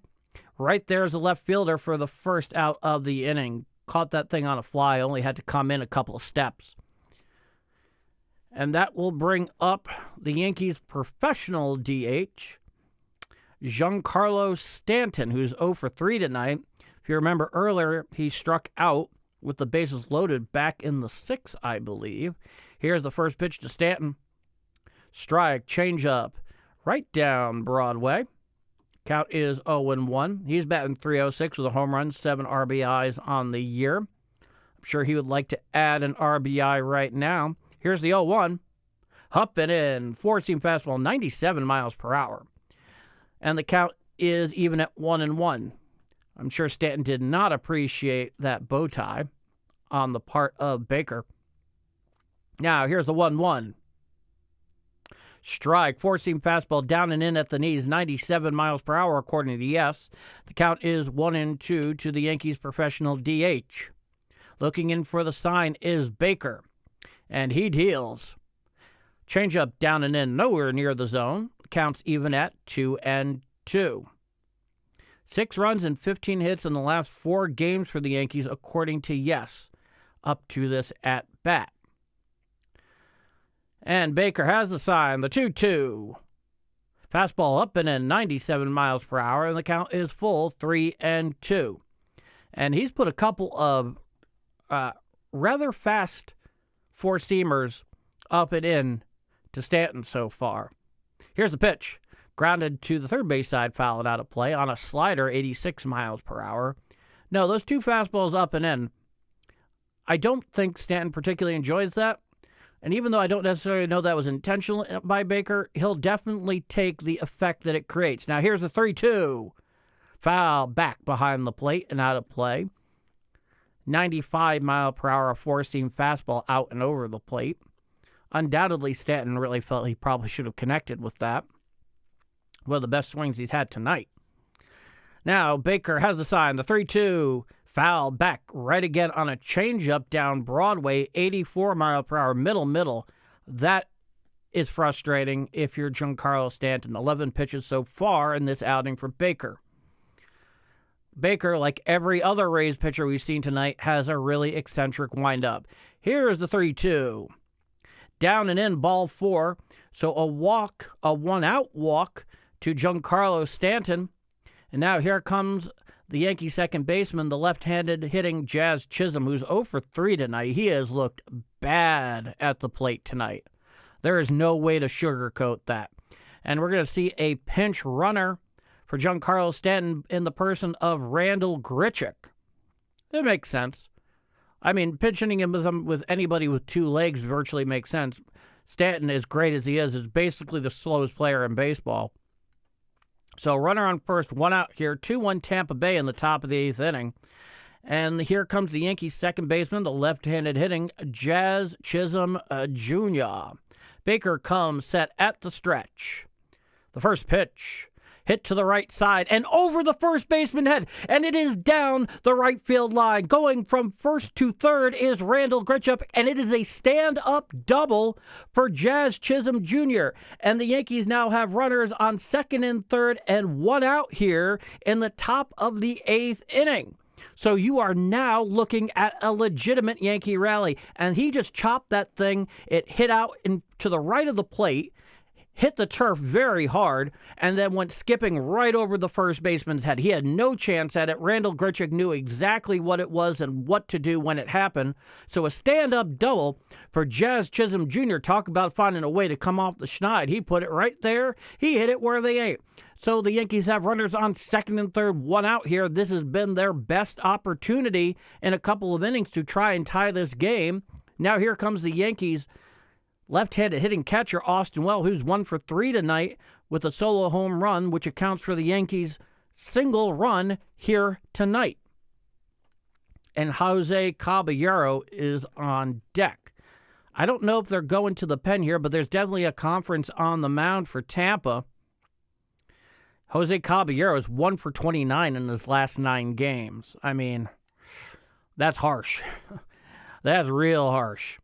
Right there's the left fielder for the first out of the inning. Caught that thing on a fly, only had to come in a couple of steps. And that will bring up the Yankees' professional DH, Giancarlo Stanton, who's 0 for 3 tonight. If you remember earlier, he struck out with the bases loaded back in the 6th, I believe. Here's the first pitch to Stanton. Strike, changeup, right down Broadway. Count is 0-1. He's batting .306 with a home run, 7 RBIs on the year. I'm sure he would like to add an RBI right now. Here's the 0-1. Up and in. Four-seam fastball, 97 miles per hour. And the count is even at 1-1. I'm sure Stanton did not appreciate that bow tie on the part of Baker. Now, here's the 1-1. Strike, four-seam fastball down and in at the knees, 97 miles per hour according to Yes. The count is 1-2 to the Yankees' professional DH. Looking in for the sign is Baker, and he deals. Changeup down and in, nowhere near the zone. Counts even at 2-2. 6 runs and 15 hits in the last 4 games for the Yankees, according to Yes, up to this at-bat. And Baker has the sign, the 2-2. Fastball up and in, 97 miles per hour, and the count is full, 3-2. And he's put a couple of rather fast four-seamers up and in to Stanton so far. Here's the pitch. Grounded to the third base side, fouled out of play on a slider, 86 miles per hour. No, those 2 fastballs up and in, I don't think Stanton particularly enjoys that. And even though I don't necessarily know that was intentional by Baker, he'll definitely take the effect that it creates. Now here's the 3-2. Foul back behind the plate and out of play. 95-mile-per-hour four-seam fastball out and over the plate. Undoubtedly, Stanton really felt he probably should have connected with that. One of the best swings he's had tonight. Now, Baker has the sign. The 3-2. Foul back right again on a changeup down Broadway. 84-mile-per-hour middle. That is frustrating if you're Giancarlo Stanton. 11 pitches so far in this outing for Baker. Baker, like every other Rays pitcher we've seen tonight, has a really eccentric windup. Here's the 3-2. Down and in, ball 4. So a walk, a one-out walk to Giancarlo Stanton. And now here comes the Yankee second baseman, the left-handed hitting Jazz Chisholm, who's 0 for 3 tonight. He has looked bad at the plate tonight. There is no way to sugarcoat that. And we're going to see a pinch runner for Giancarlo Stanton in the person of Randall Grichuk. It makes sense. I mean, pinching him with anybody with two legs virtually makes sense. Stanton, as great as he is basically the slowest player in baseball. So runner on first, one out here, 2-1 Tampa Bay in the top of the 8th inning. And here comes the Yankees second baseman, the left-handed hitting Jazz Chisholm Jr. Baker comes set at the stretch. The first pitch. Hit to the right side and over the first baseman head, and it is down the right field line. Going from first to third is Randall Grichuk, and it is a stand-up double for Jazz Chisholm Jr. And the Yankees now have runners on second and third and one out here in the top of the 8th inning. So you are now looking at a legitimate Yankee rally, and he just chopped that thing. It hit out to the right of the plate, hit the turf very hard, and then went skipping right over the first baseman's head. He had no chance at it. Randall Grichuk knew exactly what it was and what to do when it happened. So a stand-up double for Jazz Chisholm Jr. Talk about finding a way to come off the schneid. He put it right there. He hit it where they ain't. So the Yankees have runners on second and third, one out here. This has been their best opportunity in a couple of innings to try and tie this game. Now here comes the Yankees left-handed hitting catcher Austin Wells, who's 1 for 3 tonight with a solo home run, which accounts for the Yankees' single run here tonight. And Jose Caballero is on deck. I don't know if they're going to the pen here, but there's definitely a conference on the mound for Tampa. Jose Caballero is 1 for 29 in his last 9 games. I mean, that's harsh. That's real harsh.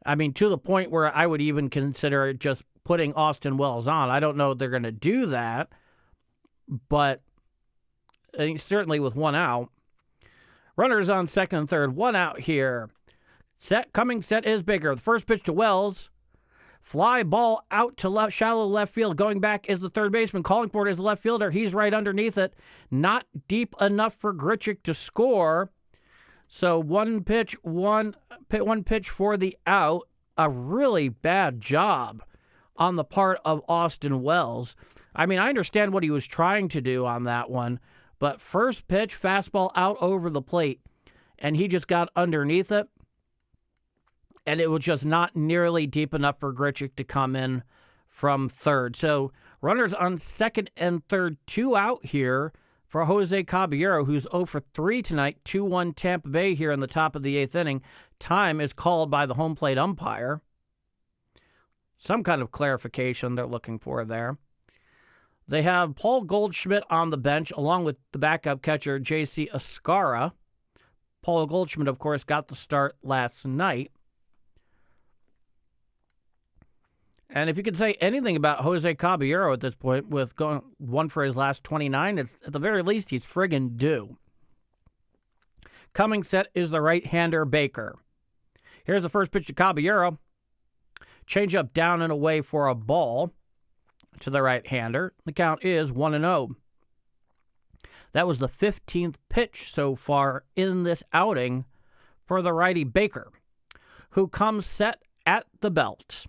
I mean, to the point where I would even consider just putting Austin Wells on. I don't know if they're going to do that, but certainly with one out. Runners on second and third, one out here. Set is Baker. The first pitch to Wells. Fly ball out to shallow left field. Going back is the third baseman. Calling for it is the left fielder. He's right underneath it. Not deep enough for Grichuk to score. So one pitch for the out. A really bad job on the part of Austin Wells. I mean, I understand what he was trying to do on that one, but first pitch, fastball out over the plate, and he just got underneath it, and it was just not nearly deep enough for Grichuk to come in from third. So runners on second and third, 2 out here for Jose Caballero, who's 0 for 3 tonight, 2-1 Tampa Bay here in the top of the 8th inning. Time is called by the home plate umpire. Some kind of clarification they're looking for there. They have Paul Goldschmidt on the bench, along with the backup catcher, J.C. Ascara. Paul Goldschmidt, of course, got the start last night. And if you could say anything about Jose Caballero at this point, with going 1 for his last 29, it's at the very least he's friggin' due. Coming set is the right-hander Baker. Here's the first pitch to Caballero. Change up down and away for a ball to the right-hander. The count is 1-0. That was the 15th pitch so far in this outing for the righty Baker, who comes set at the belt.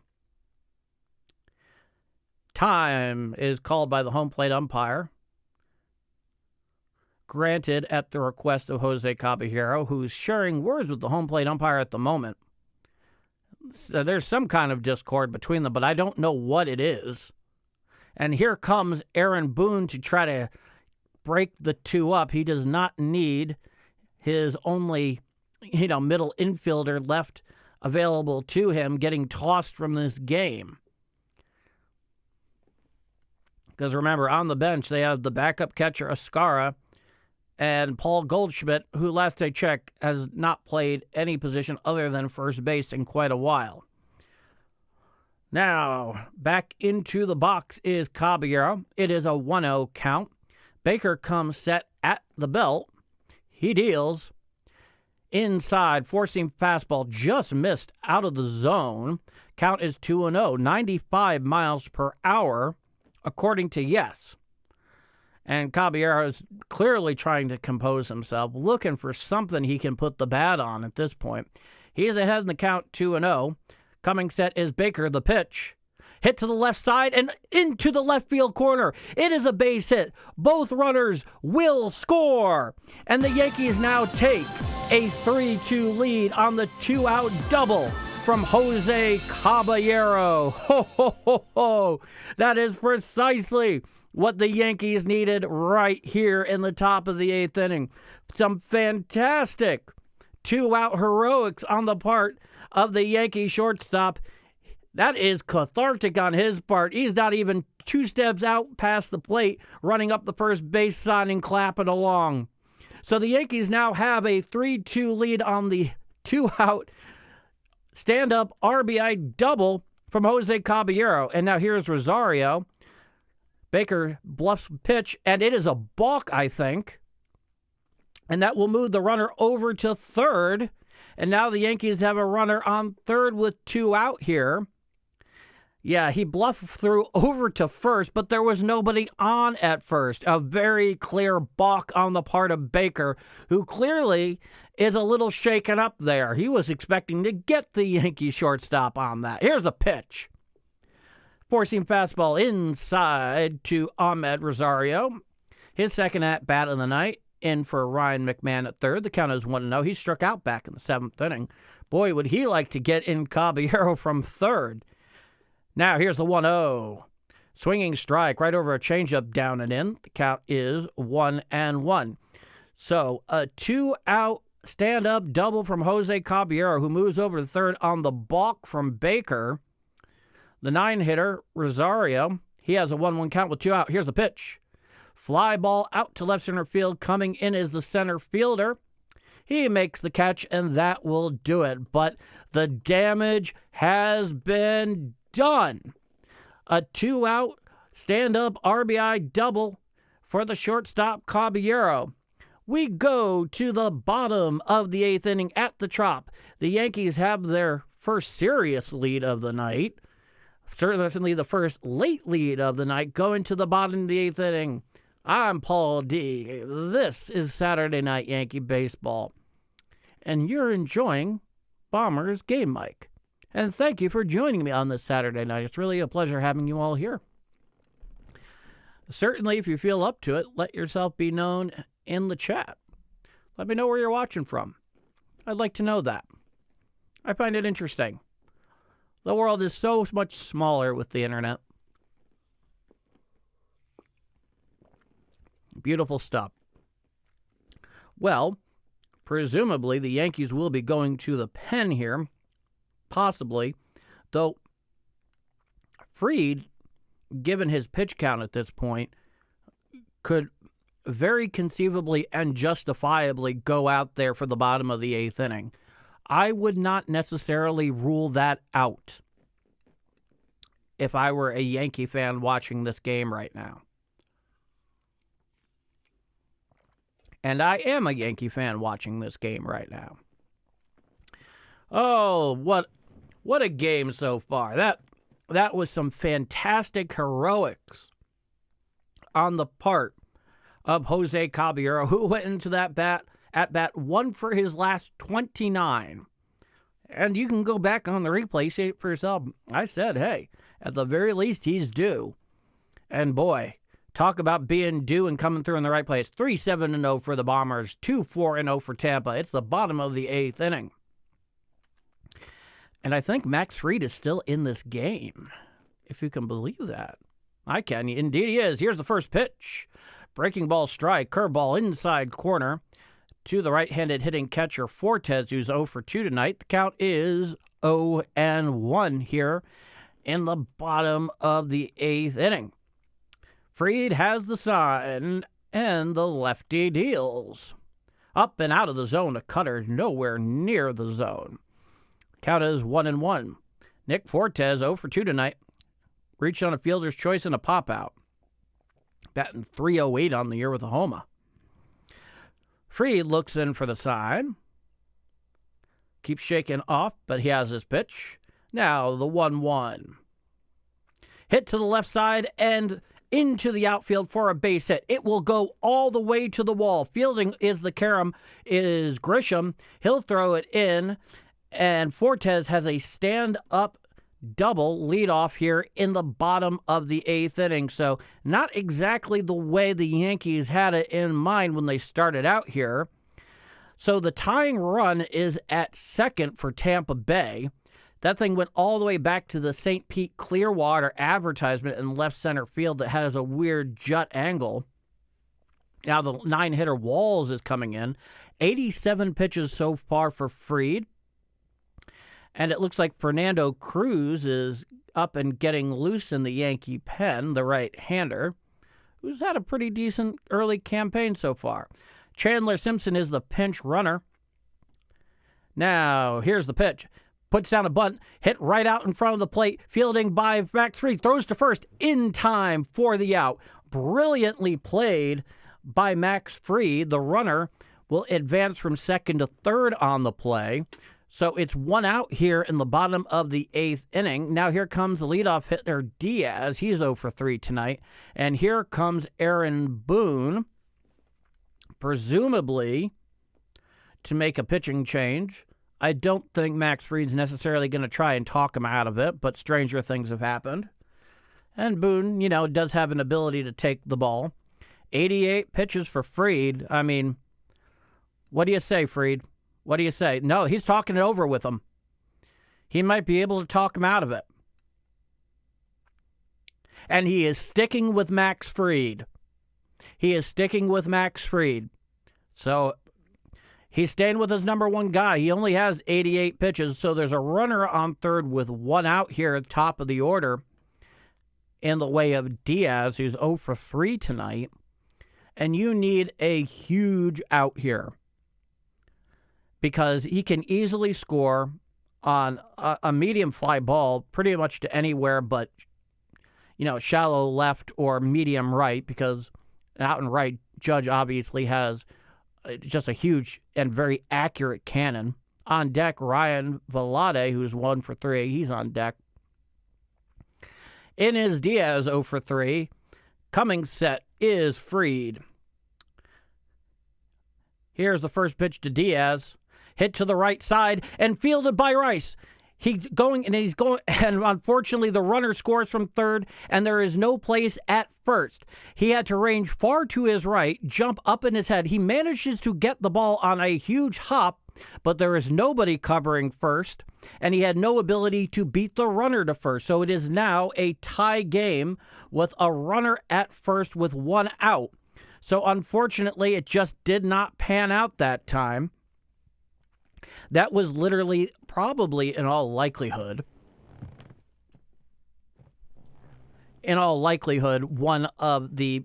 Time is called by the home plate umpire. Granted, at the request of Jose Caballero, who's sharing words with the home plate umpire at the moment. So there's some kind of discord between them, but I don't know what it is. And here comes Aaron Boone to try to break the 2 up. He does not need his only, middle infielder left available to him getting tossed from this game. Because remember, on the bench, they have the backup catcher, Ascara, and Paul Goldschmidt, who last I checked has not played any position other than first base in quite a while. Now, back into the box is Caballero. It is a 1-0 count. Baker comes set at the belt. He deals inside, four-seam fastball just missed out of the zone. Count is 2-0, 95 miles per hour, according to Yes. And Caballero is clearly trying to compose himself, looking for something he can put the bat on at this point. He's ahead in the count, 2-0. Coming set is Baker, the pitch. Hit to the left side and into the left field corner. It is a base hit. Both runners will score. And the Yankees now take a 3-2 lead on the 2-out double from Jose Caballero. Ho, ho, ho, ho. That is precisely what the Yankees needed right here in the top of the 8th inning. Some fantastic 2-out heroics on the part of the Yankee shortstop. That is cathartic on his part. He's not even 2 steps out past the plate, running up the first base side and clapping along. So the Yankees now have a 3-2 lead on the 2-out stand-up RBI double from Jose Caballero. And now here's Rosario. Baker bluffs pitch, and it is a balk, I think. And that will move the runner over to third. And now the Yankees have a runner on third with 2 out here. Yeah, he bluffed through over to first, but there was nobody on at first. A very clear balk on the part of Baker, who clearly is a little shaken up there. He was expecting to get the Yankee shortstop on that. Here's a pitch. Four-seam fastball inside to Ahmed Rosario. His second at-bat of the night. In for Ryan McMahon at third. The count is 1-0. He struck out back in the 7th inning. Boy, would he like to get in Caballero from third. Now, here's the 1-0. Swinging strike right over a changeup down and in. The count is 1-1. So, a 2-out stand-up double from Jose Caballero, who moves over to third on the balk from Baker. The 9-hitter, Rosario, he has a 1-1 count with 2 out. Here's the pitch. Fly ball out to left center field. Coming in is the center fielder. He makes the catch, and that will do it. But the damage has been done. A 2-out stand-up RBI double for the shortstop Caballero. We go to the bottom of the 8th inning at the Trop. The Yankees have their first serious lead of the night. Certainly the first late lead of the night, going to the bottom of the 8th inning. I'm Paul D. This is Saturday Night Yankee Baseball. And you're enjoying Bombers Game Mic. And thank you for joining me on this Saturday night. It's really a pleasure having you all here. Certainly, if you feel up to it, let yourself be known in the chat. Let me know where you're watching from. I'd like to know that. I find it interesting. The world is so much smaller with the internet. Beautiful stuff. Well, presumably the Yankees will be going to the pen here, possibly, though Fried, given his pitch count at this point, could very conceivably and justifiably go out there for the bottom of the 8th inning. I would not necessarily rule that out if I were a Yankee fan watching this game right now. And I am a Yankee fan watching this game right now. Oh, what a game so far. That was some fantastic heroics on the part of Jose Caballero, who went into that at bat 1 for his last 29. And you can go back on the replay, see it for yourself. I said, hey, at the very least, he's due. And boy, talk about being due and coming through in the right place. 3-7-0 for the Bombers, 2-4-0 for Tampa. It's the bottom of the 8th inning. And I think Max Fried is still in this game, if you can believe that. I can. Indeed he is. Here's the first pitch. Breaking ball strike, curveball inside corner to the right-handed hitting catcher Fortes, who's 0 for 2 tonight. The count is 0-1 here in the bottom of the 8th inning. Fried has the sign, and the lefty deals. Up and out of the zone, a cutter nowhere near the zone. Count is 1-1. Nick Fortes 0 for 2 tonight. Reached on a fielder's choice and a pop-out. Batting .308 on the year with a homer. Fried looks in for the sign. Keeps shaking off, but he has his pitch. Now the 1-1. Hit to the left side and into the outfield for a base hit. It will go all the way to the wall. Fielding is the carom, is Grisham. He'll throw it in, and Fortes has a stand-up double leadoff here in the bottom of the 8th inning. So not exactly the way the Yankees had it in mind when they started out here. So the tying run is at second for Tampa Bay. That thing went all the way back to the St. Pete Clearwater advertisement in left center field that has a weird jut angle. Now the 9-hitter Walls is coming in. 87 pitches so far for Fried. And it looks like Fernando Cruz is up and getting loose in the Yankee pen, the right-hander, who's had a pretty decent early campaign so far. Chandler Simpson is the pinch runner. Now, here's the pitch. Puts down a bunt, hit right out in front of the plate, fielding by Max Fried, throws to first in time for the out. Brilliantly played by Max Fried. The runner will advance from second to third on the play. So it's 1 out here in the bottom of the 8th inning. Now here comes the leadoff hitter Diaz. He's 0 for 3 tonight. And here comes Aaron Boone, presumably to make a pitching change. I don't think Max Fried's necessarily going to try and talk him out of it, but stranger things have happened. And Boone, does have an ability to take the ball. 88 pitches for Fried. I mean, what do you say, Fried? What do you say? No, he's talking it over with him. He might be able to talk him out of it. And he is sticking with Max Fried. He is sticking with Max Fried. So he's staying with his number one guy. He only has 88 pitches, so there's a runner on third with 1 out here at the top of the order in the way of Diaz, who's 0 for 3 tonight. And you need a huge out here, because he can easily score on a medium fly ball pretty much to anywhere but, shallow left or medium right, because out and right, Judge obviously has just a huge and very accurate cannon. On deck, Ryan Velarde, who's 1 for 3. He's on deck. In is Diaz, 0 for 3. Coming set is Fried. Here's the first pitch to Diaz. Hit to the right side and fielded by Rice. He's going, and unfortunately the runner scores from third, and there is no place at first. He had to range far to his right, jump up in his head. He manages to get the ball on a huge hop, but there is nobody covering first, and he had no ability to beat the runner to first. So it is now a tie game with a runner at first with 1 out. So unfortunately, it just did not pan out that time. That was literally, probably in all likelihood, one of the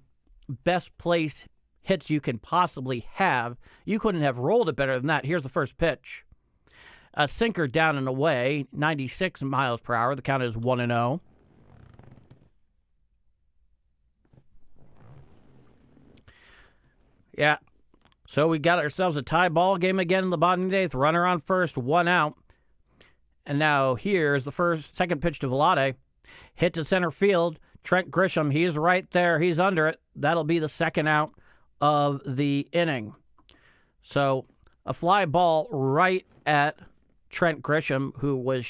best place hits you can possibly have. You couldn't have rolled it better than that. Here's the first pitch. A sinker down and away, 96 miles per hour. The count is 1-0. Yeah. So we got ourselves a tie ball game again in the bottom of the 8th. Runner on first, 1 out. And now here's the second pitch to Velarde. Hit to center field. Trent Grisham, he's right there. He's under it. That'll be the 2nd out of the inning. So a fly ball right at Trent Grisham, who was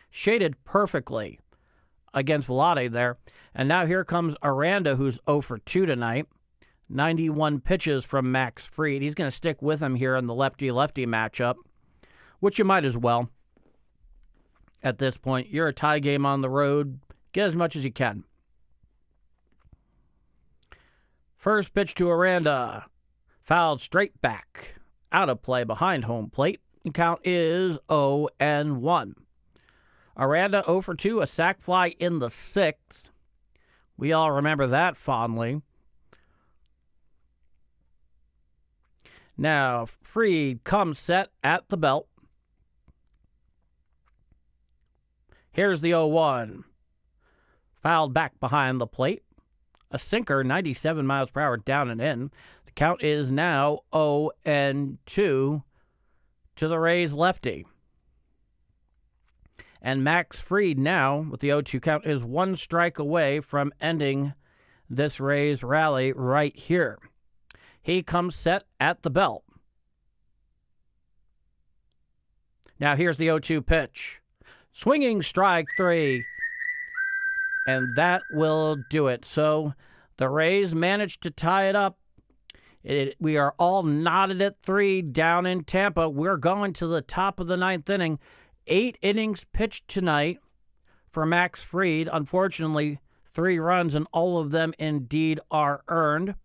shaded perfectly against Velarde there. And now here comes Aranda, who's 0 for 2 tonight. 91 pitches from Max Fried. He's going to stick with him here in the lefty-lefty matchup, which you might as well. At this point, you're a tie game on the road. Get as much as you can. First pitch to Aranda. Fouled straight back. Out of play behind home plate. The count is 0-1. Aranda 0 for 2, a sac fly in the 6th. We all remember that fondly. Now, Fried comes set at the belt. Here's the 0-1. Fouled back behind the plate. A sinker, 97 miles per hour, down and in. The count is now 0-2 to the Rays lefty. And Max Fried now, with the 0-2 count, is one strike away from ending this Rays rally right here. He comes set at the belt. Now here's the 0-2 pitch. Swinging strike 3. And that will do it. So the Rays managed to tie it up. We are all knotted at 3 down in Tampa. We're going to the top of the 9th inning. 8 innings pitched tonight for Max Fried. Unfortunately, 3 runs, and all of them indeed are earned.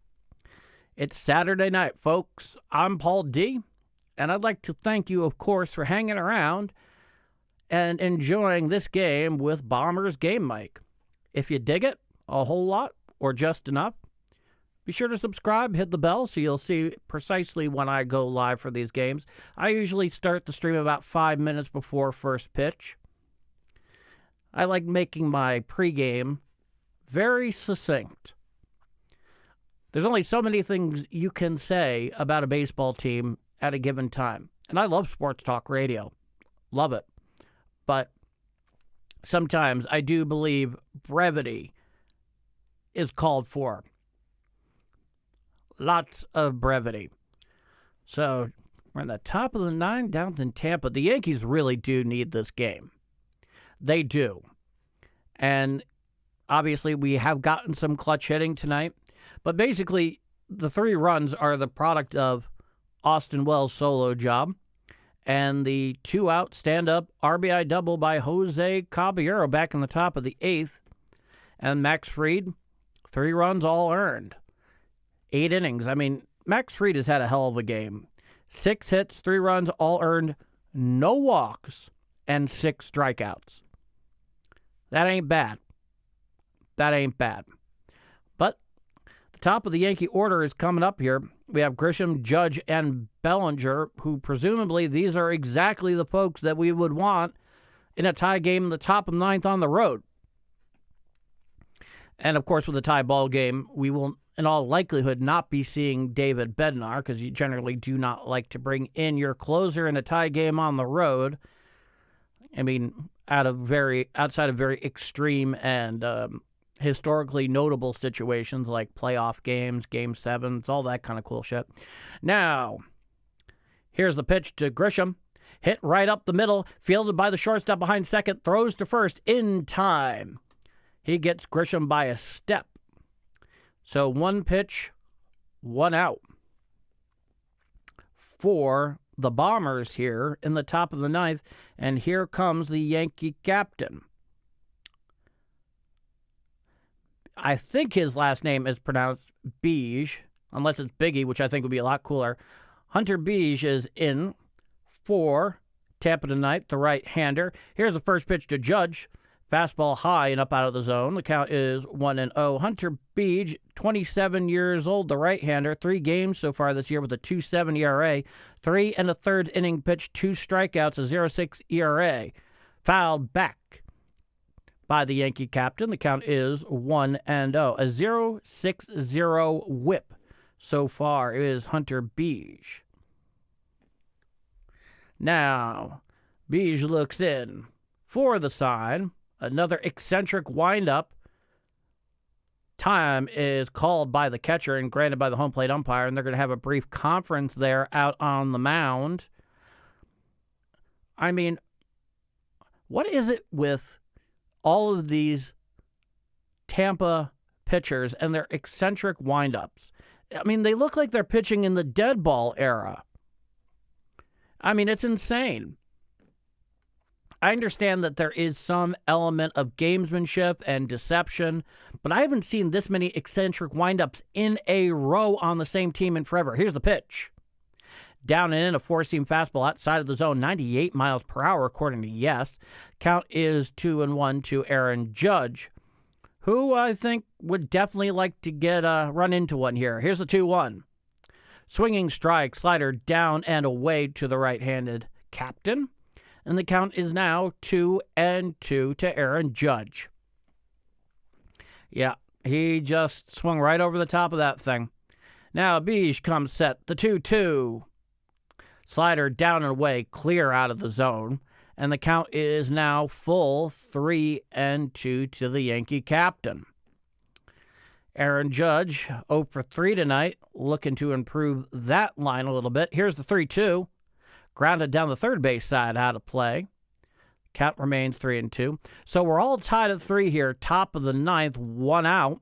It's Saturday night, folks. I'm Paul D., and I'd like to thank you, of course, for hanging around and enjoying this game with Bombers Game Mike. If you dig it a whole lot or just enough, be sure to subscribe, hit the bell so you'll see precisely when I go live for these games. I usually start the stream about 5 minutes before first pitch. I like making my pregame very succinct. There's only so many things you can say about a baseball team at a given time. And I love sports talk radio. Love it. But sometimes I do believe brevity is called for. Lots of brevity. So we're in the top of the 9 down in Tampa. The Yankees really do need this game. They do. And obviously we have gotten some clutch hitting tonight. But basically, the 3 runs are the product of Austin Wells' solo job and the 2-out stand-up RBI double by Jose Caballero back in the top of the 8th. And Max Fried, 3 runs all earned. 8 innings. I mean, Max Fried has had a hell of a game. 6 hits, 3 runs all earned, no walks, and 6 strikeouts. That ain't bad. That ain't bad. But the top of the Yankee order is coming up here. We have Grisham, Judge, and Bellinger, who presumably these are exactly the folks that we would want in a tie game in the top of the 9th on the road. And, of course, with a tie ball game, we will, in all likelihood, not be seeing David Bednar because you generally do not like to bring in your closer in a tie game on the road. I mean, outside of very extreme and historically notable situations like playoff games, Game 7s, all that kind of cool shit. Now, here's the pitch to Grisham. Hit right up the middle, fielded by the shortstop behind second, throws to first in time. He gets Grisham by a step. So 1 pitch, 1 out for the Bombers here in the top of the 9th. And here comes the Yankee captain. I think his last name is pronounced Beige, unless it's Biggie, which I think would be a lot cooler. Hunter Beige is in for Tampa tonight, the right-hander. Here's the first pitch to Judge. Fastball high and up out of the zone. The count is 1-0. Hunter Beige, 27 years old, the right-hander. 3 games so far this year with a 2.7 ERA. 3 1/3 inning pitch, 2 strikeouts, a 0.6 ERA. Fouled back by the Yankee captain. The count is 1-0. A 0.60 whip so far is Hunter Beige. Now, Beige looks in for the sign. Another eccentric windup. Time is called by the catcher and granted by the home plate umpire, and they're going to have a brief conference there out on the mound. I mean, what is it with all of these Tampa pitchers and their eccentric windups? I mean, they look like they're pitching in the dead ball era. I mean, it's insane. I understand that there is some element of gamesmanship and deception, but I haven't seen this many eccentric windups in a row on the same team in forever. Here's the pitch. Down and in, a four-seam fastball outside of the zone, 98 miles per hour, according to Yes. Count is 2-1 to Aaron Judge, who I think would definitely like to get run into one here. Here's the 2-1. Swinging strike, slider down and away to the right-handed captain. And the count is now 2-2 to Aaron Judge. Yeah, he just swung right over the top of that thing. Now Beige comes set, the 2-2. Slider down and away, clear out of the zone. And the count is now full 3-2 to the Yankee captain. Aaron Judge, 0 for 3 tonight, looking to improve that line a little bit. Here's the 3-2. Grounded down the third base side, out of play. Count remains 3-2. So we're all tied at 3 here, top of the ninth, 1 out.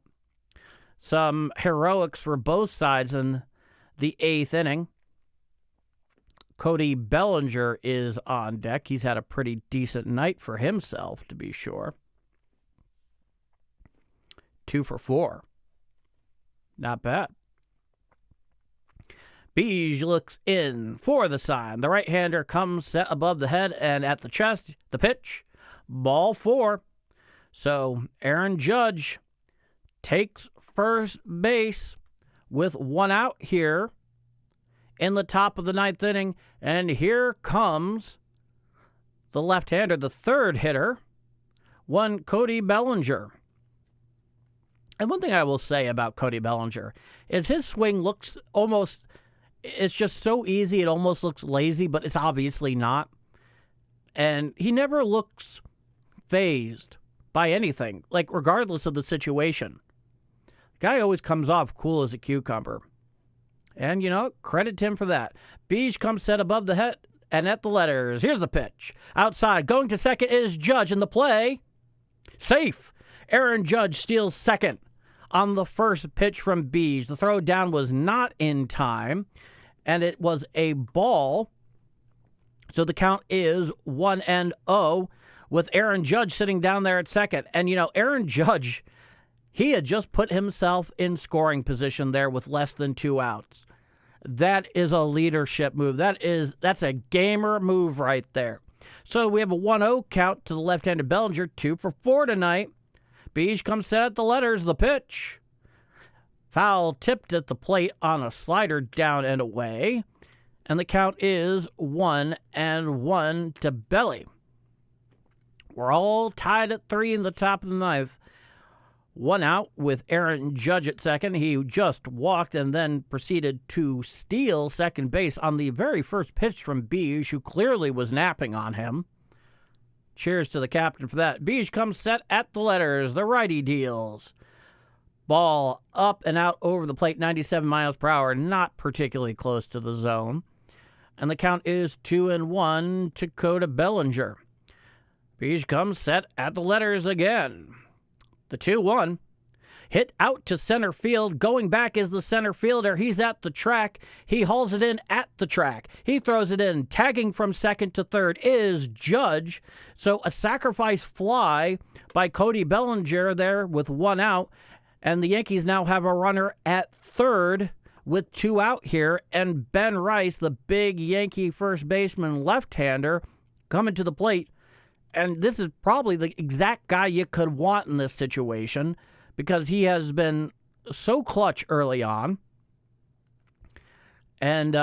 Some heroics for both sides in the 8th inning. Cody Bellinger is on deck. He's had a pretty decent night for himself, to be sure. 2 for 4. Not bad. Beige looks in for the sign. The right-hander comes set above the head and at the chest. The pitch, ball 4. So Aaron Judge takes first base with 1 out here in the top of the 9th inning. And here comes the left-hander, the third hitter, one Cody Bellinger. And one thing I will say about Cody Bellinger is his swing looks almost, it's just so easy, it almost looks lazy, but it's obviously not. And he never looks fazed by anything, like regardless of the situation. The guy always comes off cool as a cucumber. And, credit to him for that. Beige comes set above the head and at the letters. Here's the pitch. Outside, going to second is Judge in the play. Safe. Aaron Judge steals second on the first pitch from Beige. The throw down was not in time, and it was a ball. So the count is 1-0 with Aaron Judge sitting down there at second. And, Aaron Judge, he had just put himself in scoring position there with less than 2 outs. That is a leadership move. That's a gamer move right there. So we have a 1-0 count to the left-handed Bellinger, 2 for 4 tonight. Beige comes set at the letters, the pitch. Foul tipped at the plate on a slider down and away. And the count is 1-1 to Belly. We're all tied at 3 in the top of the 9th. 1 out with Aaron Judge at second. He just walked and then proceeded to steal second base on the very first pitch from Beige, who clearly was napping on him. Cheers to the captain for that. Beige comes set at the letters. The righty deals. Ball up and out over the plate, 97 miles per hour, not particularly close to the zone. And the count is 2-1 to Cody Bellinger. Beige comes set at the letters again. The 2-1. Hit out to center field. Going back is the center fielder. He's at the track. He hauls it in at the track. He throws it in. Tagging from second to third is Judge. So a sacrifice fly by Cody Bellinger there with 1 out. And the Yankees now have a runner at third with 2 out here. And Ben Rice, the big Yankee first baseman left-hander, coming to the plate. And this is probably the exact guy you could want in this situation because he has been so clutch early on. And,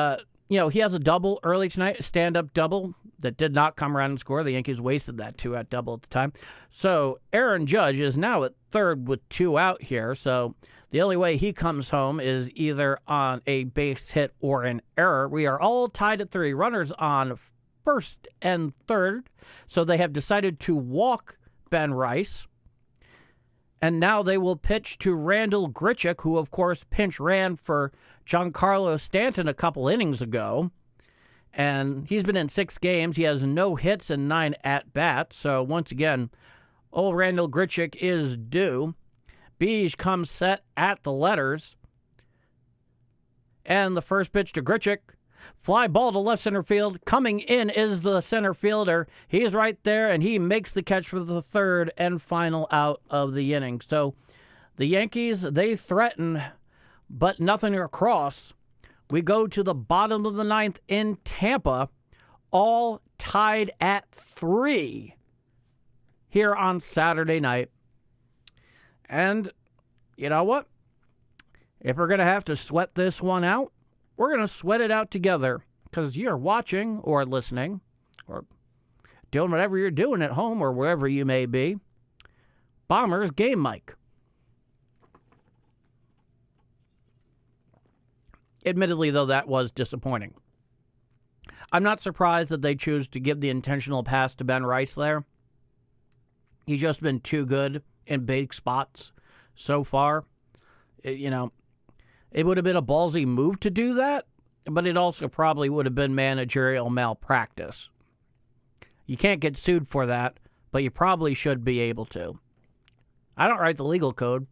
he has a double early tonight, a stand-up double that did not come around and score. The Yankees wasted that 2-out double at the time. So Aaron Judge is now at third with 2 out here. So the only way he comes home is either on a base hit or an error. We are all tied at 3. Runners on first and third. So they have decided to walk Ben Rice. And now they will pitch to Randall Grichuk, who, of course, pinch ran for Giancarlo Stanton a couple innings ago. And he's been in 6 games. He has no hits and 9 at-bats. So, once again, old Randall Grichuk is due. Beige comes set at the letters. And the first pitch to Grichuk. Fly ball to left center field. Coming in is the center fielder. He's right there, and he makes the catch for the third and final out of the inning. So the Yankees, they threaten, but nothing across. We go to the bottom of the ninth in Tampa, all tied at 3 here on Saturday night. And you know what? If we're going to have to sweat this one out, we're going to sweat it out together, because you're watching or listening or doing whatever you're doing at home or wherever you may be. Bombers Game Mic. Admittedly, though, that was disappointing. I'm not surprised that they choose to give the intentional pass to Ben Rice there. He's just been too good in big spots so far. It would have been a ballsy move to do that, but it also probably would have been managerial malpractice. You can't get sued for that, but you probably should be able to. I don't write the legal code.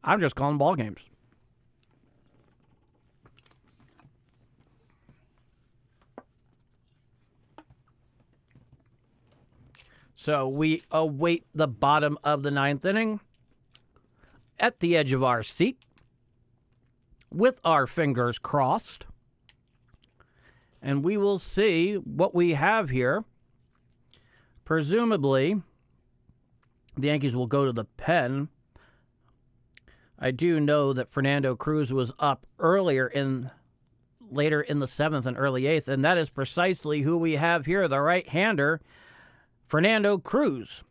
I'm just calling ball games. So we await the bottom of the ninth inning at the edge of our seat with our fingers crossed. And we will see what we have here. Presumably, the Yankees will go to the pen. I do know that Fernando Cruz was up later in the 7th and early 8th, and that is precisely who we have here, the right-hander, Fernando Cruz,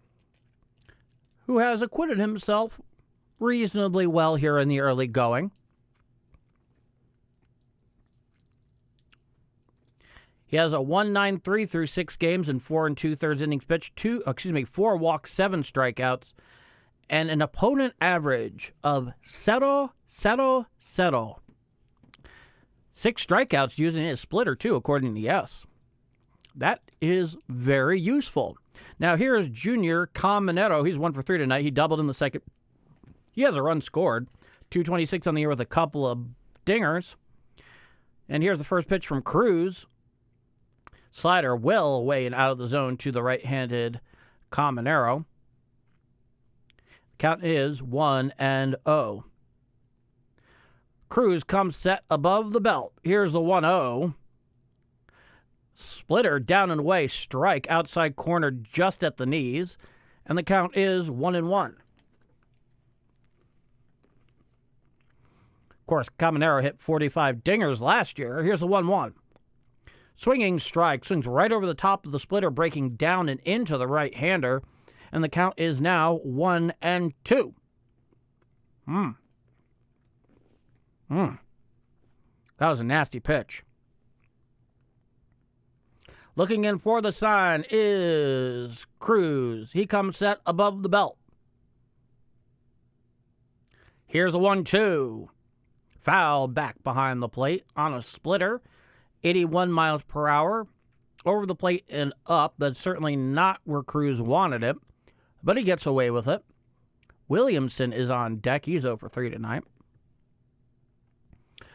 who has acquitted himself reasonably well here in the early going. He has a 1.93 through 6 games and 4 2/3 innings pitched, 4 walks, 7 strikeouts, and an opponent average of 0. 6 strikeouts using his splitter, too, according to Yes. That is very useful. Now, here's Junior Caminero. He's 1 for 3 tonight. He doubled in the second. He has a run scored. 226 on the year with a couple of dingers. And here's the first pitch from Cruz. Slider well away and out of the zone to the right-handed Caminero. Count is 1-0. Cruz comes set above the belt. Here's the 1-0. Splitter down and away, strike outside corner just at the knees, and the count is 1-1. Of course, Caminero hit 45 dingers last year. Here's the 1-1. Swinging strike, swings right over the top of the splitter, breaking down and into the right-hander, and the count is now 1-2. That was a nasty pitch. Looking in for the sign is Cruz. He comes set above the belt. Here's a 1-2. Foul back behind the plate on a splitter. 81 miles per hour. Over the plate and up. That's certainly not where Cruz wanted it, but he gets away with it. Williamson is on deck. He's 0 for 3 tonight.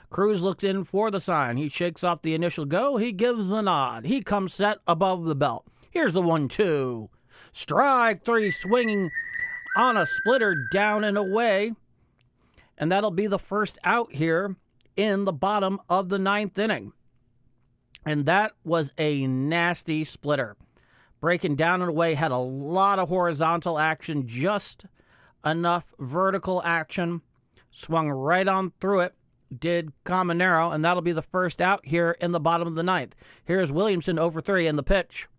Cruz looks in for the sign. He shakes off the initial go. He gives the nod. He comes set above the belt. Here's the 1-2. Strike 3, swinging on a splitter down and away. And that'll be the first out here in the bottom of the ninth inning. And that was a nasty splitter. Breaking down and away, had a lot of horizontal action, just enough vertical action. Swung right on through it. Did Caminero, and that'll be the first out here in the bottom of the ninth. Here's Williamson 0 for 3 in the pitch.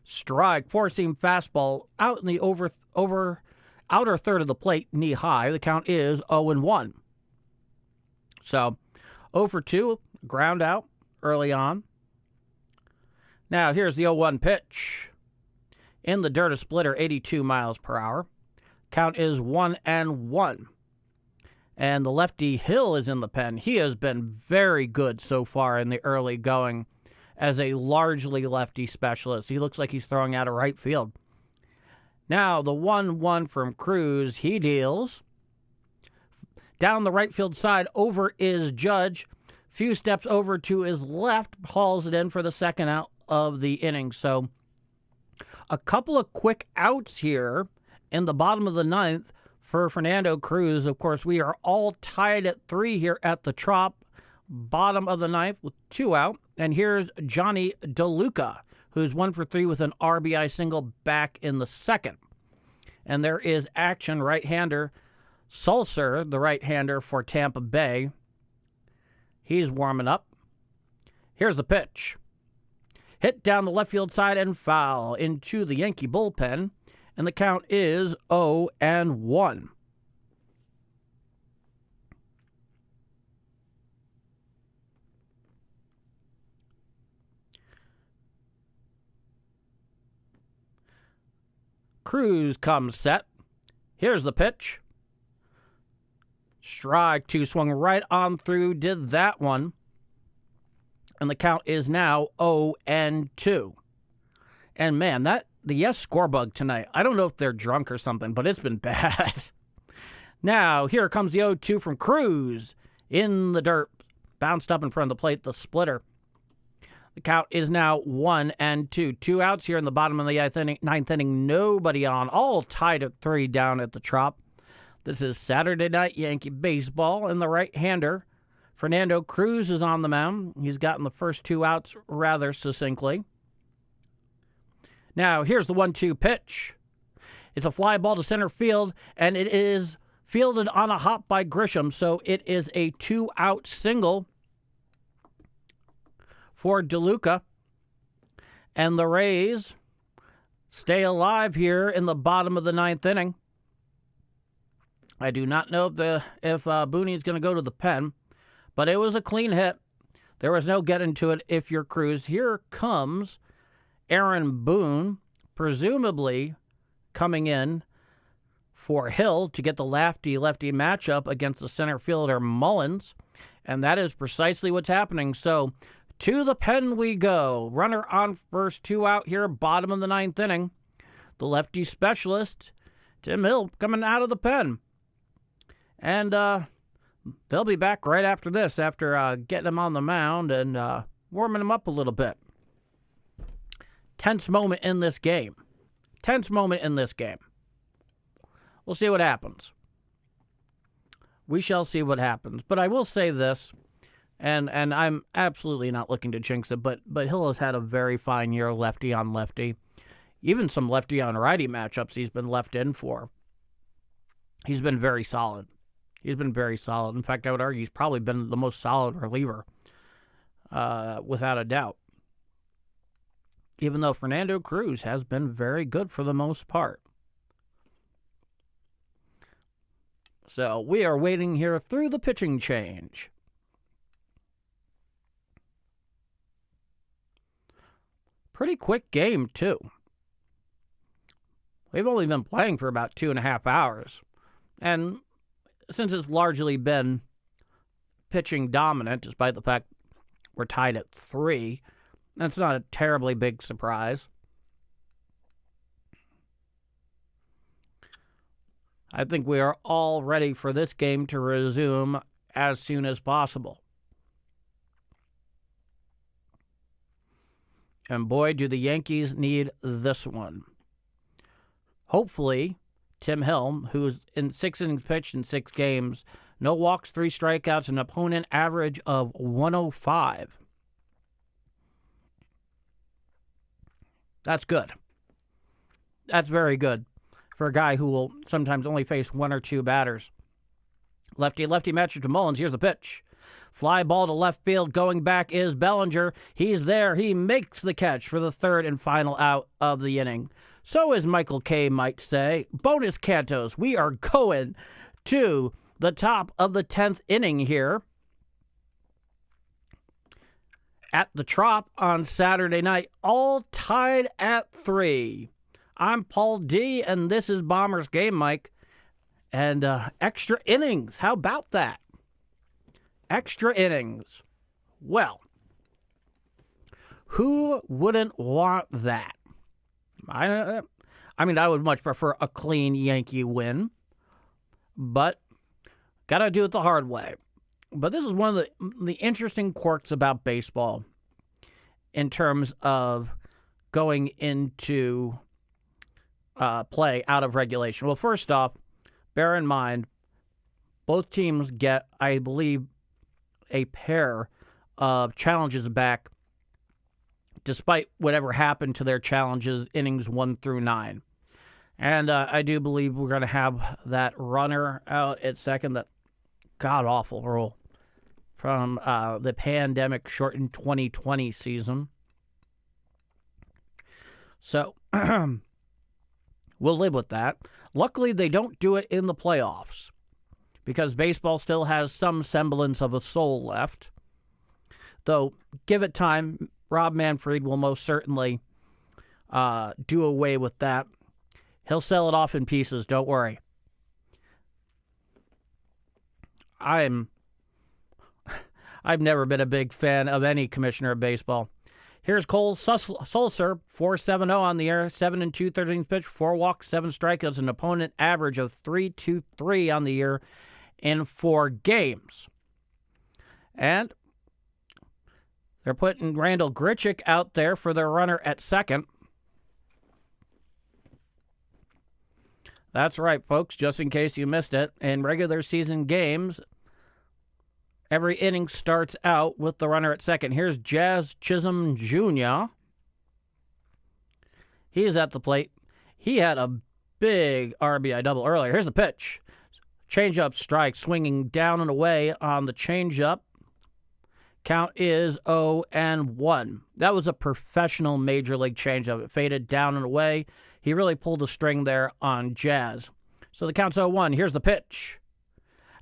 Strike, four-seam fastball out in the outer third of the plate, knee high. The count is 0-1. So 0 for 2, ground out early on. Now here's the 0-1 pitch. In the dirt, a splitter, 82 miles per hour. Count is 1-1. And the lefty Hill is in the pen. He has been very good so far in the early going as a largely lefty specialist. He looks like he's throwing out of right field. Now, the 1-1 from Cruz, he deals. Down the right field side, over is Judge. few steps over to his left, hauls it in for the second out of the inning. So a couple of quick outs here in the bottom of the ninth for Fernando Cruz. Of course, we are all tied at 3 here at the Trop. Bottom of the ninth with 2 out. And here's Johnny DeLuca, who's 1 for 3 with an RBI single back in the second. And there is action. Right-hander Sulser, the right-hander for Tampa Bay. He's warming up. Here's the pitch. Hit down the left field side and foul into the Yankee bullpen. And the count is 0-1. Cruz comes set. Here's the pitch. Strike 2, swung right on through, did that one. And the count is now 0-2. And man, the Yes score bug tonight, I don't know if they're drunk or something, but it's been bad. Now, here comes the 0-2 from Cruz in the dirt. Bounced up in front of the plate, the splitter. The count is now 1-2. 2 outs here in the bottom of the ninth inning. Nobody on. All tied at 3 down at the Trop. This is Saturday night Yankee baseball, and the right-hander, Fernando Cruz, is on the mound. He's gotten the first 2 outs rather succinctly. Now, here's the 1-2 pitch. It's a fly ball to center field, and it is fielded on a hop by Grisham, so it is a 2-out single for DeLuca. And the Rays stay alive here in the bottom of the ninth inning. I do not know if Booney is going to go to the pen, but it was a clean hit. There was no getting to it if you're Cruz. Here comes Aaron Boone, presumably coming in for Hill to get the lefty-lefty matchup against the center fielder Mullins, and that is precisely what's happening. So to the pen we go. Runner on first, 2 out here, bottom of the ninth inning. The lefty specialist, Tim Hill, coming out of the pen. And they'll be back right after this, after getting him on the mound and warming him up a little bit. Tense moment in this game. We'll see what happens. We shall see what happens. But I will say this, and I'm absolutely not looking to jinx it, but Hill has had a very fine year, lefty on lefty. Even some lefty on righty matchups he's been left in for. He's been very solid. In fact, I would argue he's probably been the most solid reliever, without a doubt. Even though Fernando Cruz has been very good for the most part. So we are waiting here through the pitching change. Pretty quick game, too. We've only been playing for about 2.5 hours. And since it's largely been pitching dominant, despite the fact we're tied at 3, that's not a terribly big surprise. I think we are all ready for this game to resume as soon as possible. And boy, do the Yankees need this one. Hopefully, Tim Hill, who's in 6 innings pitched in 6 games, no walks, 3 strikeouts, an opponent average of 105. That's good. That's very good for a guy who will sometimes only face 1 or 2 batters. Lefty-lefty matchup to Mullins. Here's the pitch. Fly ball to left field. Going back is Bellinger. He's there. He makes the catch for the 3rd and final out of the inning. So as Michael K. might say, bonus cantos. We are going to the top of the 10th inning here at the Trop on Saturday night, all tied at 3. I'm Paul D., and this is Bombers Game Mike. And extra innings. How about that? Extra innings. Well, who wouldn't want that? I mean, I would much prefer a clean Yankee win, but gotta do it the hard way. But this is one of the interesting quirks about baseball in terms of going into play out of regulation. Well, first off, bear in mind, both teams get, I believe, a pair of challenges back despite whatever happened to their challenges innings 1 through 9. And I do believe we're going to have that runner out at second, that god-awful rule from the pandemic-shortened 2020 season. So we'll live with that. Luckily, they don't do it in the playoffs because baseball still has some semblance of a soul left. Though, give it time, Rob Manfred will most certainly do away with that. He'll sell it off in pieces, don't worry. I've never been a big fan of any commissioner of baseball. Here's Cole Sulser, 4.70 on the air, 7 2/13 pitch, 4 walks, 7 strikeouts, an opponent average of 3.23 on the year in 4 games. And they're putting Randall Grichuk out there for their runner at second. That's right, folks, just in case you missed it. In regular season games, every inning starts out with the runner at second. Here's Jazz Chisholm Jr. He's at the plate. He had a big RBI double earlier. Here's the pitch. Changeup strike, swinging down and away on the changeup. Count is 0-1. That was a professional major league changeup. It faded down and away. He really pulled a string there on Jazz. So the count's 0-1. Here's the pitch.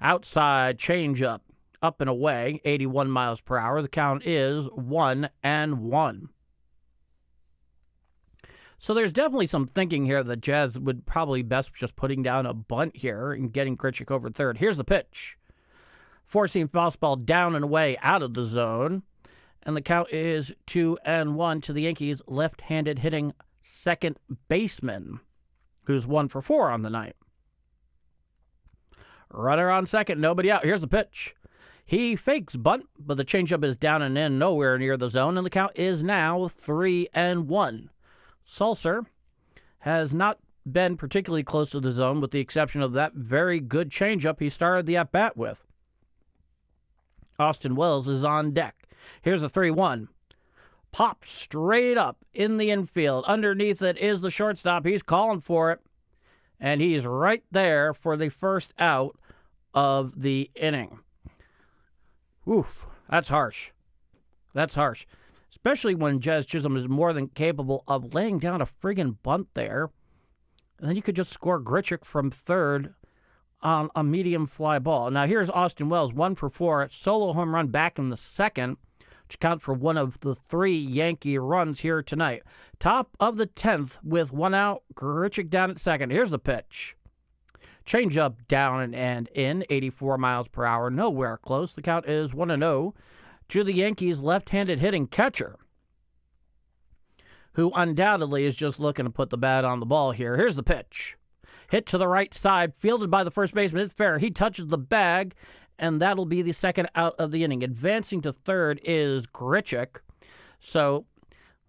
Outside changeup. Up and away, 81 miles per hour. The count is 1-1. So there's definitely some thinking here that Jazz would probably best just putting down a bunt here and getting Grichuk over third. Here's the pitch. Four-seam fastball down and away out of the zone. And the count is 2-1 to the Yankees' left-handed hitting second baseman, who's 1 for 4 on the night. Runner on second, nobody out. Here's the pitch. He fakes bunt, but the changeup is down and in, nowhere near the zone, and the count is now 3-1. Sulser has not been particularly close to the zone, with the exception of that very good changeup he started the at-bat with. Austin Wells is on deck. Here's the 3-1. Pop straight up in the infield. Underneath it is the shortstop. He's calling for it, and he's right there for the first out of the inning. Oof, that's harsh. That's harsh. Especially when Jazz Chisholm is more than capable of laying down a friggin' bunt there. And then you could just score Grichuk from third on a medium fly ball. Now here's Austin Wells, 1 for 4. Solo home run back in the second, which accounts for one of the 3 Yankee runs here tonight. Top of the 10th with 1 out. Grichuk down at second. Here's the pitch. Changeup down and in, 84 miles per hour, nowhere close. The count is 1-0 to the Yankees' left-handed hitting catcher, who undoubtedly is just looking to put the bat on the ball here. Here's the pitch. Hit to the right side, fielded by the first baseman. It's fair. He touches the bag, and that'll be the second out of the inning. Advancing to third is Grichuk. So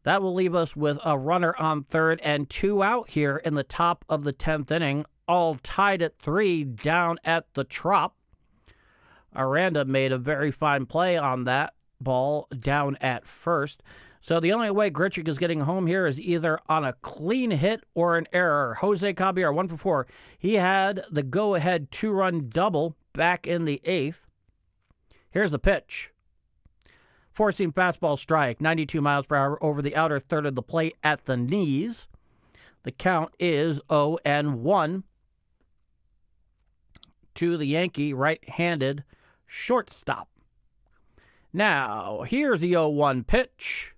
that will leave us with a runner on third and 2 out here in the top of the 10th inning. All tied at 3 down at the Trop. Aranda made a very fine play on that ball down at first. So the only way Grichuk is getting home here is either on a clean hit or an error. Jose Caballero, 1 for 4. He had the go-ahead 2-run double back in the 8th. Here's the pitch. Four-seam fastball strike, 92 miles per hour over the outer third of the plate at the knees. The count is 0-1 to the Yankee right-handed shortstop. Now, here's the 0-1 pitch.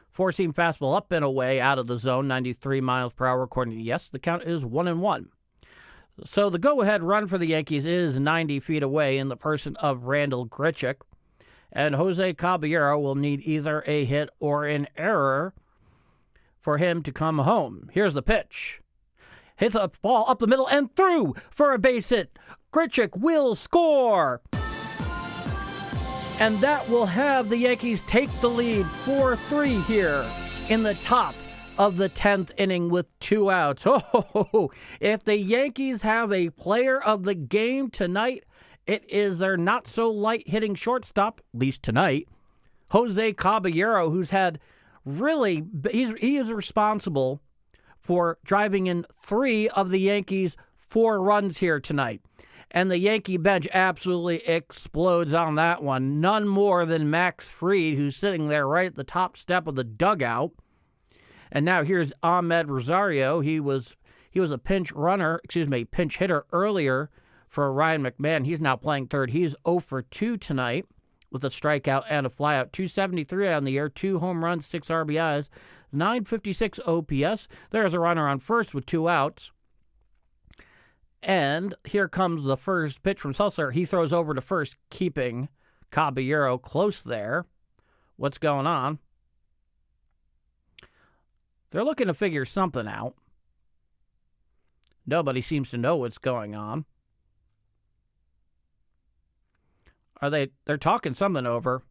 Four-seam fastball up and away out of the zone, 93 miles per hour according to Yes. The count is 1-1. So the go-ahead run for the Yankees is 90 feet away in the person of Randall Grichuk. And Jose Caballero will need either a hit or an error for him to come home. Here's the pitch. Hits a ball up the middle and through for a base hit. Grichuk will score. And that will have the Yankees take the lead 4-3 here in the top of the 10th inning with 2 outs. Oh, if the Yankees have a player of the game tonight, it is their not-so-light hitting shortstop, at least tonight, Jose Caballero, who's had he is responsible for driving in 3 of the Yankees' 4 runs here tonight. And the Yankee bench absolutely explodes on that one. None more than Max Fried, who's sitting there right at the top step of the dugout. And now here's Ahmed Rosario. He was a pinch hitter earlier for Ryan McMahon. He's now playing third. He's 0 for 2 tonight with a strikeout and a flyout. 273 on the year, 2 home runs, 6 RBIs, 956 OPS. There's a runner on first with 2 outs. And here comes the first pitch from Sulser. He throws over to first, keeping Caballero close there. What's going on? They're looking to figure something out. Nobody seems to know what's going on. They're talking something over.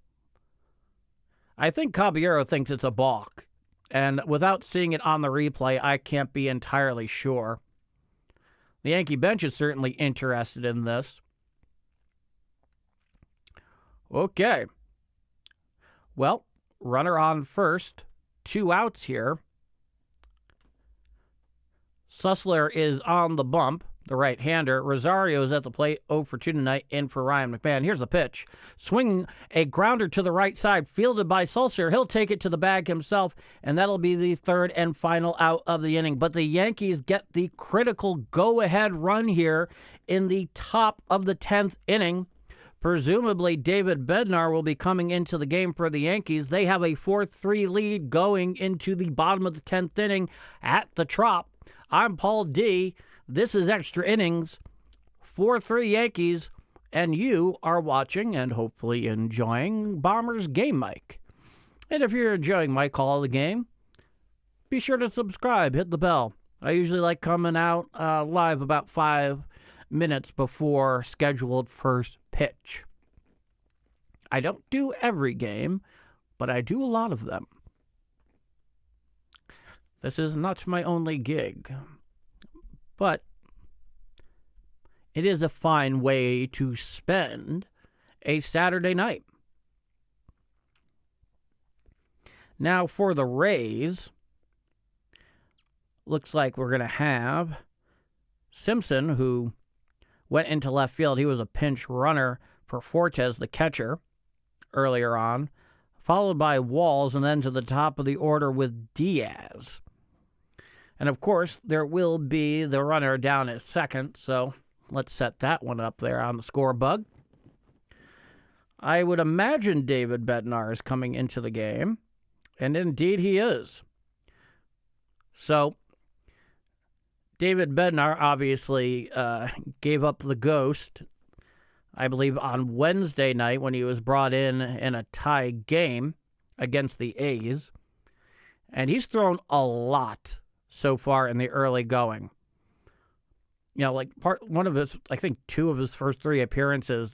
I think Caballero thinks it's a balk. And without seeing it on the replay, I can't be entirely sure. The Yankee bench is certainly interested in this. Okay. Well, runner on first. 2 outs here. Sussler is on the bump, the right-hander. Rosario is at the plate, 0 for 2 tonight, in for Ryan McMahon. Here's the pitch. Swinging a grounder to the right side, fielded by Sulser. He'll take it to the bag himself, and that'll be the 3rd and final out of the inning. But the Yankees get the critical go-ahead run here in the top of the 10th inning. Presumably, David Bednar will be coming into the game for the Yankees. They have a 4-3 lead going into the bottom of the 10th inning at the Trop. I'm Paul D. This is Extra Innings, 4-3 Yankees, and you are watching and hopefully enjoying Bombers Game Mike. And if you're enjoying my call of the game, be sure to subscribe, hit the bell. I usually like coming out live about 5 minutes before scheduled first pitch. I don't do every game, but I do a lot of them. This is not my only gig, but it is a fine way to spend a Saturday night. Now for the Rays, looks like we're going to have Simpson, who went into left field. He was a pinch runner for Fortes, the catcher, earlier on, followed by Walls, and then to the top of the order with Diaz. And, of course, there will be the runner down at second, so let's set that one up there on the score bug. I would imagine David Bednar is coming into the game, and indeed he is. So, David Bednar obviously gave up the ghost, I believe, on Wednesday night when he was brought in a tie game against the A's. And he's thrown a lot so far in the early going. You know, like I think 2 of his first 3 appearances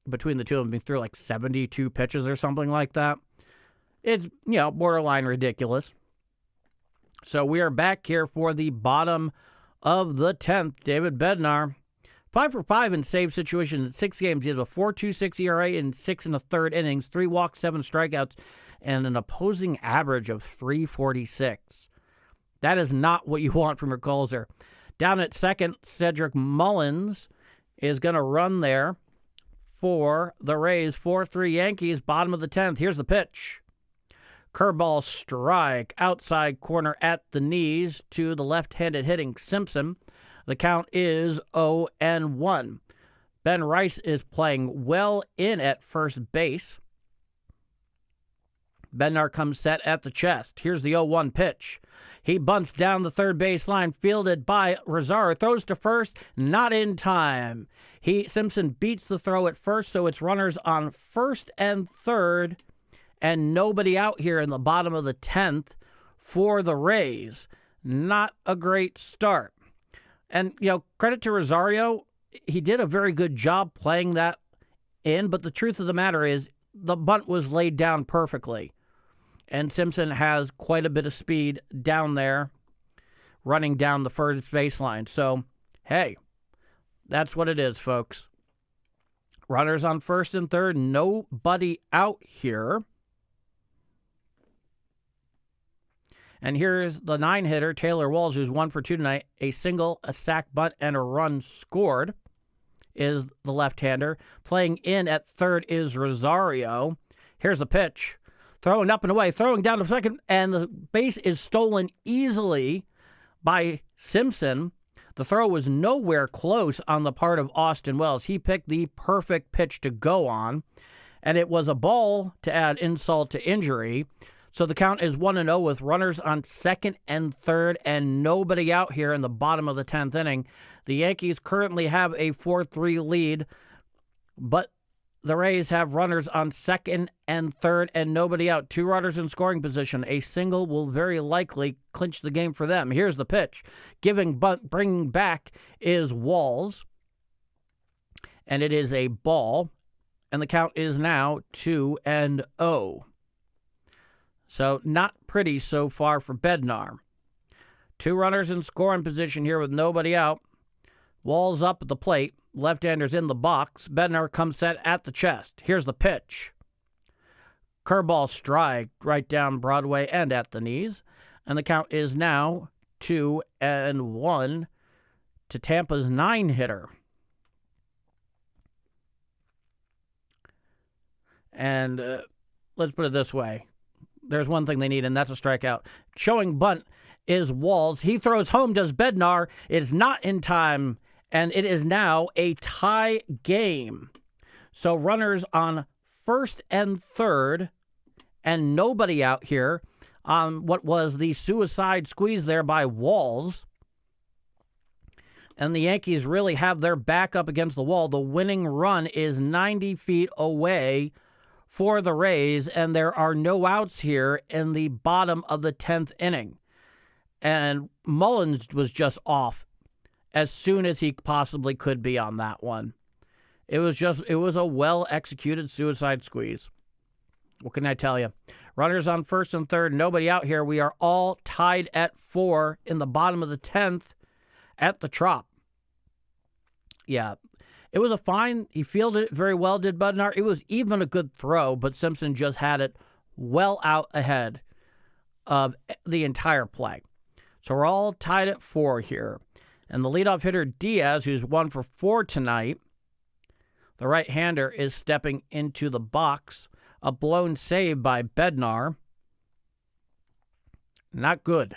between the two of them, he threw like 72 pitches or something like that. It's, borderline ridiculous. So we are back here for the bottom of the 10th. David Bednar, 5 for 5 in save situations in 6 games. He has a 4.26 ERA in 6 1/3 innings, 3 walks, 7 strikeouts, and an opposing average of 3.46. That is not what you want from your closer. Down at second, Cedric Mullins is going to run there for the Rays. 4-3 Yankees, bottom of the 10th. Here's the pitch. Curveball strike, outside corner at the knees to the left-handed hitting Simpson. The count is 0-1. Ben Rice is playing well in at first base. Bednar comes set at the chest. Here's the 0-1 pitch. He bunts down the third baseline, fielded by Rosario. Throws to first, not in time. Simpson beats the throw at first, so it's runners on first and third, and nobody out here in the bottom of the 10th for the Rays. Not a great start. And, credit to Rosario, he did a very good job playing that in, but the truth of the matter is the bunt was laid down perfectly. And Simpson has quite a bit of speed down there, running down the first baseline. So, hey, that's what it is, folks. Runners on first and third, nobody out here. And here's the 9-hitter, Taylor Walls, who's 1 for 2 tonight. A single, a sac bunt, and a run scored is the left-hander. Playing in at third is Rosario. Here's the pitch. Throwing up and away, throwing down to second, and the base is stolen easily by Simpson. The throw was nowhere close on the part of Austin Wells. He picked the perfect pitch to go on, and it was a ball to add insult to injury. So the count is 1-0 with runners on second and third and nobody out here in the bottom of the 10th inning. The Yankees currently have a 4-3 lead, but the Rays have runners on second and third and nobody out. 2 runners in scoring position. A single will very likely clinch the game for them. Here's the pitch. Bringing back is Walls, and it is a ball, and the count is now 2-0. So not pretty so far for Bednar. 2 runners in scoring position here with nobody out. Walls up at the plate. Left-hander's in the box. Bednar comes set at the chest. Here's the pitch. Curveball strike right down Broadway and at the knees. And the count is now 2-1 to Tampa's 9-hitter. And let's put it this way. There's one thing they need, and that's a strikeout. Showing bunt is Walls. He throws home, does Bednar. It is not in time, and it is now a tie game. So runners on first and third, and nobody out here on what was the suicide squeeze there by Walls. And the Yankees really have their back up against the wall. The winning run is 90 feet away for the Rays, and there are no outs here in the bottom of the 10th inning. And Mullins was just off as soon as he possibly could be on that one. It was a well-executed suicide squeeze. What can I tell you? Runners on first and third, nobody out here. We are all tied at 4 in the bottom of the 10th at the Trop. Yeah. It was a fine. He fielded it very well, did Bednar. It was even a good throw, but Simpson just had it well out ahead of the entire play. So we're all tied at 4 here. And the leadoff hitter, Diaz, who's 1 for 4 tonight, the right-hander, is stepping into the box. A blown save by Bednar. Not good.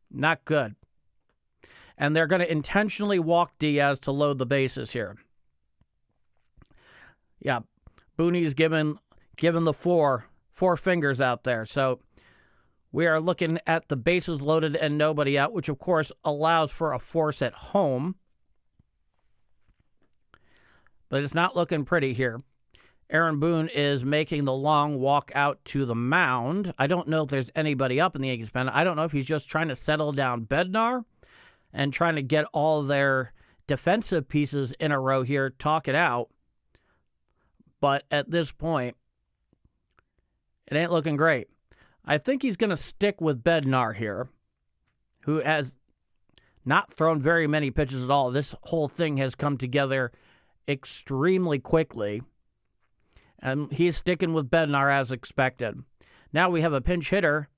Not good. And they're going to intentionally walk Diaz to load the bases here. Yeah, Booney's given the four fingers out there. So we are looking at the bases loaded and nobody out, which of course allows for a force at home. But it's not looking pretty here. Aaron Boone is making the long walk out to the mound. I don't know if there's anybody up in the Yankees pen. I don't know if he's just trying to settle down Bednar and trying to get all their defensive pieces in a row here, talk it out. But at this point, it ain't looking great. I think he's going to stick with Bednar here, who has not thrown very many pitches at all. This whole thing has come together extremely quickly, and he's sticking with Bednar as expected. Now we have a pinch hitter,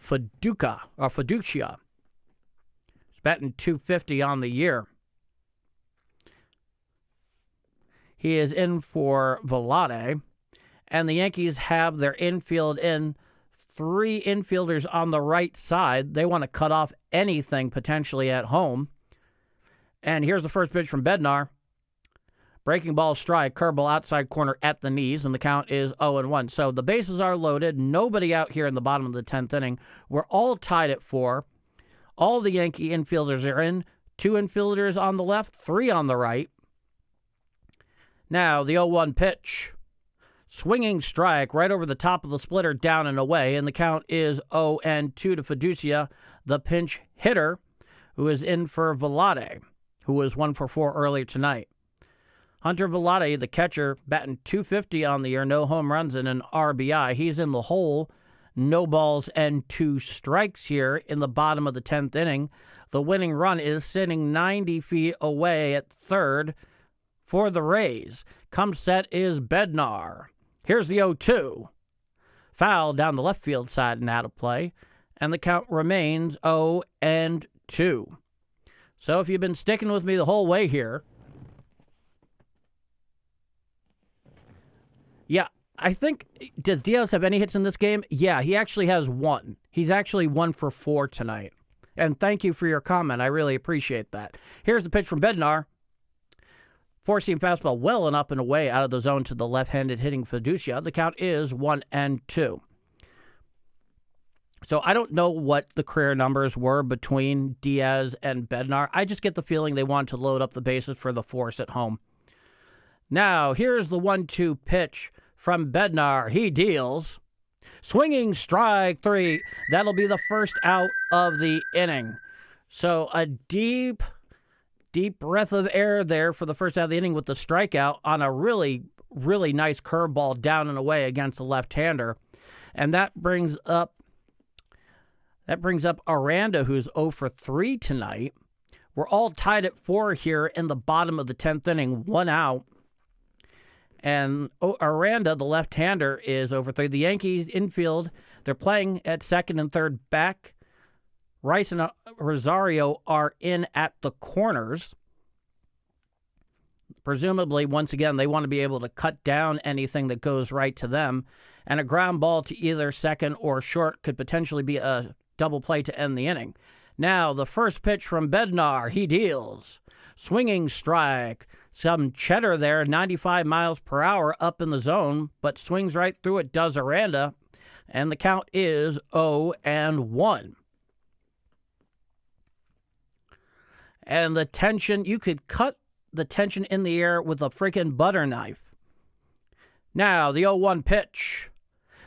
Fiducia. He's batting .250 on the year. He is in for Velade, and the Yankees have their infield in. 3 infielders on the right side. They want to cut off anything potentially at home. And here's the first pitch from Bednar. Breaking ball strike, curveball outside corner at the knees, and the count is 0-1. So the bases are loaded. Nobody out here in the bottom of the 10th inning. We're all tied at 4. All the Yankee infielders are in. 2 infielders on the left, 3 on the right. Now the 0-1 pitch. Swinging strike right over the top of the splitter, down and away, and the count is 0-2 to Fiducia, the pinch hitter, who is in for Velade, who was 1 for 4 earlier tonight. Hunter Velotti, the catcher, batting .250 on the year, no home runs and an RBI. He's in the hole, no balls and 2 strikes here in the bottom of the 10th inning. The winning run is sitting 90 feet away at third for the Rays. Come set is Bednar. Here's the 0-2. Foul down the left field side and out of play, and the count remains 0-2. So if you've been sticking with me the whole way here, yeah, I think, does Diaz have any hits in this game? Yeah, he actually has 1. He's actually 1 for 4 tonight. And thank you for your comment. I really appreciate that. Here's the pitch from Bednar. Four-seam fastball well and up and away out of the zone to the left-handed hitting Fiducia. The count is 1-2. So I don't know what the career numbers were between Diaz and Bednar. I just get the feeling they wanted to load up the bases for the force at home. Now, here's the 1-2 pitch from Bednar. He deals. Swinging strike 3. That'll be the first out of the inning. So a deep breath of air there for the first out of the inning with the strikeout on a really, really nice curveball down and away against the left-hander. And that brings up Aranda, who's 0 for 3 tonight. We're all tied at 4 here in the bottom of the 10th inning, 1 out. And Aranda, the left-hander, is 0 for 3. The Yankees infield, they're playing at second and third back. Rice and Rosario are in at the corners. Presumably, once again, they want to be able to cut down anything that goes right to them. And a ground ball to either second or short could potentially be a double play to end the inning. Now, the first pitch from Bednar. He deals. Swinging strike. Some cheddar there, 95 miles per hour up in the zone, but swings right through it, does Aranda. And the count is 0-1. And the tension, you could cut the tension in the air with a freaking butter knife. Now, the 0-1 pitch.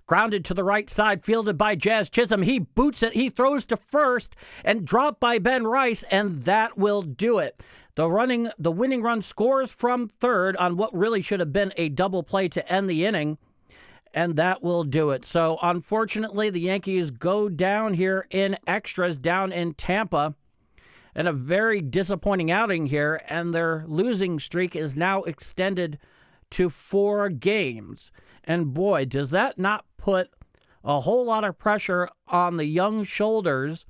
Grounded to the right side, fielded by Jazz Chisholm. He boots it, he throws to first, and dropped by Ben Rice, and that will do it. The winning run scores from third on what really should have been a double play to end the inning, and that will do it. So, unfortunately, the Yankees go down here in extras down in Tampa. And a very disappointing outing here, and their losing streak is now extended to 4 games. And boy, does that not put a whole lot of pressure on the young shoulders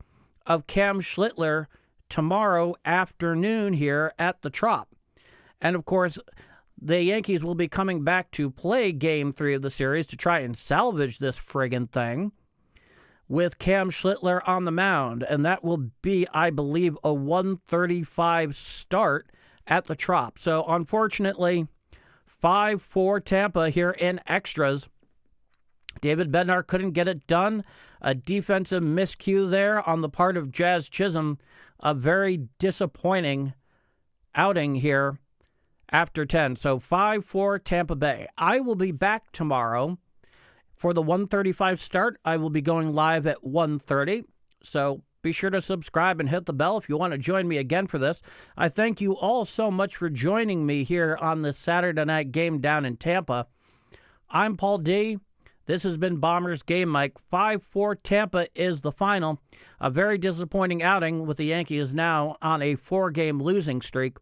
of Cam Schlittler tomorrow afternoon here at the Trop. And of course, the Yankees will be coming back to play Game 3 of the series to try and salvage this friggin' thing with Cam Schlittler on the mound, and that will be, I believe, a 1:35 start at the Trop. So, unfortunately, 5-4 Tampa here in extras. David Bednar couldn't get it done. A defensive miscue there on the part of Jazz Chisholm. A very disappointing outing here after 10. So, 5-4 Tampa Bay. I will be back tomorrow for the 1:35 start. I will be going live at 1:30, so be sure to subscribe and hit the bell if you want to join me again for this. I thank you all so much for joining me here on this Saturday night game down in Tampa. I'm Paul D. This has been Bombers Game Mike. 5-4 Tampa is the final. A very disappointing outing with the Yankees now on a 4-game losing streak,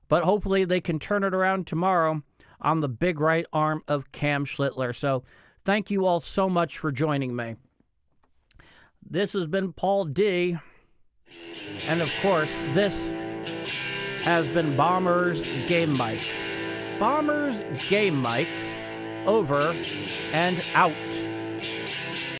but hopefully they can turn it around tomorrow on the big right arm of Cam Schlittler. So, thank you all so much for joining me. This has been Paul D. And of course, this has been Bombers Game Mike. Bombers Game Mike, over and out.